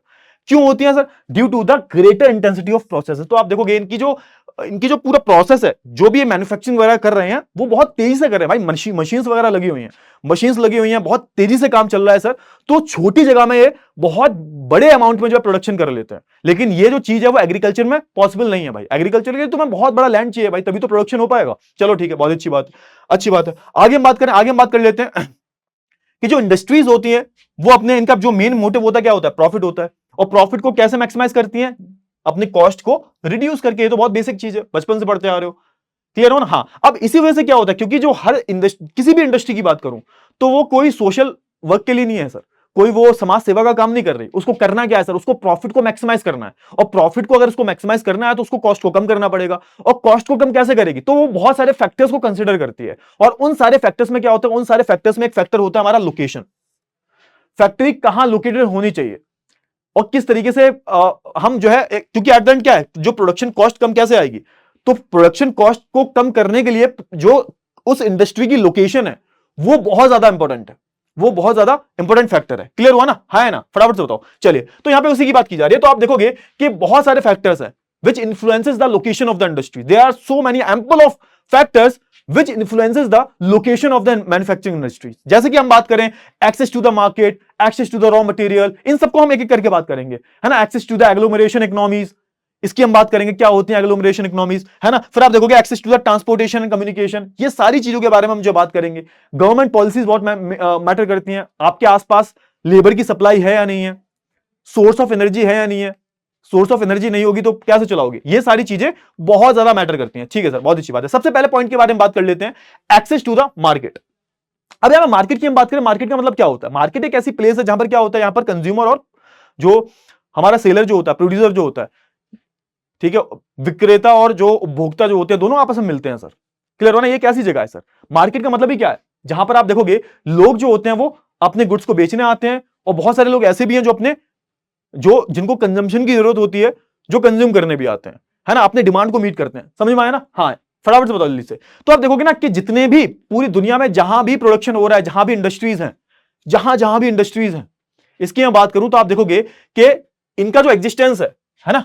क्यों होती हैं sir? Due to the greater intensity of process. तो आप देखोगे इनकी जो इनकी जो पूरा प्रोसेस है, जो भी ये मैन्युफैक्चरिंग वगैरह कर रहे हैं वो बहुत तेजी से कर रहे हैं भाई। मशीन्स वगैरह लगी हुई हैं, मशीन्स लगी हुई हैं, बहुत तेजी से काम चल रहा है सर। तो छोटी जगह में ये बहुत बड़े अमाउंट में जो है प्रोडक्शन कर लेते हैं। लेकिन ये जो चीज है वो एग्रीकल्चर में पॉसिबल नहीं है भाई। एग्रीकल्चर के लिए तुम्हें बहुत बड़ा लैंड चाहिए भाई, तभी तो प्रोडक्शन हो पाएगा। चलो ठीक है, बहुत अच्छी बात है। आगे हम बात कर लेते हैं कि जो इंडस्ट्रीज होती है वो अपने, इनका जो मेन मोटिव होता है क्या होता है? प्रॉफिट होता है। और प्रॉफिट को कैसे मैक्सिमाइज करती है? अपने कॉस्ट को रिड्यूस करके। ये तो बहुत बेसिक चीज है, बचपन से पढ़ते आ रहे हो, क्लियर हो ना? हाँ, अब इसी वजह से क्या होता है, क्योंकि जो हर किसी भी इंडस्ट्री की बात करूं तो वो कोई सोशल वर्क के लिए नहीं है सर, कोई वो समाज सेवा का काम नहीं कर रही। उसको करना क्या है सर? उसको प्रॉफिट को मैक्सिमाइज करना है। और प्रॉफिट को अगर उसको मैक्सिमाइज करना है तो उसको कॉस्ट को कम करना पड़ेगा। और कॉस्ट को कम कैसे करेगी? तो वो बहुत सारे फैक्टर्स को कंसिडर करती है। और उन सारे फैक्टर्स में क्या होता है? उन सारे फैक्टर्स में एक फैक्टर होता है हमारा लोकेशन। फैक्ट्री कहां लोकेटेड होनी चाहिए और किस तरीके से हम जो है, क्योंकि एट द एंड क्या है, जो प्रोडक्शन कॉस्ट कम कैसे आएगी? तो प्रोडक्शन कॉस्ट को कम करने के लिए जो उस इंडस्ट्री की लोकेशन है वो बहुत ज्यादा इंपॉर्टेंट है, वो बहुत ज्यादा इंपॉर्टेंट फैक्टर है। क्लियर हुआ ना? है ना? फटाफट से बताओ। चलिए, तो यहां पे उसी की बात की जा रही है। तो आप देखोगे कि बहुत सारे फैक्टर्स हैं which influences the location of the industry. There are so many ample of factors which influences the location of the manufacturing industry. जैसे कि हम बात करें access to the market, access to the raw material, इन सबको हम एक एक करके बात करेंगे, है ना? access to the agglomeration economies, इसकी हम बात करेंगे क्या होती है एग्लोमरेशन इकोनॉमीज, है ना? फिर आप देखोगे access to the transportation and communication, ये सारी चीजों के बारे में हम जो बात करेंगे। गवर्नमेंट पॉलिसीज बहुत मैटर करती हैं। आपके आसपास लेबर की सप्लाई है या नहीं है, सोर्स ऑफ एनर्जी है या नहीं है। सोर्स ऑफ एनर्जी नहीं होगी तो कैसे चलाओगे? ये सारी चीजें बहुत ज्यादा मैटर करती हैं। ठीक है सर, बहुत अच्छी बात है। सबसे पहले पॉइंट के बारे में बात कर लेते हैं, एक्सेस टू द मार्केट। अब यहां मार्केट की हम बात करें, मार्केट का मतलब क्या होता है? मार्केट एक ऐसी प्लेस है जहां पर क्या होता है, यहां पर कंज्यूमर और जो हमारा सेलर जो होता है, प्रोड्यूसर जो होता है, ठीक है, विक्रेता और जो उपभोक्ता जो होते हैं, दोनों आपस में मिलते हैं सर। क्लियर हो ना? ये कैसी जगह है सर? मार्केट का मतलब ही क्या है? जहां पर आप देखोगे लोग जो होते हैं वो अपने गुड्स को बेचने आते हैं, और बहुत सारे लोग ऐसे भी हैं जो अपने जिनको कंजम्पशन की जरूरत होती है, जो कंज्यूम करने भी आते हैं, है ना? अपने डिमांड को मीट करते हैं। समझ में आया ना? हाँ, फटाफट से बताओ जल्दी से। तो आप देखोगे ना कि जितने भी पूरी दुनिया में जहां भी प्रोडक्शन हो रहा है, जहां भी इंडस्ट्रीज हैं, जहां भी इंडस्ट्रीज हैं, इसकी मैं बात करूं तो आप देखोगे कि इनका जो एग्जिस्टेंस है ना,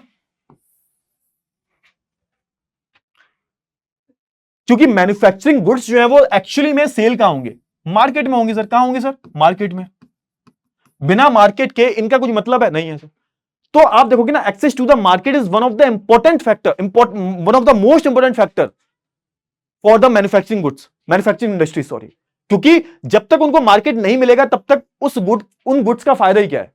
क्योंकि मैन्युफैक्चरिंग गुड्स जो है वो एक्चुअली में सेल कहां होंगे? मार्केट में होंगे सर। कहां होंगे सर? मार्केट में। बिना मार्केट के इनका कुछ मतलब है नहीं है सर। तो आप देखोगे ना, access to the market is one of the important factor, one of the most important factor for the manufacturing goods, manufacturing industry, sorry. क्योंकि जब तक उनको मार्केट नहीं मिलेगा तब तक उन गुड्स का फायदा ही क्या है?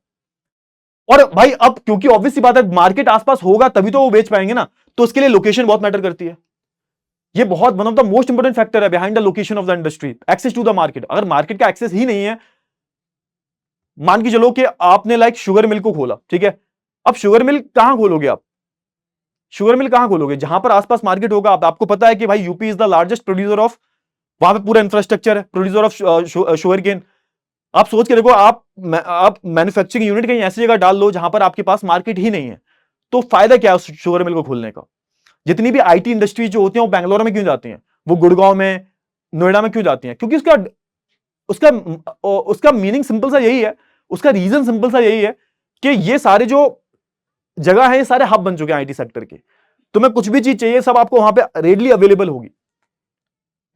और भाई अब क्योंकि ऑब्वियस सी बात है, मार्केट आसपास होगा तभी तो वो बेच पाएंगे ना, तो उसके लिए लोकेशन बहुत मैटर करती है। ये बहुत one of the most important factor है behind the location of the industry, access to the market. अगर मार्केट का एक्सेस ही नहीं है, मान के चलो कि आपने लाइक शुगर मिल को खोला, ठीक है, अब शुगर मिल कहां खोलोगे आप? शुगर मिल कहां खोलोगे? जहां पर आसपास मार्केट होगा। आपको पता है कि भाई UP is the largest producer of, वहां पे पूरा इंफ्रास्ट्रक्चर है, प्रोड्यूसर ऑफ शुगर केन। आप सोच के देखो, आप मैन्युफैक्चरिंग यूनिट कहीं ऐसी जगह डाल लो जहां पर आपके पास मार्केट ही नहीं है, तो फायदा क्या है उस शुगर मिल को खोलने का? जितनी भी आईटी इंडस्ट्रीज जो होती हैं वो बैंगलोर में क्यों जाती हैं, वो गुड़गांव में, नोएडा में क्यों जाती हैं? क्योंकि उसका उसका उसका मीनिंग सिंपल सा यही है, उसका रीजन सिंपल सा यही है कि ये सारे जो जगह है, ये सारे हब बन चुके हैं आईटी सेक्टर के। तुम्हें कुछ भी चीज चाहिए, सब आपको वहां पे रेडली अवेलेबल होगी।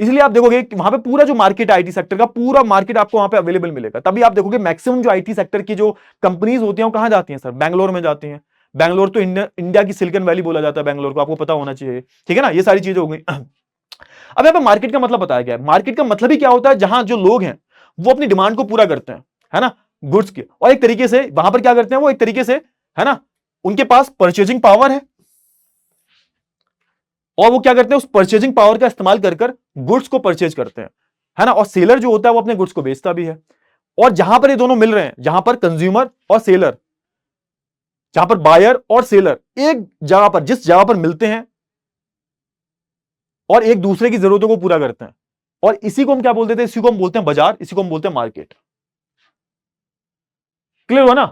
इसलिए आप देखोगे कि वहां पे पूरा जो मार्केट है आईटी सेक्टर का, पूरा मार्केट आपको वहां पे अवेलेबल मिलेगा। तभी आप देखोगे मैक्सिमम जो आईटी सेक्टर की जो कंपनीज होती हैं वो कहां जाती हैं सर? बैंगलोर में जाती हैं। बैंगलोर तो इंडिया की सिलिकॉन वैली बोला जाता है बैंगलोर को, आपको पता होना चाहिए, ठीक है ना? ये सारी चीजें हो गई। अब यहाँ पे मार्केट का मतलब बताया गया है। मार्केट का मतलब ही क्या होता है? जहां जो लोग हैं वो अपनी डिमांड को पूरा करते हैं, है ना, गुड्स की, और एक तरीके से वहां पर क्या करते हैं वो, एक तरीके से, है ना, उनके पास परचेजिंग पावर है, और वो क्या करते हैं, उस परचेजिंग पावर का इस्तेमाल कर गुड्स को परचेज करते हैं, है ना। और सेलर जो होता है वो अपने गुड्स को बेचता भी है। और जहां पर ये दोनों मिल रहे हैं, जहां पर कंज्यूमर और सेलर, जहां पर बायर और सेलर एक जगह पर, जिस जगह पर मिलते हैं और एक दूसरे की जरूरतों को पूरा करते हैं, और इसी को हम क्या बोलते थे? इसी को हम बोलते हैं बाजार, इसी को हम बोलते हैं मार्केट। क्लियर हुआ ना?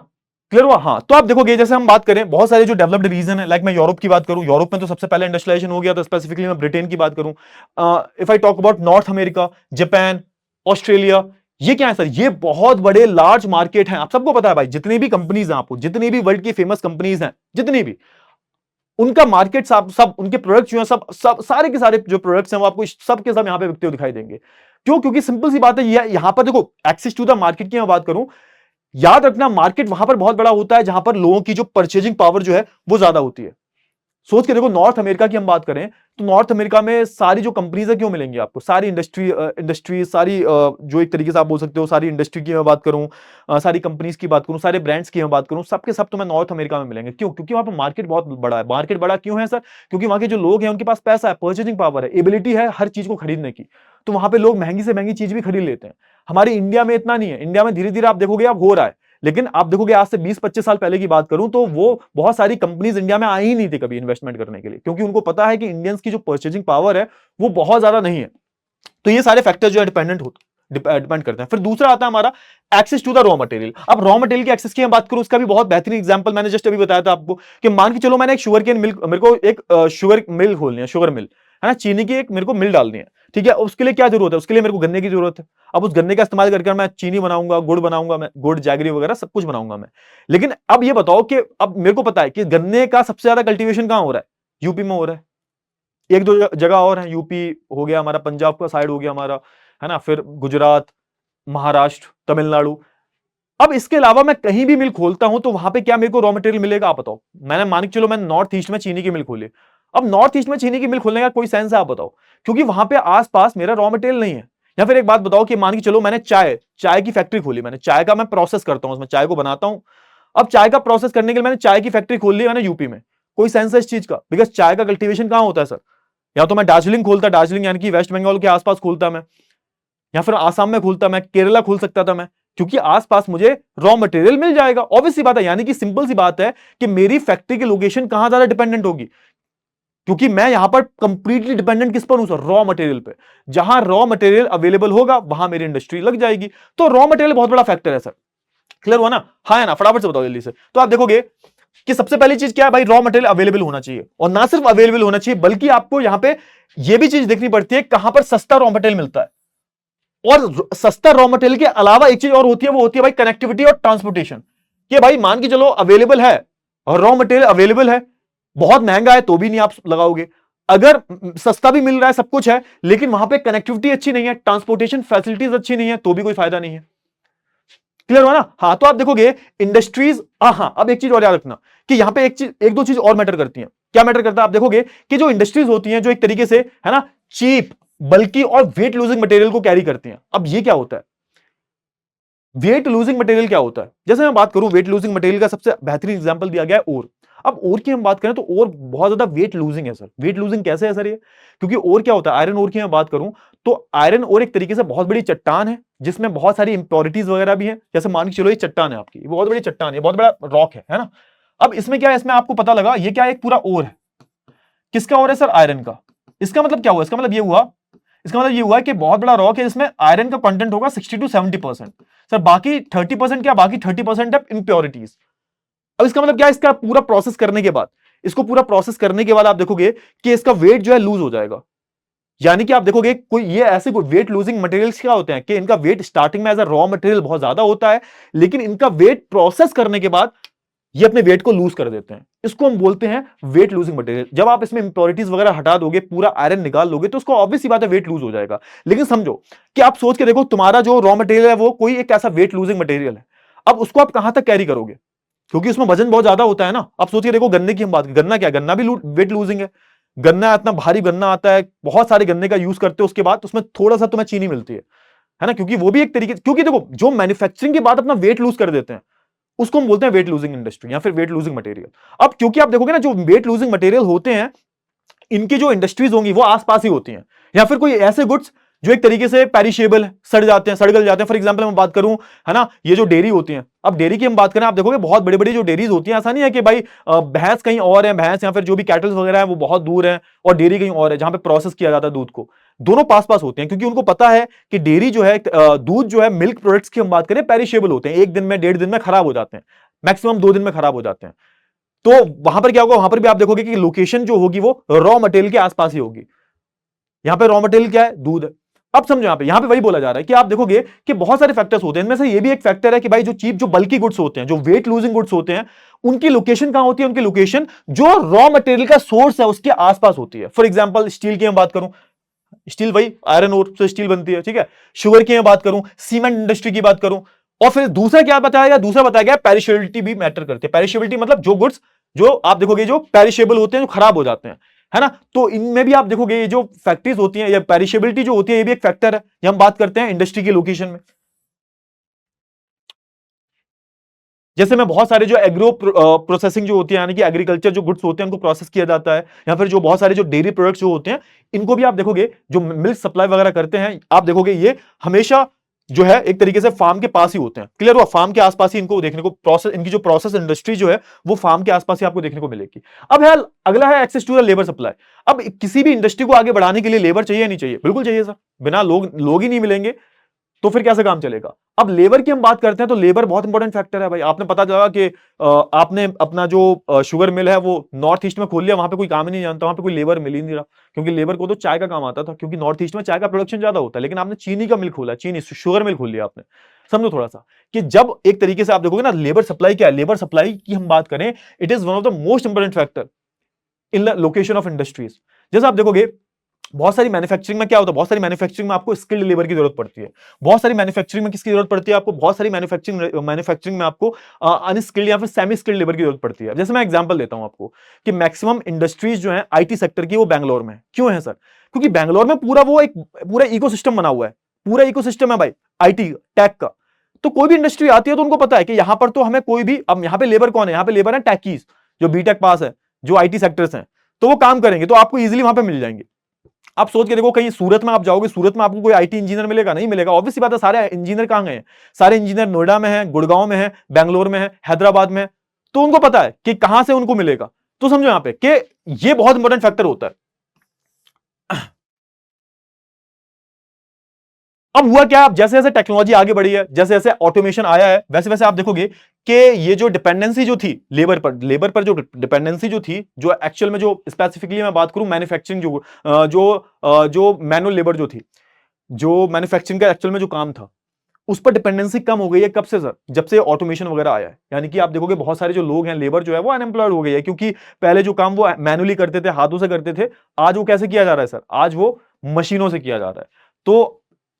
क्लियर हुआ? हाँ। तो आप देखोगे, जैसे हम बात करें बहुत सारे जो डेवलप्ड रीजन है, लाइक मैं यूरोप की बात करूं, यूरोप में तो सबसे पहले इंडस्ट्रियलाइजेशन हो गया, तो स्पेसिफिकली मैं ब्रिटेन की बात करूं। If I talk about north America, Japan, Australia, ये क्या है सर? ये बहुत बड़े लार्ज मार्केट हैं। आप सबको पता है भाई, जितनी भी कंपनीज हैं, आपको जितनी भी वर्ल्ड की फेमस कंपनीज हैं, जितनी भी, उनका मार्केट सब उनके प्रोडक्ट जो है सब सारे के सारे जो प्रोडक्ट्स हैं वो आपको सब के सब यहां पे बिकते हुए दिखाई देंगे। क्यों? क्योंकि सिंपल सी बात है, यहां पर देखो एक्सेस टू द मार्केट की मैं बात करूं, याद रखना मार्केट वहां पर बहुत बड़ा होता है जहां पर लोगों की जो परचेजिंग पावर जो है वो ज्यादा होती है। सोच के देखो, नॉर्थ अमेरिका की हम बात करें तो नॉर्थ अमेरिका में सारी जो कंपनीज है क्यों मिलेंगी आपको, सारी इंडस्ट्री सारी जो एक तरीके से आप बोल सकते हो सारी इंडस्ट्री की मैं बात करूं, सारी कंपनीज की बात करूं, सारे ब्रांड्स की मैं बात करूं, सबके सब तुम्हें नॉर्थ अमेरिका में मिलेंगे। क्यों? क्योंकि वहां पर मार्केट बहुत बड़ा है। मार्केट बड़ा क्यों है सर? क्योंकि वहां के जो लोग हैं उनके पास पैसा है, परचेजिंग पावर है, एबिलिटी है हर चीज को खरीदने की, तो वहां पे लोग महंगी से महंगी चीज भी खरीद लेते हैं। हमारे इंडिया में इतना नहीं है। इंडिया में धीरे धीरे आप देखोगे अब हो रहा है, लेकिन आप देखोगे आज से 20-25 साल पहले की बात करूं तो वो बहुत सारी कंपनीज इंडिया में आई ही नहीं थी कभी इन्वेस्टमेंट करने के लिए, क्योंकि उनको पता है कि इंडियंस की जो परचेजिंग पावर है वो बहुत ज्यादा नहीं है। तो ये सारे फैक्टर जो है डिपेंड करते हैं। फिर दूसरा आता है हमारा access to the raw material. अब रॉ मटेरियल के एक्सेस की मैं बात करूं, उसका भी बहुत बेहतरीन एग्जांपल मैंने जस्ट अभी बताया था आपको कि मान के चलो मैंने एक शुगर केन मिल, मेरे को एक शुगर मिल खोलनी है, शुगर मिल है ना, चीनी की एक मेरे को मिल डालनी है, ठीक है। उसके लिए क्या जरूरत है? उसके लिए मेरे को गन्ने की जरूरत है। अब उस गन्ने का इस्तेमाल करके मैं चीनी बनाऊंगा, गुड़ बनाऊंगा, मैं गुड़ जैगरी वगैरह सब कुछ बनाऊंगा मैं। लेकिन अब ये बताओ कि अब मेरे को पता है कि गन्ने का सबसे ज्यादा कल्टीवेशन कहां हो रहा है? यूपी में हो रहा है, एक दो जगह और है, यूपी हो गया हमारा, पंजाब का साइड हो गया हमारा, है ना, फिर गुजरात, महाराष्ट्र, तमिलनाडु। अब इसके अलावा मैं कहीं भी मिल खोलता हूं तो वहां पे क्या मेरे को रॉ मटेरियल मिलेगा? आप बताओ। मैंने मान के चलो मैं नॉर्थ ईस्ट में चीनी की मिल खोली, अब नॉर्थ ईस्ट में चीनी की मिल खोलने का कोई सेंस है? आप बताओ, क्योंकि वहां पे आसपास मेरा रॉ मटेरियल नहीं है। या फिर एक बात बताओ कि मान के चलो मैंने चाय की फैक्ट्री खोली, मैंने चाय का मैं प्रोसेस करता हूं, उसमें चाय को बनाता हूं। अब चाय का प्रोसेस करने के लिए मैंने चाय की फैक्ट्री खोल ली मैंने यूपी में, कोई सेंस है इस चीज का? बिकॉज चाय का कल्टीवेशन कहां होता है सर? या तो मैं दार्जिलिंग खोलता, दार्जिलिंग यानी कि वेस्ट बंगाल के आसपास खोलता मैं, या फिर आसाम में खोलता मैं, केरला खोल सकता था मैं, क्योंकि आसपास मुझे रॉ मटेरियल मिल जाएगा। ऑब्वियस सी बात है, यानी कि सिंपल सी बात है कि मेरी फैक्ट्री की लोकेशन कहां ज्यादा डिपेंडेंट होगी, क्योंकि मैं यहां पर कंप्लीटली डिपेंडेंट किस पर हूं सर? रॉ मटेरियल पे। जहां रॉ मटेरियल अवेलेबल होगा वहां मेरी इंडस्ट्री लग जाएगी। तो रॉ मटेरियल बहुत बड़ा फैक्टर है सर। क्लियर हुआ ना? हाँ है ना? फटाफट से बताओ जल्दी से। तो आप देखोगे कि सबसे पहली चीज क्या है भाई? रॉ मटेरियल अवेलेबल होना चाहिए, और ना सिर्फ अवेलेबल होना चाहिए बल्कि आपको यहां पे यह भी चीज देखनी पड़ती है कहां पर सस्ता रॉ मटेरियल मिलता है। और सस्ता रॉ मटेरियल के अलावा एक चीज और होती है, वो होती है भाई कनेक्टिविटी और ट्रांसपोर्टेशन। कि भाई मान के चलो अवेलेबल है और रॉ मटेरियल अवेलेबल है, बहुत महंगा है तो भी नहीं आप लगाओगे। अगर सस्ता भी मिल रहा है, सब कुछ है, लेकिन वहां पे कनेक्टिविटी अच्छी नहीं है, ट्रांसपोर्टेशन फैसिलिटीज अच्छी नहीं है, तो भी कोई फायदा नहीं है। क्लियर हुआ ना? हाँ, तो आप देखोगे इंडस्ट्रीज, हाँ अब एक चीज और याद रखना कि यहां पे एक दो चीज और मैटर करती हैं। क्या मैटर करता है? आप देखोगे कि जो इंडस्ट्रीज होती हैं जो एक तरीके से है ना चीप, बल्कि और वेट लूजिंग मटेरियल को कैरी करती हैं। अब ये क्या होता है? वेट लूजिंग मटेरियल क्या होता है? जैसे मैं बात करूं वेट लूजिंग मटेरियल का सबसे बेहतरीन एग्जांपल दिया गया है ओर। अब ओर की हम बात करें तो ओर बहुत ज्यादा वेट लूजिंग है सर। वेट लूजिंग कैसे है सर ये? क्योंकि ओर क्या होता है, आयरन ओर की मैं बात करूं तो आयरन ओर एक तरीके से बहुत बड़ी चट्टान है जिसमें बहुत सारी इंप्योरिटीज वगैरह भी है। जैसे मान के चलो ये चट्टान है आपकी, ये बहुत बड़ी चट्टान है, बहुत बड़ा रॉक है ना। अब इसमें क्या है, इसमें आपको पता लगा ये क्या है, एक पूरा ओर है। किसका ओर है सर? आयरन का। इसका मतलब क्या हुआ? इसका मतलब ये हुआ, इसका मतलब ये हुआ कि बहुत बड़ा रॉक है जिसमें आयरन का कंटेंट होगा 60 to 70%। सर बाकी 30% क्या? बाकी 30% है इंप्योरिटीज। अब इसका मतलब क्या है? इसका पूरा प्रोसेस करने के बाद, इसको पूरा प्रोसेस करने के बाद आप देखोगे कि इसका वेट जो है लूज हो जाएगा। यानी कि आप देखोगे कोई ये ऐसे कोई वेट लूजिंग मटेरियल्स क्या होते हैं कि इनका वेट स्टार्टिंग में एज अ रॉ मटेरियल बहुत ज्यादा होता है, लेकिन इनका वेट प्रोसेस करने के बाद ये अपने वेट को लूज कर देते हैं। इसको हम बोलते हैं वेट लूजिंग मटेरियल। जब आप इसमें इंप्योरिटीज वगैरह हटा दोगे, पूरा आयरन निकाल लोगे, तो उसको ऑब्वियस सी बात है वेट लूज हो जाएगा। लेकिन समझो कि आप सोच के देखो तुम्हारा जो रॉ मटेरियल है वो कोई एक ऐसा वेट लूजिंग मटेरियल है, अब उसको आप कहां तक कैरी करोगे? क्योंकि उसमें वजन बहुत ज्यादा होता है ना। आप सोच के देखो गन्ने की हम बात, गन्ना क्या, गन्ना भी वेट लूजिंग है। गन्ना इतना भारी गन्ना आता है, बहुत सारे गन्ने का यूज करते हो, उसके बाद उसमें थोड़ा सा तुम्हें चीनी मिलती है ना, क्योंकि वो भी एक तरीके, क्योंकि देखो जो मैन्युफैक्चरिंग के बाद अपना वेट लूज कर देते हैं उसको हम बोलते हैं वेट लूजिंग इंडस्ट्री या फिर वेट लूजिंग मटेरियल। अब क्योंकि आप देखोगे ना जो वेट लूजिंग मटेरियल होते हैं इनकी जो इंडस्ट्रीज होंगी वो आसपास ही होती हैं, या फिर कोई ऐसे गुड्स जो एक तरीके से पेरिशेबल सड़ जाते हैं, सड़गल जाते हैं। फॉर एग्जांपल मैं बात करूं, है ना, ये जो डेयरी होती हैं, अब डेयरी की हम बात करें, आप देखोगे बहुत बड़ी बड़ी जो डेयरीज होती हैं, ऐसा नहीं है कि भाई भैंस कहीं और है, भैंस या फिर जो भी कैटल्स वगैरह है वो बहुत दूर है और डेयरी कहीं और है जहां पे प्रोसेस किया जाता है दूध को। दोनों पास पास होते हैं, क्योंकि उनको पता है कि डेयरी जो है, दूध जो है, मिल्क प्रोडक्ट्स की हम बात करें, पेरिशेबल होते हैं, एक दिन में, 1.5 दिन में खराब हो जाते हैं, मैक्सिमम 2 दिन में खराब हो जाते हैं। तो वहां पर क्या होगा, वहां पर भी आप देखोगे कि लोकेशन जो होगी वो रॉ मटेरियल के आसपास ही होगी। यहां पे रॉ मटेरियल क्या है? दूध है। अब समझो यहाँ पे वही बोला जा रहा है कि आप देखोगे कि बहुत सारे फैक्टर्स होते हैं, इनमें से ये भी एक फैक्टर है कि भाई जो चीप, जो बल्की गुड्स होते हैं, जो वेट लूजिंग गुड्स होते हैं, उनकी लोकेशन कहां होती है? उनकी लोकेशन जो रॉ मटेरियल का सोर्स है उसके आसपास होती है। फॉर एग्जांपल स्टील की मैं बात करूं, स्टील वही आयरन ओर से स्टील बनती है, ठीक है। शुगर की मैं बात करूं, सीमेंट इंडस्ट्री की बात करूं, और फिर दूसरा क्या बताया गया? दूसरा बताया गया पेरिशेबिलिटी भी मैटर करती है। पेरिशेबिलिटी मतलब जो गुड्स जो आप देखोगे जो पेरिशेबल होते हैं, जो खराब हो जाते हैं, है ना। तो इनमें भी आप देखोगे ये जो फैक्ट्रीज होती हैं, या पेरिशेबिलिटी जो होती है, ये भी एक फैक्टर है। ये हम बात करते हैं इंडस्ट्री की लोकेशन में। जैसे में बहुत सारे जो एग्रो प्रोसेसिंग जो होती है, यानी कि एग्रीकल्चर जो गुड्स होते हैं उनको प्रोसेस किया जाता है, या फिर जो बहुत सारे जो डेयरी प्रोडक्ट्स जो होते हैं, इनको भी आप देखोगे जो मिल्क सप्लाई वगैरह करते हैं, आप देखोगे ये हमेशा जो है एक तरीके से फार्म के पास ही होते हैं। क्लियर हुआ? फार्म के आसपास ही इनको देखने को, प्रोसेस, इनकी जो प्रोसेस इंडस्ट्री जो है वो फार्म के आसपास ही आपको देखने को मिलेगी। अब है अगला है access to the labour supply. अब किसी भी इंडस्ट्री को आगे बढ़ाने के लिए लेबर चाहिए नहीं चाहिए? बिल्कुल चाहिए सर। बिना लोग ही नहीं मिलेंगे तो फिर कैसे काम चलेगा? अब लेबर की हम बात करते हैं तो लेबर बहुत इंपॉर्टेंट फैक्टर है भाई। आपने पता चला कि आपने अपना जो शुगर मिल है वो नॉर्थ ईस्ट में खोल लिया, वहां पे कोई काम ही नहीं जानता, वहां पे कोई लेबर मिल ही नहीं रहा, क्योंकि लेबर को तो चाय का काम आता था, क्योंकि नॉर्थ ईस्ट में चाय का प्रोडक्शन ज्यादा होता है। लेकिन आपने चीनी का मिल खोला, चीनी शुगर मिल खोल लिया आपने। समझो थोड़ा सा कि जब एक तरीके से आप देखोगे ना, लेबर सप्लाई क्या है, लेबर सप्लाई की हम बात करें, it is one of the most important factor in the location of industries. जैसे आप देखोगे बहुत सारी मैन्युफैक्चरिंग में क्या होता है, बहुत सारी मैन्युफैक्चरिंग में आपको स्किल्ड लेबर की जरूरत पड़ती है। बहुत सारी मैन्युफैक्चरिंग में किसकी जरूरत पड़ती है आपको? बहुत सारी मैन्युफैक्चरिंग में आपको अनस्किल्ड या फिर सेमी स्किल्ड लेबर की जरूरत पड़ती है। जैसे मैं एग्जांपल देता हूं आपको कि मैक्सिमम इंडस्ट्रीज जो है आईटी सेक्टर की, वो बैंगलोर में। क्यों है सर? क्योंकि बैंगलोर में पूरा इकोसिस्टम बना हुआ है, पूरा इकोसिस्टम है भाई आईटी टेक का। तो कोई भी इंडस्ट्री आती है तो उनको पता है कि यहां पर तो हमें कोई भी, अब यहां पे लेबर कौन है? यहां पे लेबर है टेकीज, जो बीटेक पास है, जो आईटी सेक्टर्स हैं, तो वो काम करेंगे, तो आपको इजीली वहां पे मिल जाएंगे। आप सोच के देखो, कहीं सूरत में आप जाओगे, सूरत में आपको कोई आईटी इंजीनियर मिलेगा? नहीं मिलेगा। ऑब्वियस सी बात है, सारे इंजीनियर कहां गए हैं? सारे इंजीनियर नोएडा में है, गुड़गांव में है, बेंगलोर में है, हैदराबाद में है। तो उनको पता है कि कहां से उनको मिलेगा। तो समझो यहां पे कि ये बहुत इंपॉर्टेंट फैक्टर होता है। अब हुआ क्या? अब जैसे जैसे टेक्नोलॉजी आगे बढ़ी है, जैसे जैसे ऑटोमेशन आया है, वैसे वैसे आप देखोगे कि ये जो डिपेंडेंसी जो थी लेबर पर जो डिपेंडेंसी जो थी, जो एक्चुअल में, जो स्पेसिफिकली मैं बात करूं मैन्युफैक्चरिंग, जो मैनुअल लेबर जो थी, जो मैन्युफैक्चरिंग का एक्चुअल में जो काम था, उस पर डिपेंडेंसी कम हो गई है। कब से सर? जब से ऑटोमेशन वगैरह आया है। यानी कि आप देखोगे बहुत सारे जो लोग हैं, लेबर जो है वो अनएम्प्लॉयड हो गई है, क्योंकि पहले जो काम वो मैनुअली करते थे, हाथों से करते थे, आज वो कैसे किया जा रहा है सर? आज वो मशीनों से किया जा रहा है। तो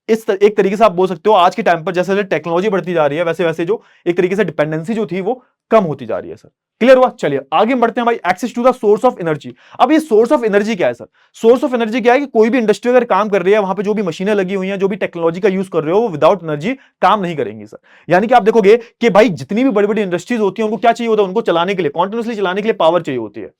एक तरीके से आप बोल सकते हो आज के टाइम पर जैसे जैसे टेक्नोलॉजी बढ़ती जा रही है, वैसे वैसे जो एक तरीके से डिपेंडेंसी जो थी वो कम होती जा रही है सर। क्लियर हुआ? चलिए आगे बढ़ते हैं भाई। Access to the source of energy. अब ये सोर्स ऑफ एनर्जी क्या है सर? सोर्स ऑफ एनर्जी क्या है कि कोई भी इंडस्ट्री अगर काम कर रही है, वहां पे जो भी मशीनें लगी हुई हैं, जो भी टेक्नोलॉजी का यूज कर रहे हो, वो विदाउट एनर्जी काम नहीं करेंगी सर। यानी कि आप देखोगे कि भाई जितनी भी बड़ी बड़ी इंडस्ट्रीज होती हैं, उनको क्या चाहिए होता है? उनको चलाने के लिए, कॉन्टिन्यूसली चलाने के लिए पावर चाहिए होती है।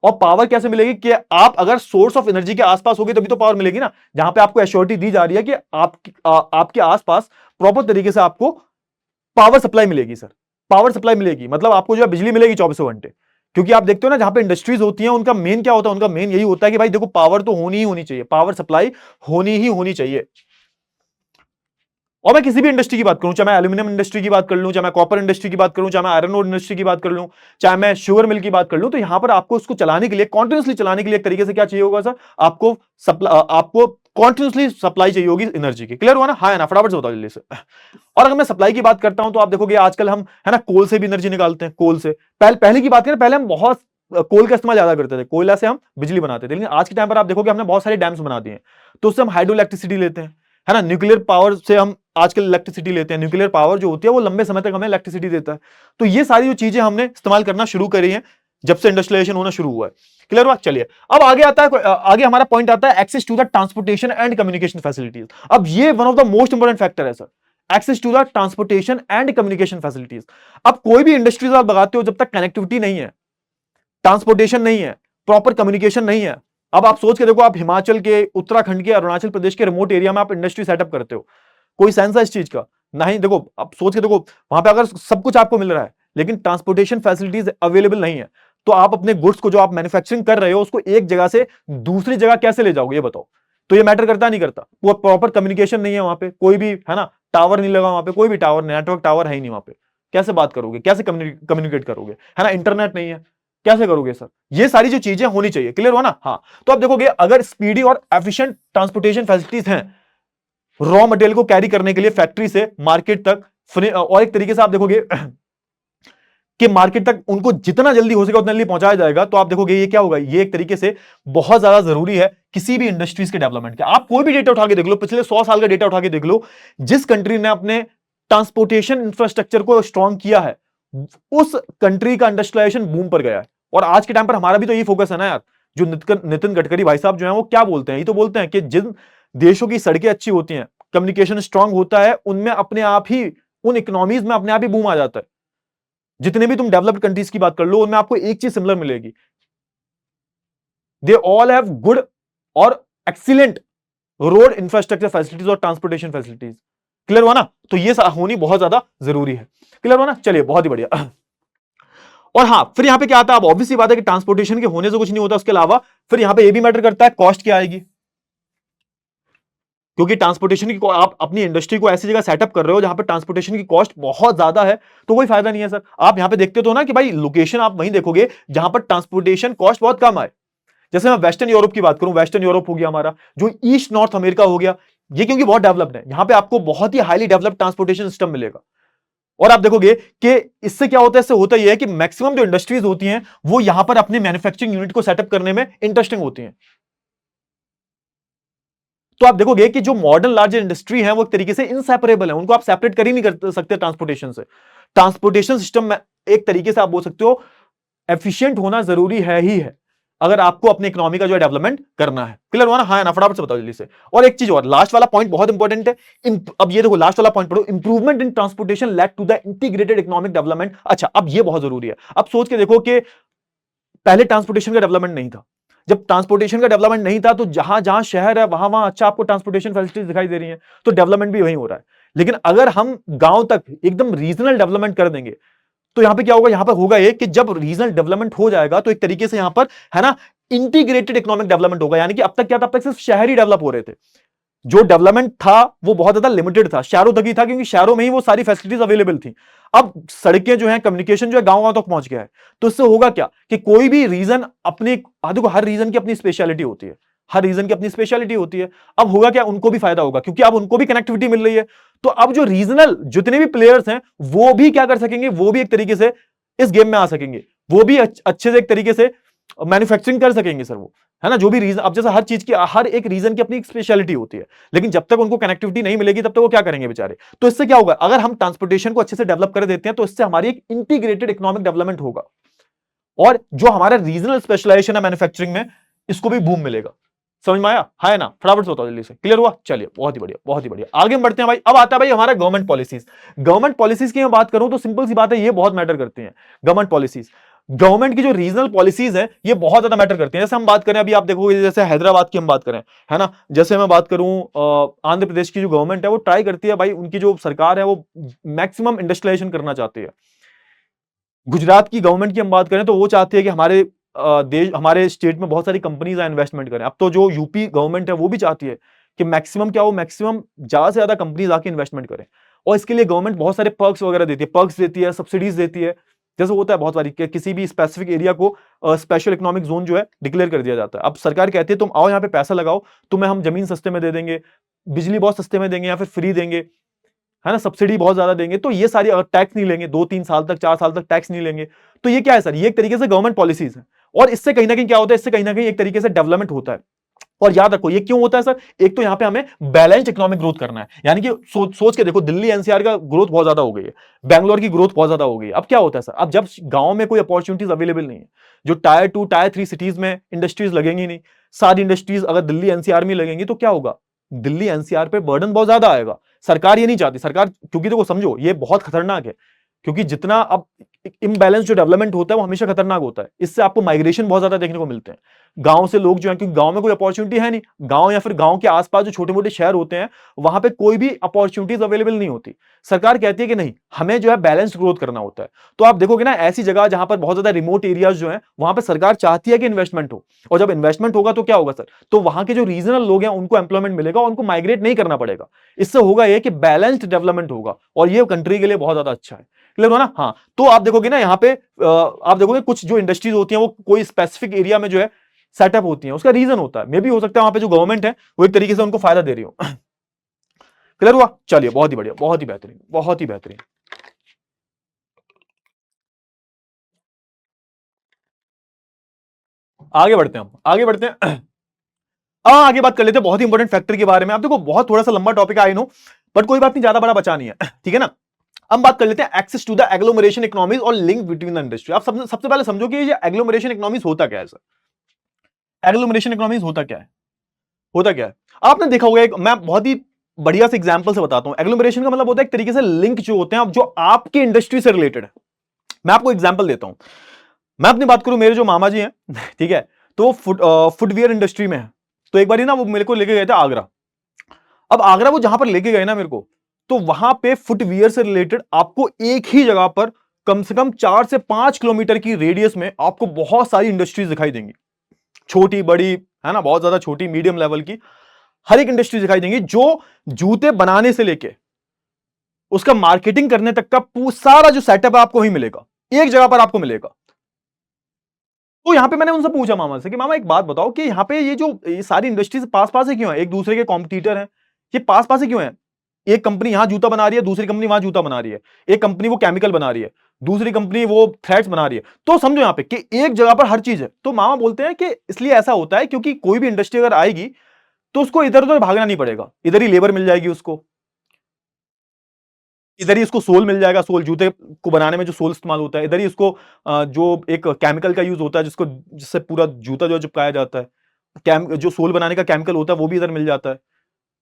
और पावर कैसे मिलेगी? कि आप अगर सोर्स ऑफ एनर्जी के आसपास होगे तभी तो पावर मिलेगी ना। जहां पे आपको एश्योरिटी दी जा रही है कि आपके आसपास प्रॉपर तरीके से आपको पावर सप्लाई मिलेगी सर। पावर सप्लाई मिलेगी मतलब आपको जो है बिजली मिलेगी 24 घंटे। क्योंकि आप देखते हो ना, जहां पे इंडस्ट्रीज होती हैं उनका मेन क्या होता है? उनका मेन यही होता है कि भाई देखो, पावर तो होनी ही होनी चाहिए, पावर सप्लाई होनी ही होनी चाहिए। और मैं किसी भी इंडस्ट्री की बात करूं, चाहे मैं एल्यूमिनियम इंडस्ट्री की बात कर लूं, चाहे मैं कॉपर इंडस्ट्री की बात करूं, चाहे मैं आयरन ओर इंडस्ट्री की बात कर लूं, चाहे मैं शुगर मिल की बात कर लूं, तो यहां पर आपको उसको चलाने के लिए, कॉन्टिन्यूसली चलाने के लिए एक तरीके से क्या चाहिए होगा सर? आपको कॉन्टिन्यूसली सप्लाई चाहिए होगी एनर्जी की। क्लियर हुआ ना? हाँ है ना? फटाफट से बताओ जल्दी से। और अगर मैं सप्लाई की बात करता हूं तो आप देखोगे आजकल हम, है ना, कोल से भी एनर्जी निकालते हैं। कोल से पहले की बात करें, पहले हम बहुत कोल का इस्तेमाल ज्यादा करते थे, कोयला से हम बिजली बनाते थे। लेकिन आज के टाइम पर आप देखोगे हमने बहुत सारे डैम्स बना दिए, तो उससे हम हाइड्रो इलेक्ट्रिसिटी लेते हैं, है ना। न्यूक्लियर पावर से हम आजकल इलेक्ट्रिसिटी लेते हैं। न्यूक्लियर पावर जो होती है वो लंबे समय तक हमें इलेक्ट्रिसिटी देता है। तो ये सारी जो चीजें हमने इस्तेमाल करना शुरू करी है जब से इंडस्ट्रियलाइजेशन होना शुरू हुआ है। क्लियर हुआ? चलिए अब आगे आता है, आगे हमारा पॉइंट आता है access to the transportation and communication facilities. अब ये one of the most important factor है sir, access to the transportation and communication facilities. अब कोई भी इंडस्ट्रीज आप लगाते हो, जब तक कनेक्टिविटी नहीं है, ट्रांसपोर्टेशन नहीं है, प्रॉपर कम्युनिकेशन नहीं है। अब आप सोच के देखो, आप हिमाचल के, उत्तराखंड के, अरुणाचल प्रदेश के रिमोट एरिया में आप इंडस्ट्री सेटअप करते हो, कोई सेंस है इस चीज का? नहीं। देखो आप सोच के देखो, वहां पे अगर सब कुछ आपको मिल रहा है लेकिन ट्रांसपोर्टेशन फैसिलिटीज अवेलेबल नहीं है, तो आप अपने गुड्स को जो आप मैन्युफैक्चरिंग कर रहे हो उसको एक जगह से दूसरी जगह कैसे ले जाओगे? ये बताओ। तो ये मैटर करता नहीं करता? वो प्रॉपर कम्युनिकेशन नहीं है वहां पे, कोई भी, है ना, टावर नहीं लगा वहां पे, कोई भी टावर, नेटवर्क टावर है ही नहीं वहां पे। कैसे बात करोगे? कैसे कम्युनिकेट करोगे? है ना, इंटरनेट नहीं है, कैसे करोगे सर? ये सारी जो चीजें होनी चाहिए। क्लियर हुआ ना? हाँ। तो आप देखोगे अगर स्पीडी और एफिशिएंट ट्रांसपोर्टेशन फैसिलिटीज हैं, रॉ मटेरियल को कैरी करने के लिए फैक्ट्री से मार्केट तक, और एक तरीके से आप देखोगे कि मार्केट तक उनको जितना जल्दी हो सके उतना जल्दी पहुंचाया जाएगा। तो आप देखोगे ये क्या होगा, ये एक तरीके से बहुत ज्यादा जरूरी है किसी भी इंडस्ट्रीज के डेवलपमेंट के। आप कोई भी डेटा उठा के देख लो, पिछले 100 साल का डेटा उठा के देख लो, जिस कंट्री ने अपने ट्रांसपोर्टेशन इंफ्रास्ट्रक्चर को स्ट्रांग किया है, उस कंट्री का इंडस्ट्रियलाइजेशन बूम पर गया है। और आज के टाइम पर हमारा भी तो यही फोकस है ना यार। जो नितिन गडकरी भाई साहब जो है वो क्या बोलते हैं, ये तो बोलते हैं कि जिन देशों की सड़कें अच्छी होती हैं, कम्युनिकेशन स्ट्रांग होता है, उनमें अपने आप ही, उन इकोनॉमीज में अपने आप ही बूम आ जाता है। जितने भी तुम डेवलप्ड कंट्रीज की बात कर लो, उनमें आपको एक चीज सिमिलर मिलेगी, दे ऑल हैव गुड और एक्सीलेंट रोड इंफ्रास्ट्रक्चर फैसिलिटीज और ट्रांसपोर्टेशन फैसिलिटीज। क्लियर हुआ ना? तो ये होनी बहुत ज्यादा जरूरी है। क्लियर हुआ ना? चलिए, बहुत ही बढ़िया। और हाँ, फिर यहां पे क्या आता है, अब ऑब्वियसली बात है कि ट्रांसपोर्टेशन के होने से कुछ नहीं होता, उसके अलावा फिर यहां पे ये भी मैटर करता है, कॉस्ट क्या आएगी। क्योंकि ट्रांसपोर्टेशन की, आप अपनी इंडस्ट्री को ऐसी जगह सेटअप कर रहे हो जहां पर ट्रांसपोर्टेशन की कॉस्ट बहुत ज्यादा है, तो कोई फायदा नहीं है सर। आप यहां पे देखते तो ना कि भाई लोकेशन आप वहीं देखोगे जहां पर ट्रांसपोर्टेशन कॉस्ट बहुत कम आए। जैसे मैं वेस्टर्न यूरोप की बात करूं, वेस्टर्न यूरोप हो गया हमारा, जो ईस्ट नॉर्थ अमेरिका हो गया, ये क्योंकि बहुत डेवलप्ड है, यहां पे आपको बहुत ही हाईली डेवलप्ड ट्रांसपोर्टेशन सिस्टम मिलेगा। और आप देखोगे कि इससे क्या होता है, इससे होता यह है कि मैक्सिमम जो इंडस्ट्रीज होती हैं वो यहां पर अपने मैन्युफैक्चरिंग यूनिट को सेटअप करने में इंटरेस्टिंग होती हैं। तो आप देखोगे कि जो मॉडर्न लार्जर इंडस्ट्री है वो एक तरीके से इनसेपरेबल है, उनको आप सेपरेट कर ही नहीं कर सकते ट्रांसपोर्टेशन से। ट्रांसपोर्टेशन सिस्टम में एक तरीके से आप बोल सकते हो एफिशिएंट होना जरूरी है ही है, अगर आपको अपने इकोनॉमी का जो है डेवलपमेंट करना है। क्लियर हुआ ना? हाँ ना? फटाफट से बताओ जल्दी से। और एक चीज और, लास्ट वाला पॉइंट बहुत इंपॉर्टेंट है। अब ये देखो, लास्ट वाला पॉइंट पढ़ो, improvement in transportation led to the integrated economic development. अच्छा, अब ये बहुत जरूरी है। अब सोच के देखो कि पहले ट्रांसपोर्टेशन का डेवलपमेंट नहीं था। जब ट्रांसपोर्टेशन का डेवलपमेंट नहीं था तो जहां जहां शहर है वहां वहां अच्छा आपको ट्रांसपोर्टेशन फैसिलिटीज दिखाई दे रही हैं, तो डेवलपमेंट भी वहीं हो रहा है। लेकिन अगर हम गांव तक एकदम रीजनल डेवलपमेंट कर देंगे तो यहां पे क्या होगा, यहां पर होगा ये कि जब रीजनल डेवलपमेंट हो जाएगा तो एक तरीके से यहां पर है ना इंटीग्रेटेड इकोनॉमिक डेवलपमेंट होगा। यानी कि अब तक क्या था, अब तक सिर्फ शहर ही डेवलप हो रहे थे, जो डेवलपमेंट था वो बहुत ज्यादा लिमिटेड था, शहरों तक ही था, क्योंकि शहरों में ही वो सारी फैसिलिटीज अवेलेबल थी। अब सड़कें जो है, कम्युनिकेशन जो है गांव गांव तक पहुंच गया है, तो इससे होगा क्या कि कोई भी रीजन अपने, देखो हर रीजन की अपनी स्पेशलिटी होती है, हर रीजन की अपनी स्पेशलिटी होती है। अब होगा क्या, उनको भी फायदा होगा क्योंकि अब उनको भी कनेक्टिविटी मिल रही है। तो अब जो रीजनल जितने भी प्लेयर्स हैं वो भी क्या कर सकेंगे, वो भी एक तरीके से इस गेम में आ सकेंगे, वो भी अच्छे से एक तरीके से मैन्युफैक्चरिंग कर सकेंगे सर वो, है ना। जो भी रीजन, अब जैसे हर चीज की, हर एक रीजन की अपनी एक स्पेशलिटी होती है, लेकिन जब तक उनको कनेक्टिविटी नहीं मिलेगी तब तक वो क्या करेंगे बेचारे। तो इससे क्या होगा, अगर हम ट्रांसपोर्टेशन को अच्छे से डेवलप कर देते हैं तो इससे हमारी एक इंटीग्रेटेड इकोनॉमिक डेवलपमेंट होगा, और जो हमारा रीजनल स्पेशलाइजेशन है मैन्युफैक्चरिंग में, इसको भी बूम मिलेगा। समझ में आया? है ना? फटाफट से बताओ जल्दी से। क्लियर हुआ? चलिए, बहुत ही बढ़िया, बहुत ही बढ़िया। आगे हम बढ़ते हैं भाई। अब आता है भाई हमारा गवर्नमेंट पॉलिसीज। गवर्नमेंट पॉलिसीज की मैं बात करूं तो सिंपल सी बात है, ये बहुत मैटर करती हैं। गवर्नमेंट पॉलिसीज, गवर्नमेंट की जो रीजनल पॉलिसीज है ये बहुत ज्यादा मैटर करती हैं। जैसे हम बात करें, अभी आप देखोगे जैसे हैदराबाद की हम बात करें, है ना, जैसे मैं बात करूं आंध्र प्रदेश की जो गवर्नमेंट है वो ट्राई करती है भाई, उनकी जो सरकार है वो मैक्सिमम इंडस्ट्रियलाइजेशन करना चाहती है। गुजरात की गवर्नमेंट की हम बात करें तो वो चाहती है कि हमारे देश, हमारे स्टेट में बहुत सारी कंपनीज इन्वेस्टमेंट करें। अब तो जो यूपी गवर्नमेंट है वो भी चाहती है कि मैक्सिमम क्या हो, मैक्सिमम ज्यादा से ज्यादा कंपनीज आके इन्वेस्टमेंट करें, और इसके लिए गवर्नमेंट बहुत सारे पर्क्स वगैरह देती है, पर्क्स देती है, सब्सिडीज देती है। जैसे होता है बहुत बारी कि किसी भी स्पेसिफिक एरिया को स्पेशल इकोनॉमिक जोन जो है डिक्लेयर कर दिया जाता है। अब सरकार कहती है तुम आओ यहाँ पे पैसा लगाओ, तुम्हें हम जमीन सस्ते में दे देंगे, बिजली बहुत सस्ते में देंगे या फिर फ्री देंगे, है ना, सब्सिडी बहुत ज्यादा देंगे। तो ये सारी, अगर टैक्स नहीं लेंगे 2-3 साल तक, 4 साल तक टैक्स नहीं लेंगे, तो ये क्या है सर, ये एक तरीके से गवर्नमेंट पॉलिसीज है। और इससे कहीं ना कहीं क्या होता है, इससे कहीं ना कहीं एक तरीके से डेवलपमेंट होता है। और याद रखो ये क्यों होता है सर, एक तो यहां पे हमें बैलेंस्ड इकोनॉमिक ग्रोथ करना है। यानी कि सोच के देखो, दिल्ली एनसीआर का ग्रोथ बहुत ज्यादा हो गई है, बैंगलोर की ग्रोथ बहुत ज्यादा हो गई है। अब क्या होता है सर, अब जब गांव में कोई अपॉर्चुनिटीज अवेलेबल नहीं है, जो टायर 2 टायर 3 सिटीज में इंडस्ट्रीज लगेंगी नहीं, सारी इंडस्ट्रीज अगर दिल्ली एनसीआर में लगेंगी तो क्या होगा, दिल्ली एनसीआर पे बर्डन बहुत ज्यादा आएगा। सरकार ये नहीं चाहती, सरकार, क्योंकि देखो समझो ये बहुत खतरनाक है, क्योंकि जितना अब इम्बैलेंस जो डेवलपमेंट होता है वो हमेशा खतरनाक होता है। इससे आपको माइग्रेशन बहुत ज्यादा देखने को मिलते हैं, गांव से लोग जो है, क्योंकि गांव में कोई अपॉर्चुनिटी है नहीं, गांव या फिर गांव के आसपास जो छोटे मोटे शहर होते हैं वहां पे कोई भी अपॉर्चुनिटीज अवेलेबल नहीं होती। सरकार कहती है कि नहीं, हमें जो है बैलेंस्ड ग्रोथ करना होता है। तो आप देखोगे ना, ऐसी जगह जहां पर बहुत ज्यादा रिमोट एरियाज जो है, वहां पर सरकार चाहती है कि इन्वेस्टमेंट हो, और जब इन्वेस्टमेंट होगा तो क्या होगा सर, तो वहां के जो रीजनल लोग हैं उनको एम्प्लॉयमेंट मिलेगा, उनको माइग्रेट नहीं करना पड़ेगा। इससे होगा ये कि बैलेंस्ड डेवलपमेंट होगा, और ये कंट्री के लिए बहुत ज्यादा अच्छा है। क्लियर हो ना? हाँ, तो आप देखोगे ना यहाँ पे आप देखोगे कुछ जो इंडस्ट्रीज होती हैं वो कोई स्पेसिफिक एरिया में जो है सेटअप होती हैं, उसका रीजन होता है, मे भी हो सकता है वहां पे जो गवर्नमेंट है वो एक तरीके से उनको फायदा दे रही हो। क्लियर हुआ? चलिए, बहुत ही बढ़िया, बहुत ही बेहतरीन, बहुत ही बेहतरीन। आगे बढ़ते हैं, हम आगे बढ़ते हैं। आगे बात कर लेते हैं बहुत ही इंपॉर्टेंट फैक्टर के बारे में। आप देखो, बहुत थोड़ा सा लंबा टॉपिक आई नो, बट कोई बात नहीं, ज्यादा बड़ा बचा नहीं है। ठीक है ना? हम बात कर लेते हैं access to the agglomeration economies और लिंक बिटवीन द इंडस्ट्री। आप सबसे पहले समझो कि ये एग्लोमरेशन इकोनॉमीज होता क्या है सर? एग्लोमरेशन इकोनॉमीज होता क्या है? होता क्या है? आपने देखा होगा, एक मैं बहुत ही बढ़िया से एग्जांपल से बताता हूं। एग्लोमरेशन का मतलब होता है एक तरीके से लिंक जो होते हैं जो आपकी इंडस्ट्री से रिलेटेड है। मैं आपको एग्जांपल देता हूं। मैं अपनी बात करूं, मेरे जो मामा जी हैं, ठीक है, तो फुटवियर इंडस्ट्री में है। तो एक बार ना वो मेरे को लेके गए थे आगरा। अब आगरा वो जहां पर लेके गए ना मेरे को, तो वहां पे फुटवियर से रिलेटेड आपको एक ही जगह पर कम से कम 4 से 5 किलोमीटर की रेडियस में आपको बहुत सारी इंडस्ट्रीज दिखाई देंगी। छोटी बड़ी, है ना, बहुत ज्यादा छोटी, मीडियम लेवल की, हर एक इंडस्ट्री दिखाई देंगी जो जूते बनाने से लेके उसका मार्केटिंग करने तक का सारा जो सेटअप है आपको वहीं मिलेगा, एक जगह पर आपको मिलेगा। तो यहां पे मैंने उनसे पूछा मामा से कि मामा एक बात बताओ कि यहाँ पे ये सारी इंडस्ट्रीज पास पास ही क्यों है, एक दूसरे के कॉम्पिटिटर हैं, ये पास पास ही क्यों है? एक कंपनी यहां जूता बना रही है, दूसरी कंपनी वहां जूता बना रही है, एक कंपनी वो केमिकल बना रही है, दूसरी कंपनी वो थ्रेड्स बना रही है। तो समझो यहां पे कि एक जगह पर हर चीज है। तो मामा बोलते हैं कि इसलिए ऐसा होता है क्योंकि कोई भी इंडस्ट्री अगर आएगी तो उसको इधर उधर भागना नहीं पड़ेगा, इधर ही लेबर मिल जाएगी उसको, इधर ही उसको सोल मिल जाएगा, सोल जूते को बनाने में जो सोल इस्तेमाल होता है, इधर ही उसको जो एक केमिकल का यूज होता है जिससे पूरा जूता जो चिपकाया जाता है, जो सोल बनाने का केमिकल होता है वो भी इधर मिल जाता है।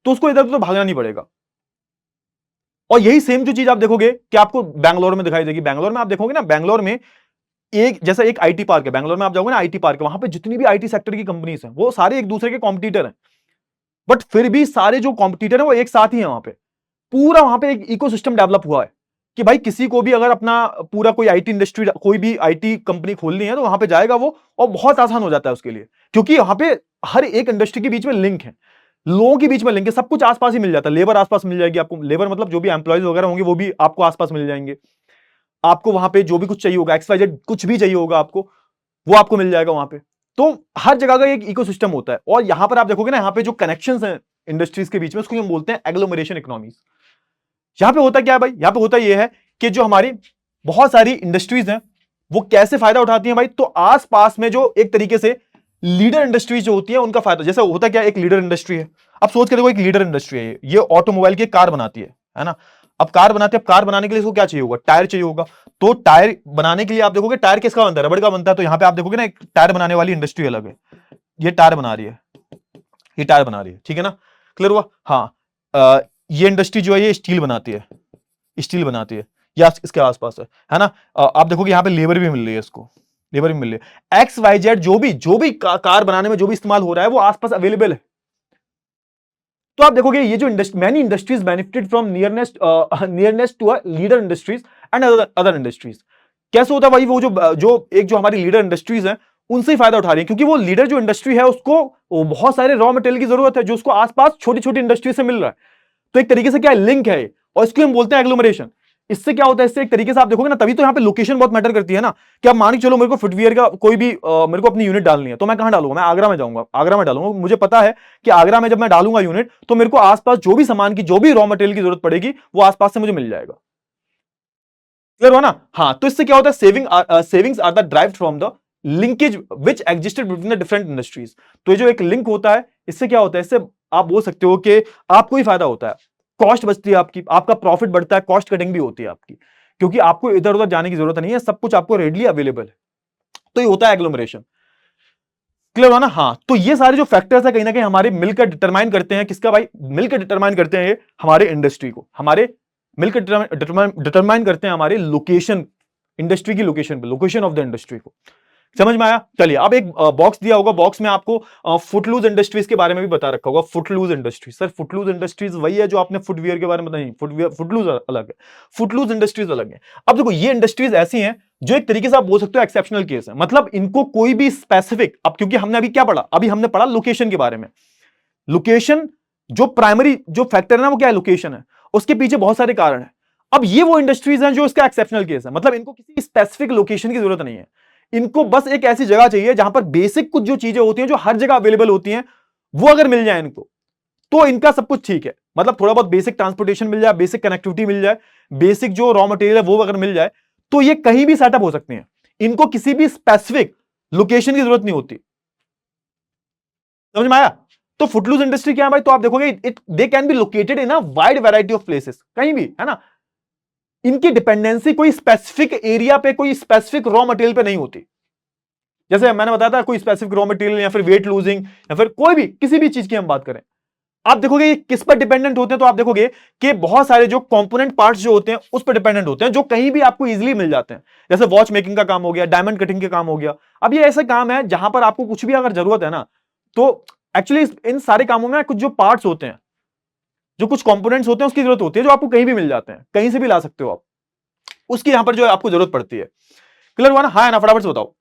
तो उसको इधर उधर भागना नहीं पड़ेगा। और यही सेम जो चीज आप देखोगे कि आपको बैंगलोर में दिखाई देगी। बैंगलोर में आप देखोगे ना, बैंगलोर में एक जैसा एक आईटी पार्क है, बैंगलोर में आप जाओगे ना आईटी पार्क है, वहां पे जितनी भी आईटी सेक्टर की कंपनीज हैं वो सारे एक दूसरे के कॉम्पिटिटर हैं, बट फिर भी सारे जो कॉम्पिटिटर हैं वो एक साथ ही हैं। वहां पे पूरा वहां पे एक इकोसिस्टम डेवलप हुआ है कि भाई किसी को भी अगर अपना पूरा कोई आईटी इंडस्ट्री, कोई भी आईटी कंपनी खोलनी है तो वहां पे जाएगा वो, और बहुत आसान हो जाता है उसके लिए, क्योंकि वहां पे हर एक इंडस्ट्री के बीच में लिंक है, लोगों के बीच में लिंक है, सब कुछ आसपास ही मिल जाता है। लेबर आसपास मिल जाएगी आपको, लेबर मतलब जो भी एम्प्लॉयज वगैरह होंगे वो भी आपको आसपास मिल जाएंगे। आपको वहां पे जो भी कुछ चाहिए होगा, XYZ कुछ भी चाहिए होगा आपको, वो आपको मिल जाएगा वहां पे। तो हर जगह का एक इकोसिस्टम होता है। और यहां पर आप देखोगे ना, यहाँ पे जो कनेक्शंस हैं इंडस्ट्रीज के बीच में, उसको हम बोलते हैं एग्लोमरेशन इकोनॉमीज। यहां पे होता क्या है भाई? यहां पे होता यह है कि जो हमारी बहुत सारी इंडस्ट्रीज हैं वो कैसे फायदा उठाती हैं भाई? तो आसपास में जो एक तरीके से लीडर इंडस्ट्रीज जो होती है उनका फायदा, जैसे होता क्या, एक लीडर इंडस्ट्री है, अब सोच के देखो, एक लीडर इंडस्ट्री है, ये ऑटोमोबाइल की कार बनाती है ना। अब कार बनाते हैं, अब कार बनाने के लिए इसको क्या चाहिए होगा? टायर चाहिए होगा। तो टायर बनाने के लिए आप देखोगे टायर किसका बनता है? रबड़ का बनता है। तो यहां पे आप देखोगे ना, एक टायर बनाने वाली इंडस्ट्री अलग है, ये टायर बना रही है, ये टायर बना रही है, ठीक है ना? क्लियर हुआ? हाँ। ये इंडस्ट्री जो है ये स्टील बनाती है, स्टील बनाती है, या इसके आसपास है ना? आप देखोगे यहाँ पे लेबर भी मिल रही है, इसको लेबर भी मिल रही है। XYZ जो भी कार बनाने में जो भी इस्तेमाल हो रहा है वो आसपास अवेलेबल है। तो आप देखोगे ये जो many industries benefited from nearness to a leader industries and other industries. कैसे होता है भाई? वो जो हमारी लीडर इंडस्ट्रीज हैं उनसे ही फायदा उठा रही है, क्योंकि वो लीडर जो इंडस्ट्री है उसको वो बहुत सारे रॉ मटेरियल की जरूरत है जो उसको आसपास छोटी छोटी इंडस्ट्री से मिल रहा है। तो एक तरीके से क्या लिंक है, और इसको हम बोलते हैं एग्लोमरेशन। इससे क्या होता है? इससे एक तरीके से आप देखोगे ना, तभी तो यहाँ पे लोकेशन बहुत मैटर करती है ना, कि आप मान के चलो मेरे को फुटवियर का कोई भी मेरे को अपनी यूनिट डालनी है, तो मैं कहां डालूंगा? मैं आगरा में जाऊंगा, आगरा में डालूंगा। मुझे पता है कि आगरा में जब मैं डालूंगा यूनिट तो मेरे को आसपास जो भी सामान की जो भी रॉ मटेरियल की जरूरत पड़ेगी वो आसपास से मुझे मिल जाएगा। क्लियर हुआ ना? हाँ। तो इससे क्या होता है? Savings are the derived from the linkage which existed between the different industries. तो ये जो एक लिंक होता है, इससे क्या होता है? इससे आप बोल सकते हो कि आपको ही फायदा होता है, कॉस्ट बचती है आपकी, आपका प्रॉफिट बढ़ता है, कॉस्ट कटिंग भी होती है आपकी, क्योंकि आपको इधर उधर जाने की जरूरत नहीं है, सब कुछ आपको रेडली अवेलेबल है। तो ये होता है एग्लोमरेशन। क्लियर हुआ ना? हाँ। तो ये सारे जो फैक्टर्स है कहीं ना कहीं हमारे मिलकर डिटरमाइन करते हैं, किसका भाई? मिलकर डिटरमाइन करते हैं हमारे इंडस्ट्री को, हमारे मिलकर डिटरमाइन करते हैं हमारे लोकेशन, इंडस्ट्री की लोकेशन पे, लोकेशन ऑफ द इंडस्ट्री को। समझ में आया? चलिए, अब एक बॉक्स दिया होगा, बॉक्स में आपको फुटलूज इंडस्ट्रीज के बारे में भी बता रखा होगा। Footloose industries, sir Footloose industries वही है जो आपने फुटवियर के बारे में नहीं, फुटवियर फुटलूज अलग है, फुटलूज इंडस्ट्रीज अलग है। अब देखो, ये इंडस्ट्रीज ऐसी हैं जो एक तरीके से आप बोल सकते हो एक्सेप्शनल केस है, मतलब इनको कोई भी स्पेसिफिक, अब क्योंकि हमने अभी क्या पढ़ा? अभी हमने पढ़ा लोकेशन के बारे में। लोकेशन जो प्राइमरी जो फैक्टर है ना, वो क्या है? लोकेशन है। उसके पीछे बहुत सारे कारण है। अब ये वो इंडस्ट्रीज हैं जो इसका एक्सेप्शनल केस है, मतलब इनको किसी स्पेसिफिक लोकेशन की जरूरत नहीं है, इनको बस एक ऐसी जगह चाहिए जहां पर बेसिक कुछ जो चीजें होती हैं जो हर जगह अवेलेबल होती हैं, वो अगर मिल जाए इनको तो इनका सब कुछ ठीक है। मतलब थोड़ा बहुत बेसिक ट्रांसपोर्टेशन मिल जाए, बेसिक कनेक्टिविटी मिल जाए, बेसिक जो रॉ मटेरियल है वो अगर मिल जाए, तो ये कहीं भी सेटअप हो सकते हैं। इनको किसी भी स्पेसिफिक लोकेशन की जरूरत नहीं होती। समझ में आया? तो फुटलूज इंडस्ट्री क्या है भाई, तो आप देखोगे it they can be located in a wide variety of places, कहीं भी, है ना। इनकी डिपेंडेंसी कोई स्पेसिफिक एरिया पे, कोई स्पेसिफिक रॉ मटेरियल पे नहीं होती। जैसे मैंने बताया था, कोई स्पेसिफिक रॉ मटेरियल या फिर वेट लूजिंग या फिर कोई भी किसी भी चीज की हम बात करें, आप देखोगे ये किस पर डिपेंडेंट होते हैं, तो आप देखोगे कि बहुत सारे जो कंपोनेंट पार्ट्स जो होते हैं उस पर डिपेंडेंट होते हैं, जो कहीं भी आपको इजीली मिल जाते हैं। जैसे वॉच मेकिंग का काम हो गया, डायमंड कटिंग का काम हो गया। अब ये ऐसा काम है जहां पर आपको कुछ भी अगर जरूरत है ना, तो एक्चुअली इन सारे कामों में कुछ जो पार्ट्स होते हैं, जो कुछ कंपोनेंट्स होते हैं, उसकी जरूरत होती है, जो आपको कहीं भी मिल जाते हैं, कहीं से भी ला सकते हो आप, उसकी यहां पर जो है आपको जरूरत पड़ती है। क्लियर हुआ ना? हाँ है ना? फटाफट से बताओ।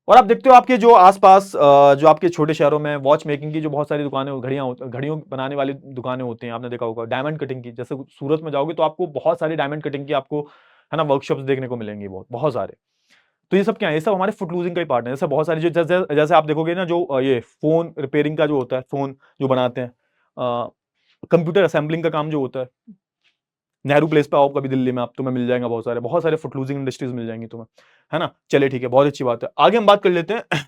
और आप देखते हो आपके जो आसपास जो आपके छोटे शहरों में वॉच मेकिंग की जो बहुत सारी दुकानें, घड़ियों बनाने वाली दुकानें होती हैं, आपने देखा होगा। डायमंड कटिंग की, जैसे सूरत में जाओगे तो आपको बहुत सारी डायमंड कटिंग की आपको, है ना, वर्कशॉप्स देखने को मिलेंगी, बहुत बहुत सारे। तो ये सब क्या है? ये सब हमारे फुट लूजिंग का ही पार्ट है। जैसे बहुत सारी जो जैसे आप देखोगे ना, जो ये फोन रिपेयरिंग का जो होता है, फोन जो बनाते हैं, कंप्यूटर असेंबलिंग का काम जो होता है, नेहरू प्लेस पे आओ कभी दिल्ली में, आप तुम्हें मिल जाएगा बहुत सारे फुट लूजिंग इंडस्ट्रीज मिल जाएंगी तुम्हें, है ना। चलिए ठीक है, बहुत अच्छी बात है, आगे हम बात कर लेते हैं।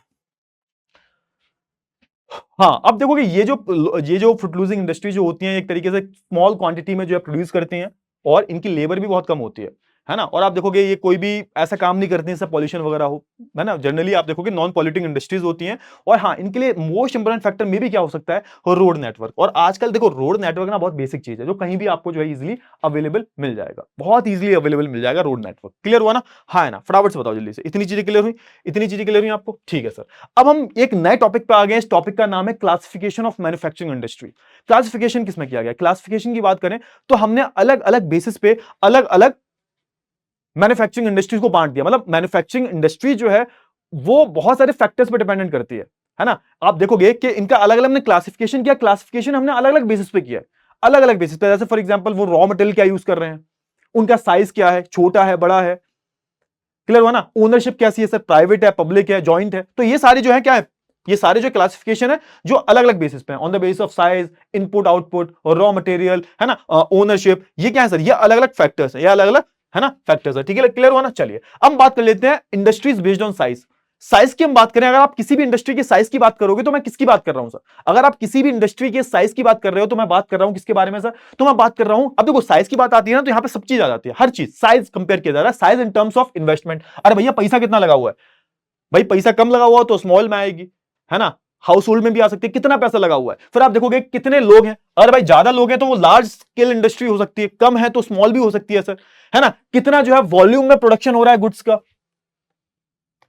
हाँ, अब देखोगे ये जो फुट लूजिंग इंडस्ट्री जो होती है, एक तरीके से स्मॉल क्वांटिटी में जो है प्रोड्यूस करती हैं, और इनकी लेबर भी बहुत कम होती है ना। और आप देखोगे ये कोई भी ऐसा काम नहीं करती हैं जैसे पॉल्यूशन वगैरह हो, है ना। जनरली आप देखोगे नॉन पॉल्यूटिंग इंडस्ट्रीज होती हैं। और हाँ, इनके लिए मोस्ट इंपोर्टेंट फैक्टर में भी क्या हो सकता है, रोड नेटवर्क। और आजकल देखो रोड नेटवर्क ना बहुत बेसिक चीज है, जो कहीं भी आपको जो है इजिली अवेलेबल मिल जाएगा, बहुत इजिली अवेलेबल मिल जाएगा रोड नेटवर्क। क्लियर हुआ ना? हाँ है ना? फटाफट से बताओ जल्दी से, इतनी चीजें क्लियर हुई? इतनी चीजें क्लियर हुई आपको? ठीक है सर। अब हम एक नए टॉपिक पे आ गए। इस टॉपिक का नाम है classification of manufacturing industry. Classification किसमें किया गया? क्लासिफिकेशन की बात करें तो हमने अलग अलग बेसिस पे अलग अलग मैन्युफैक्चरिंग इंडस्ट्रीज को बांट दिया। मतलब मैन्युफैक्चरिंग इंडस्ट्री जो है वो बहुत सारे फैक्टर्स पे डिपेंडेंट करती है ना। आप देखोगे कि इनका अलग अलग हमने क्लासिफिकेशन किया, क्लासिफिकेशन हमने अलग अलग बेसिस पे किया है, अलग अलग बेसिस पे। जैसे फॉर एग्जांपल वो रॉ मटेरियल क्या यूज कर रहे हैं, उनका साइज क्या है, छोटा है, बड़ा है। क्लियर हुआ ना? ओनरशिप कैसी है सर, प्राइवेट है, पब्लिक है, जॉइंट है। तो ये सारे जो है क्या है, ये सारे जो क्लासिफिकेशन है जो अलग अलग बेसिस पे हैं, on the basis of size, input output और रॉ मटेरियल, है ना, ओनरशिप। ये क्या है सर, ये अलग अलग फैक्टर्स है, ये अलग अलग, है ना, फैक्टर्स है। ठीक है, क्लियर हुआ ना? चलिए अब बात कर लेते हैं industries based on size. Size की हम बात करें, अगर आप किसी भी इंडस्ट्री के साइज की बात करोगे तो मैं किसकी बात कर रहा हूं सर? अगर आप किसी भी इंडस्ट्री के साइज की बात कर रहे हो तो मैं बात कर रहा हूं किसके बारे में सर? तो मैं बात कर रहा हूं, अब देखो साइज की बात आती है ना, तो यहां पे सब चीज आ जाती है, हर चीज साइज कंपेयर किया जा रहा है, size in terms of investment. अरे भैया पैसा कितना लगा हुआ है, भाई पैसा कम लगा हुआ तो स्मॉल में आएगी, है ना। हाउस होल्ड में भी आ सकती है, कितना पैसा लगा हुआ है। फिर आप देखोगे कितने लोग हैं, अरे भाई ज्यादा लोग हैं तो वो लार्ज स्केल इंडस्ट्री हो सकती है, कम है तो स्मॉल भी हो सकती है सर, है ना। कितना जो है वॉल्यूम में प्रोडक्शन हो रहा है गुड्स का।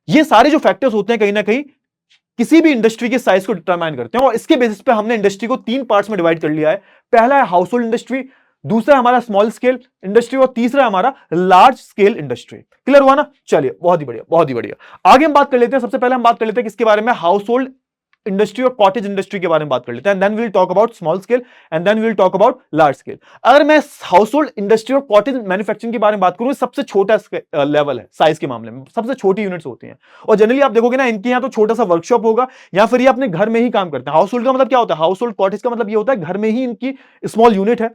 ये सारे जो फैक्टर्स होते हैं कहीं ना कहीं किसी भी इंडस्ट्री के साइज को डिटरमाइन करते हैं। और इसके बेसिस पे हमने इंडस्ट्री को 3 पार्ट्स में डिवाइड कर लिया है। पहला है हाउस होल्ड इंडस्ट्री, दूसरा हमारा स्मॉल स्केल इंडस्ट्री, और तीसरा हमारा लार्ज स्केल इंडस्ट्री। क्लियर हुआ ना? चलिए बहुत ही बढ़िया, बहुत ही बढ़िया। आगे हम बात कर लेते हैं, सबसे पहले हम बात कर लेते हैं किसके बारे में, हाउस होल्ड इंडस्ट्री और कॉटेज इंडस्ट्री के बारे में बात कर लेते हैं। Then will talk about small scale and then will talk about large scale. अगर मैं हाउस होल्ड इंडस्ट्री और कॉटेज मैन्युफैक्चरिंग के बारे में बात करूं, सबसे छोटा लेवल है साइज के मामले में, सबसे छोटी यूनिट्स होती हैं। और जनरली आप देखोगे ना, इनके यहां तो छोटा सा वर्कशॉप होगा या फिर ये अपने घर में ही काम करते हैं। हाउस होल्ड का मतलब क्या होता है, हाउस होल्ड कॉटेज का मतलब ये होता है घर में ही इनकी स्मॉल यूनिट है,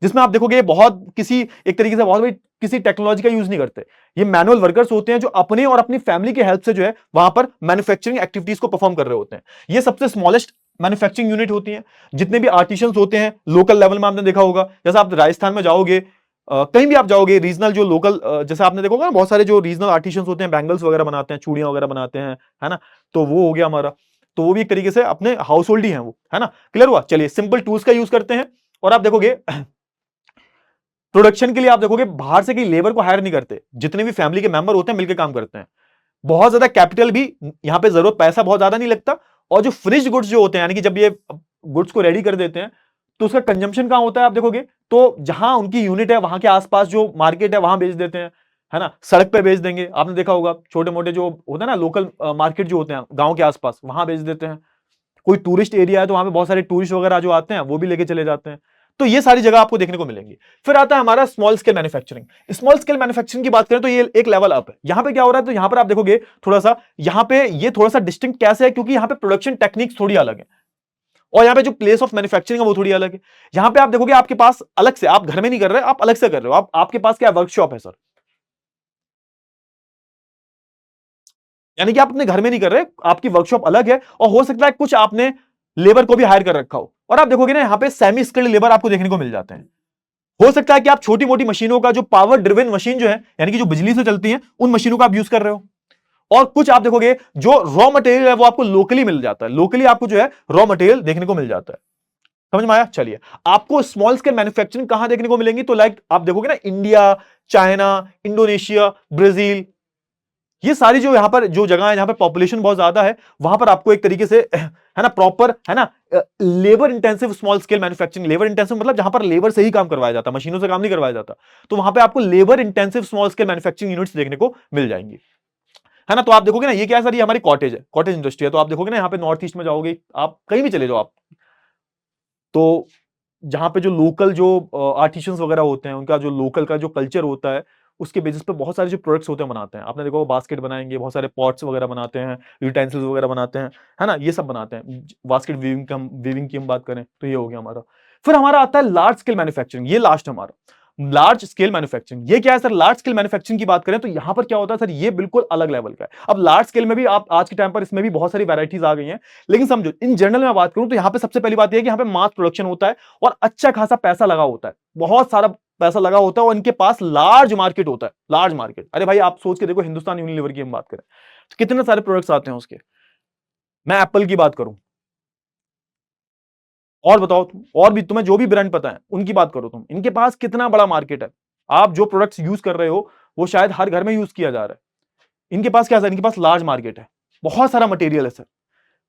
जिसमें आप देखोगे बहुत किसी एक तरीके से बहुत बड़ी किसी टेक्नोलॉजी का यूज नहीं करते। ये मैनुअल वर्कर्स होते हैं जो अपने और अपनी फैमिली के हेल्प से जो है वहां पर मैन्युफैक्चरिंग एक्टिविटीज को परफॉर्म कर रहे होते हैं। ये सबसे स्मॉलेस्ट मैन्युफैक्चरिंग यूनिट होती है। जितने भी आर्टिशंस होते हैं लोकल लेवल में, आपने देखा होगा, जैसे आप राजस्थान में जाओगे, कहीं भी आप जाओगे, रीजनल जो लोकल, जैसे आपने देखा होगा ना, बहुत सारे जो रीजनल आर्टिशंस होते हैं, बैंगल्स वगैरह बनाते हैं, चूड़ियां वगैरह बनाते हैं, है ना। तो वो हो गया हमारा, तो वो भी एक तरीके से अपने हाउस होल्ड ही है वो, है ना। क्लियर हुआ? चलिए सिंपल टूल्स का यूज करते हैं। और आप देखोगे प्रोडक्शन के लिए आप देखोगे बाहर से कहीं लेबर को हायर नहीं करते, जितने भी फैमिली के मेंबर होते हैं मिलकर काम करते हैं। बहुत ज्यादा कैपिटल भी यहां पे जरूरत, पैसा बहुत ज्यादा नहीं लगता। और जो फिनिश्ड गुड्स जो होते हैं, यानी कि जब ये गुड्स को रेडी कर देते हैं तो उसका कंजम्पशन कहां होता है, आप देखोगे तो जहां उनकी यूनिट है वहां के आसपास जो मार्केट है वहां बेच देते हैं, है ना। सड़क पे बेच देंगे, आपने देखा होगा छोटे मोटे जो होता है ना लोकल मार्केट जो होते हैं गांव के आसपास, वहां बेच देते हैं। कोई टूरिस्ट एरिया है तो वहां पे बहुत सारे टूरिस्ट वगैरह जो आते हैं वो भी लेके चले जाते हैं। तो ये सारी जगह आपको देखने को मिलेंगी। फिर आता है हमारा small scale manufacturing. Small scale manufacturing की बात करें तो ये एक लेवल अप है। यहां पे क्या हो रहा है, तो यहां पर आप देखोगे थोड़ा सा, यहां पे ये थोड़ा सा डिस्टिंक्ट कैसे है, क्योंकि यहां पे प्रोडक्शन टेक्निक्स थोड़ी अलग है। और यहाँ पे जो प्लेस ऑफ मैन्युफैक्चरिंग है वो थोड़ी अलग है। यहाँ पे आप देखोगे आपके पास अलग से, आप घर में नहीं कर रहे, आप अलग से कर रहे हो, आपके पास क्या वर्कशॉप है सर, यानी कि आप अपने घर में नहीं कर रहे, आपकी वर्कशॉप अलग है, और हो सकता है कुछ आपने लेबर को भी हायर कर रखा हो। और आप देखोगे ना यहाँ पे सेमी स्किल्ड लेबर आपको देखने को मिल जाते हैं। हो सकता है कि आप छोटी मोटी मशीनों का, जो पावर ड्रिवन मशीन जो है, यानी कि जो बिजली से चलती हैं, उन मशीनों का आप यूज कर रहे हो। और कुछ आप देखोगे जो रॉ मटेरियल है वो आपको लोकली मिल जाता है, लोकली आपको जो है रॉ मटेरियल देखने को मिल जाता है। समझ में आया? चलिए, आपको स्मॉल स्केल मैन्युफैक्चरिंग कहां देखने को मिलेंगी, तो लाइक आप देखोगे ना इंडिया, चाइना, इंडोनेशिया, ब्राजील, ये सारी जो यहां पर जो जगह है जहां पर पॉपुलेशन बहुत ज्यादा है, वहां पर आपको एक तरीके से है ना प्रॉपर, है ना, labour intensive small scale manufacturing, labour intensive मतलब जहां पर लेबर से ही काम करवाया जाता, मशीनों से काम नहीं करवाया जाता, तो वहां पे आपको labour intensive small scale manufacturing units देखने को मिल जाएंगी, है ना। तो आप देखोगे ना ये क्या है सर, ये हमारी कॉटेज है, कॉटेज इंडस्ट्री है। तो आप देखोगे ना यहाँ पे नॉर्थ ईस्ट में जाओगे, आप कहीं भी चले जाओ आप, तो जहां पे जो लोकल जो आर्टिशंस वगैरह होते हैं, उनका जो लोकल का जो कल्चर होता है, उसके बेसिस पे बहुत सारे जो प्रोडक्ट्स होते हैं बनाते हैं। आपने देखो बास्केट बनाएंगे, बहुत सारे पॉट्स वगैरह बनाते हैं, यूटेंसिल्स वगैरह बनाते हैं, है ना, ये सब बनाते हैं। बास्केट वीविंग की हम बात करें तो ये हो गया हमारा। फिर हमारा आता है लार्ज स्केल मैन्युफैक्चरिंग, ये लास्ट हमारा लार्ज स्केल मैन्युफैक्चरिंग। ये क्या है सर, लार्ज स्केल मैन्युफैक्चरिंग की बात करें तो यहां पर क्या होता है सर, ये बिल्कुल अलग लेवल का है। अब लार्ज स्केल में भी आप आज के टाइम पर इसमें भी बहुत सारी वैरायटीज आ गई हैं, लेकिन समझो इन जनरल में बात करूं तो यहां पे सबसे पहली बात यह है कि यहां पे मास प्रोडक्शन होता है और अच्छा खासा पैसा लगा होता है, बहुत सारा पैसा लगा होता है, और इनके पास लार्ज मार्केट होता है, लार्ज मार्केट। अरे भाई आप सोच के देखो, हिंदुस्तान यूनिलीवर की हम बात करें तो कितने सारे प्रोडक्ट्स आते हैं उसके। मैं एप्पल की बात करूं, और बताओ तुम, और भी तुम्हें जो भी ब्रांड पता है उनकी बात करो तुम, इनके पास कितना बड़ा मार्केट है। आप जो प्रोडक्ट्स यूज कर रहे हो वो शायद हर घर में यूज किया जा रहा है, इनके पास क्या है, इनके पास लार्ज मार्केट है, बहुत सारा मटेरियल है सर।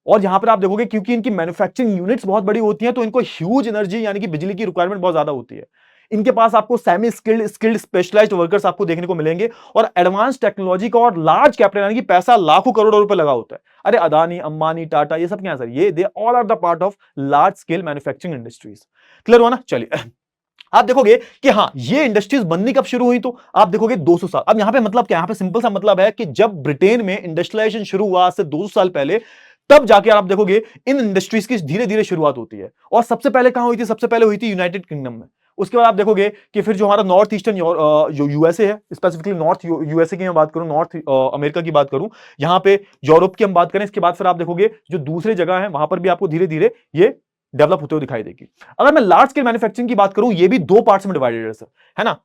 और यहां पर आप देखोगे क्योंकि इनकी मैन्युफैक्चरिंग यूनिट्स बहुत बड़ी होती हैं, तो इनको ह्यूज एनर्जी यानी कि बिजली की रिक्वायरमेंट बहुत ज्यादा होती है। इनके पास आपको सेमी स्किल्ड स्पेशलाइज्ड वर्कर्स आपको देखने को मिलेंगे, और एडवांस टेक्नोलॉजी का और लार्ज कैपिटल यानी कि पैसा लाखों करोड़ों रुपए लगा होता है। अरे अदानी, अंबानी, टाटा, ये सब क्या है सर, ये they all are the part of large scale manufacturing industries. Clear हुआ ना? चलिए, आप देखोगे कि हाँ ये इंडस्ट्रीज बननी कब शुरू हुई, तो आप देखोगे 200 साल। अब यहां पे मतलब क्या, यहां पे सिंपल सा मतलब है कि जब ब्रिटेन में इंडस्ट्रियलाइजेशन शुरू हुआ आज से 200 साल पहले, तब जाके आप देखोगे इन इंडस्ट्रीज की धीरे धीरे शुरुआत होती है। और सबसे पहले कहां हुई थी, सबसे पहले हुई थी यूनाइटेड किंगडम में। उसके बाद आप देखोगे कि फिर जो हमारा नॉर्थ ईस्टर्न जो यूएसए है, स्पेसिफिकली नॉर्थ यूएसए की मैं बात करूं, नॉर्थ अमेरिका की बात करूं, यहां पे यूरोप की हम बात करें, इसके बाद फिर आप देखोगे जो दूसरी जगह है वहां पर भी आपको धीरे धीरे ये डेवलप होते हुए दिखाई देगी। अगर मैं लार्ज स्केल मैन्युफैक्चरिंग की बात करूं, ये भी दो पार्ट्स में डिवाइडेड है सर, है ना।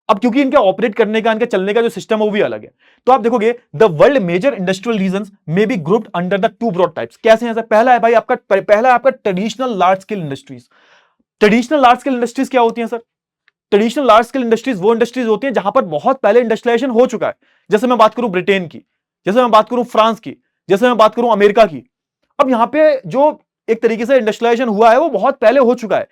अब क्योंकि इनके ऑपरेट करने का, इनके चलने का जो सिस्टम है वो भी अलग है, तो आप देखोगे the world major industrial regions में be grouped under the two broad types. कैसे हैं सर? पहला है भाई आपका, पहला है आपका traditional large scale industries. Traditional large scale industries क्या होती हैं sir? Traditional large scale industries वो इंडस्ट्रीज होती हैं जहां पर बहुत पहले इंडस्ट्रियलाइजेशन हो चुका है। जैसे मैं बात करूं ब्रिटेन की, जैसे मैं बात करूं फ्रांस की, जैसे मैं बात करूं अमेरिका की। अब यहां पे जो एक तरीके से इंडस्ट्रियलाइजेशन हुआ है वो बहुत पहले हो चुका है,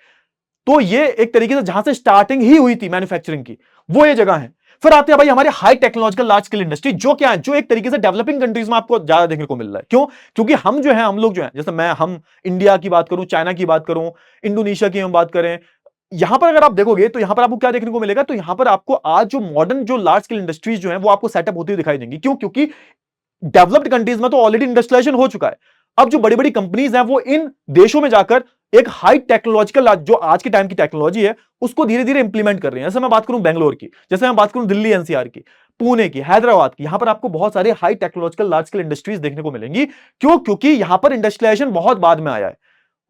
तो ये एक तरीके से जहां से स्टार्टिंग ही हुई थी मैन्युफैक्चरिंग की, वो ये जगह है। फिर आते हैं भाई हमारे high technological large scale industry, जो क्या है, जो एक तरीके से डेवलपिंग कंट्रीज में आपको ज्यादा देखने को मिल रहा है। क्यों? क्योंकि हम जो है, हम लोग जो है, जैसे हम इंडिया की बात करूं, चाइना की बात करूं, इंडोनेशिया की हम बात करें, यहां पर अगर आप देखोगे तो यहां पर आपको क्या देखने को मिलेगा, तो यहां पर आपको आज जो मॉडर्न जो लार्ज स्केल इंडस्ट्रीज जो है वो आपको सेटअप होती हुई दिखाई देंगी। क्यों? क्योंकि डेवलप्ड कंट्रीज में तो ऑलरेडी इंडस्ट्रियलाइजेशन हो चुका है। अब जो बड़ी बड़ी कंपनीज हैं वो इन देशों में जाकर एक हाई टेक्नोलॉजिकल, जो आज के टाइम की टेक्नोलॉजी है, उसको धीरे धीरे इंप्लीमेंट कर रही है। जैसे मैं बात करूं बेंगलोर की, जैसे मैं बात करूं दिल्ली एनसीआर की, पुणे की, हैदराबाद की, यहां पर आपको बहुत सारे high technological large scale industries देखने को मिलेंगी। क्यों? क्योंकि यहां पर इंडस्ट्रियलाइजेशन बहुत बाद में आया है,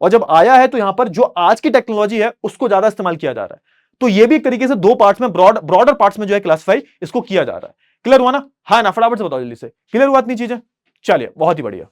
और जब आया है तो यहां पर जो आज की टेक्नोलॉजी है उसको ज्यादा इस्तेमाल किया जा रहा है। तो ये भी एक तरीके से दो पार्ट्स में, ब्रॉडर पार्ट्स में जो है क्लासिफाई इसको किया जा रहा है। क्लियर हुआ ना? हाँ ना, फटाफट से बताओ जल्दी से, क्लियर हुआ इतनी चीजें? चलिए, बहुत ही बढ़िया।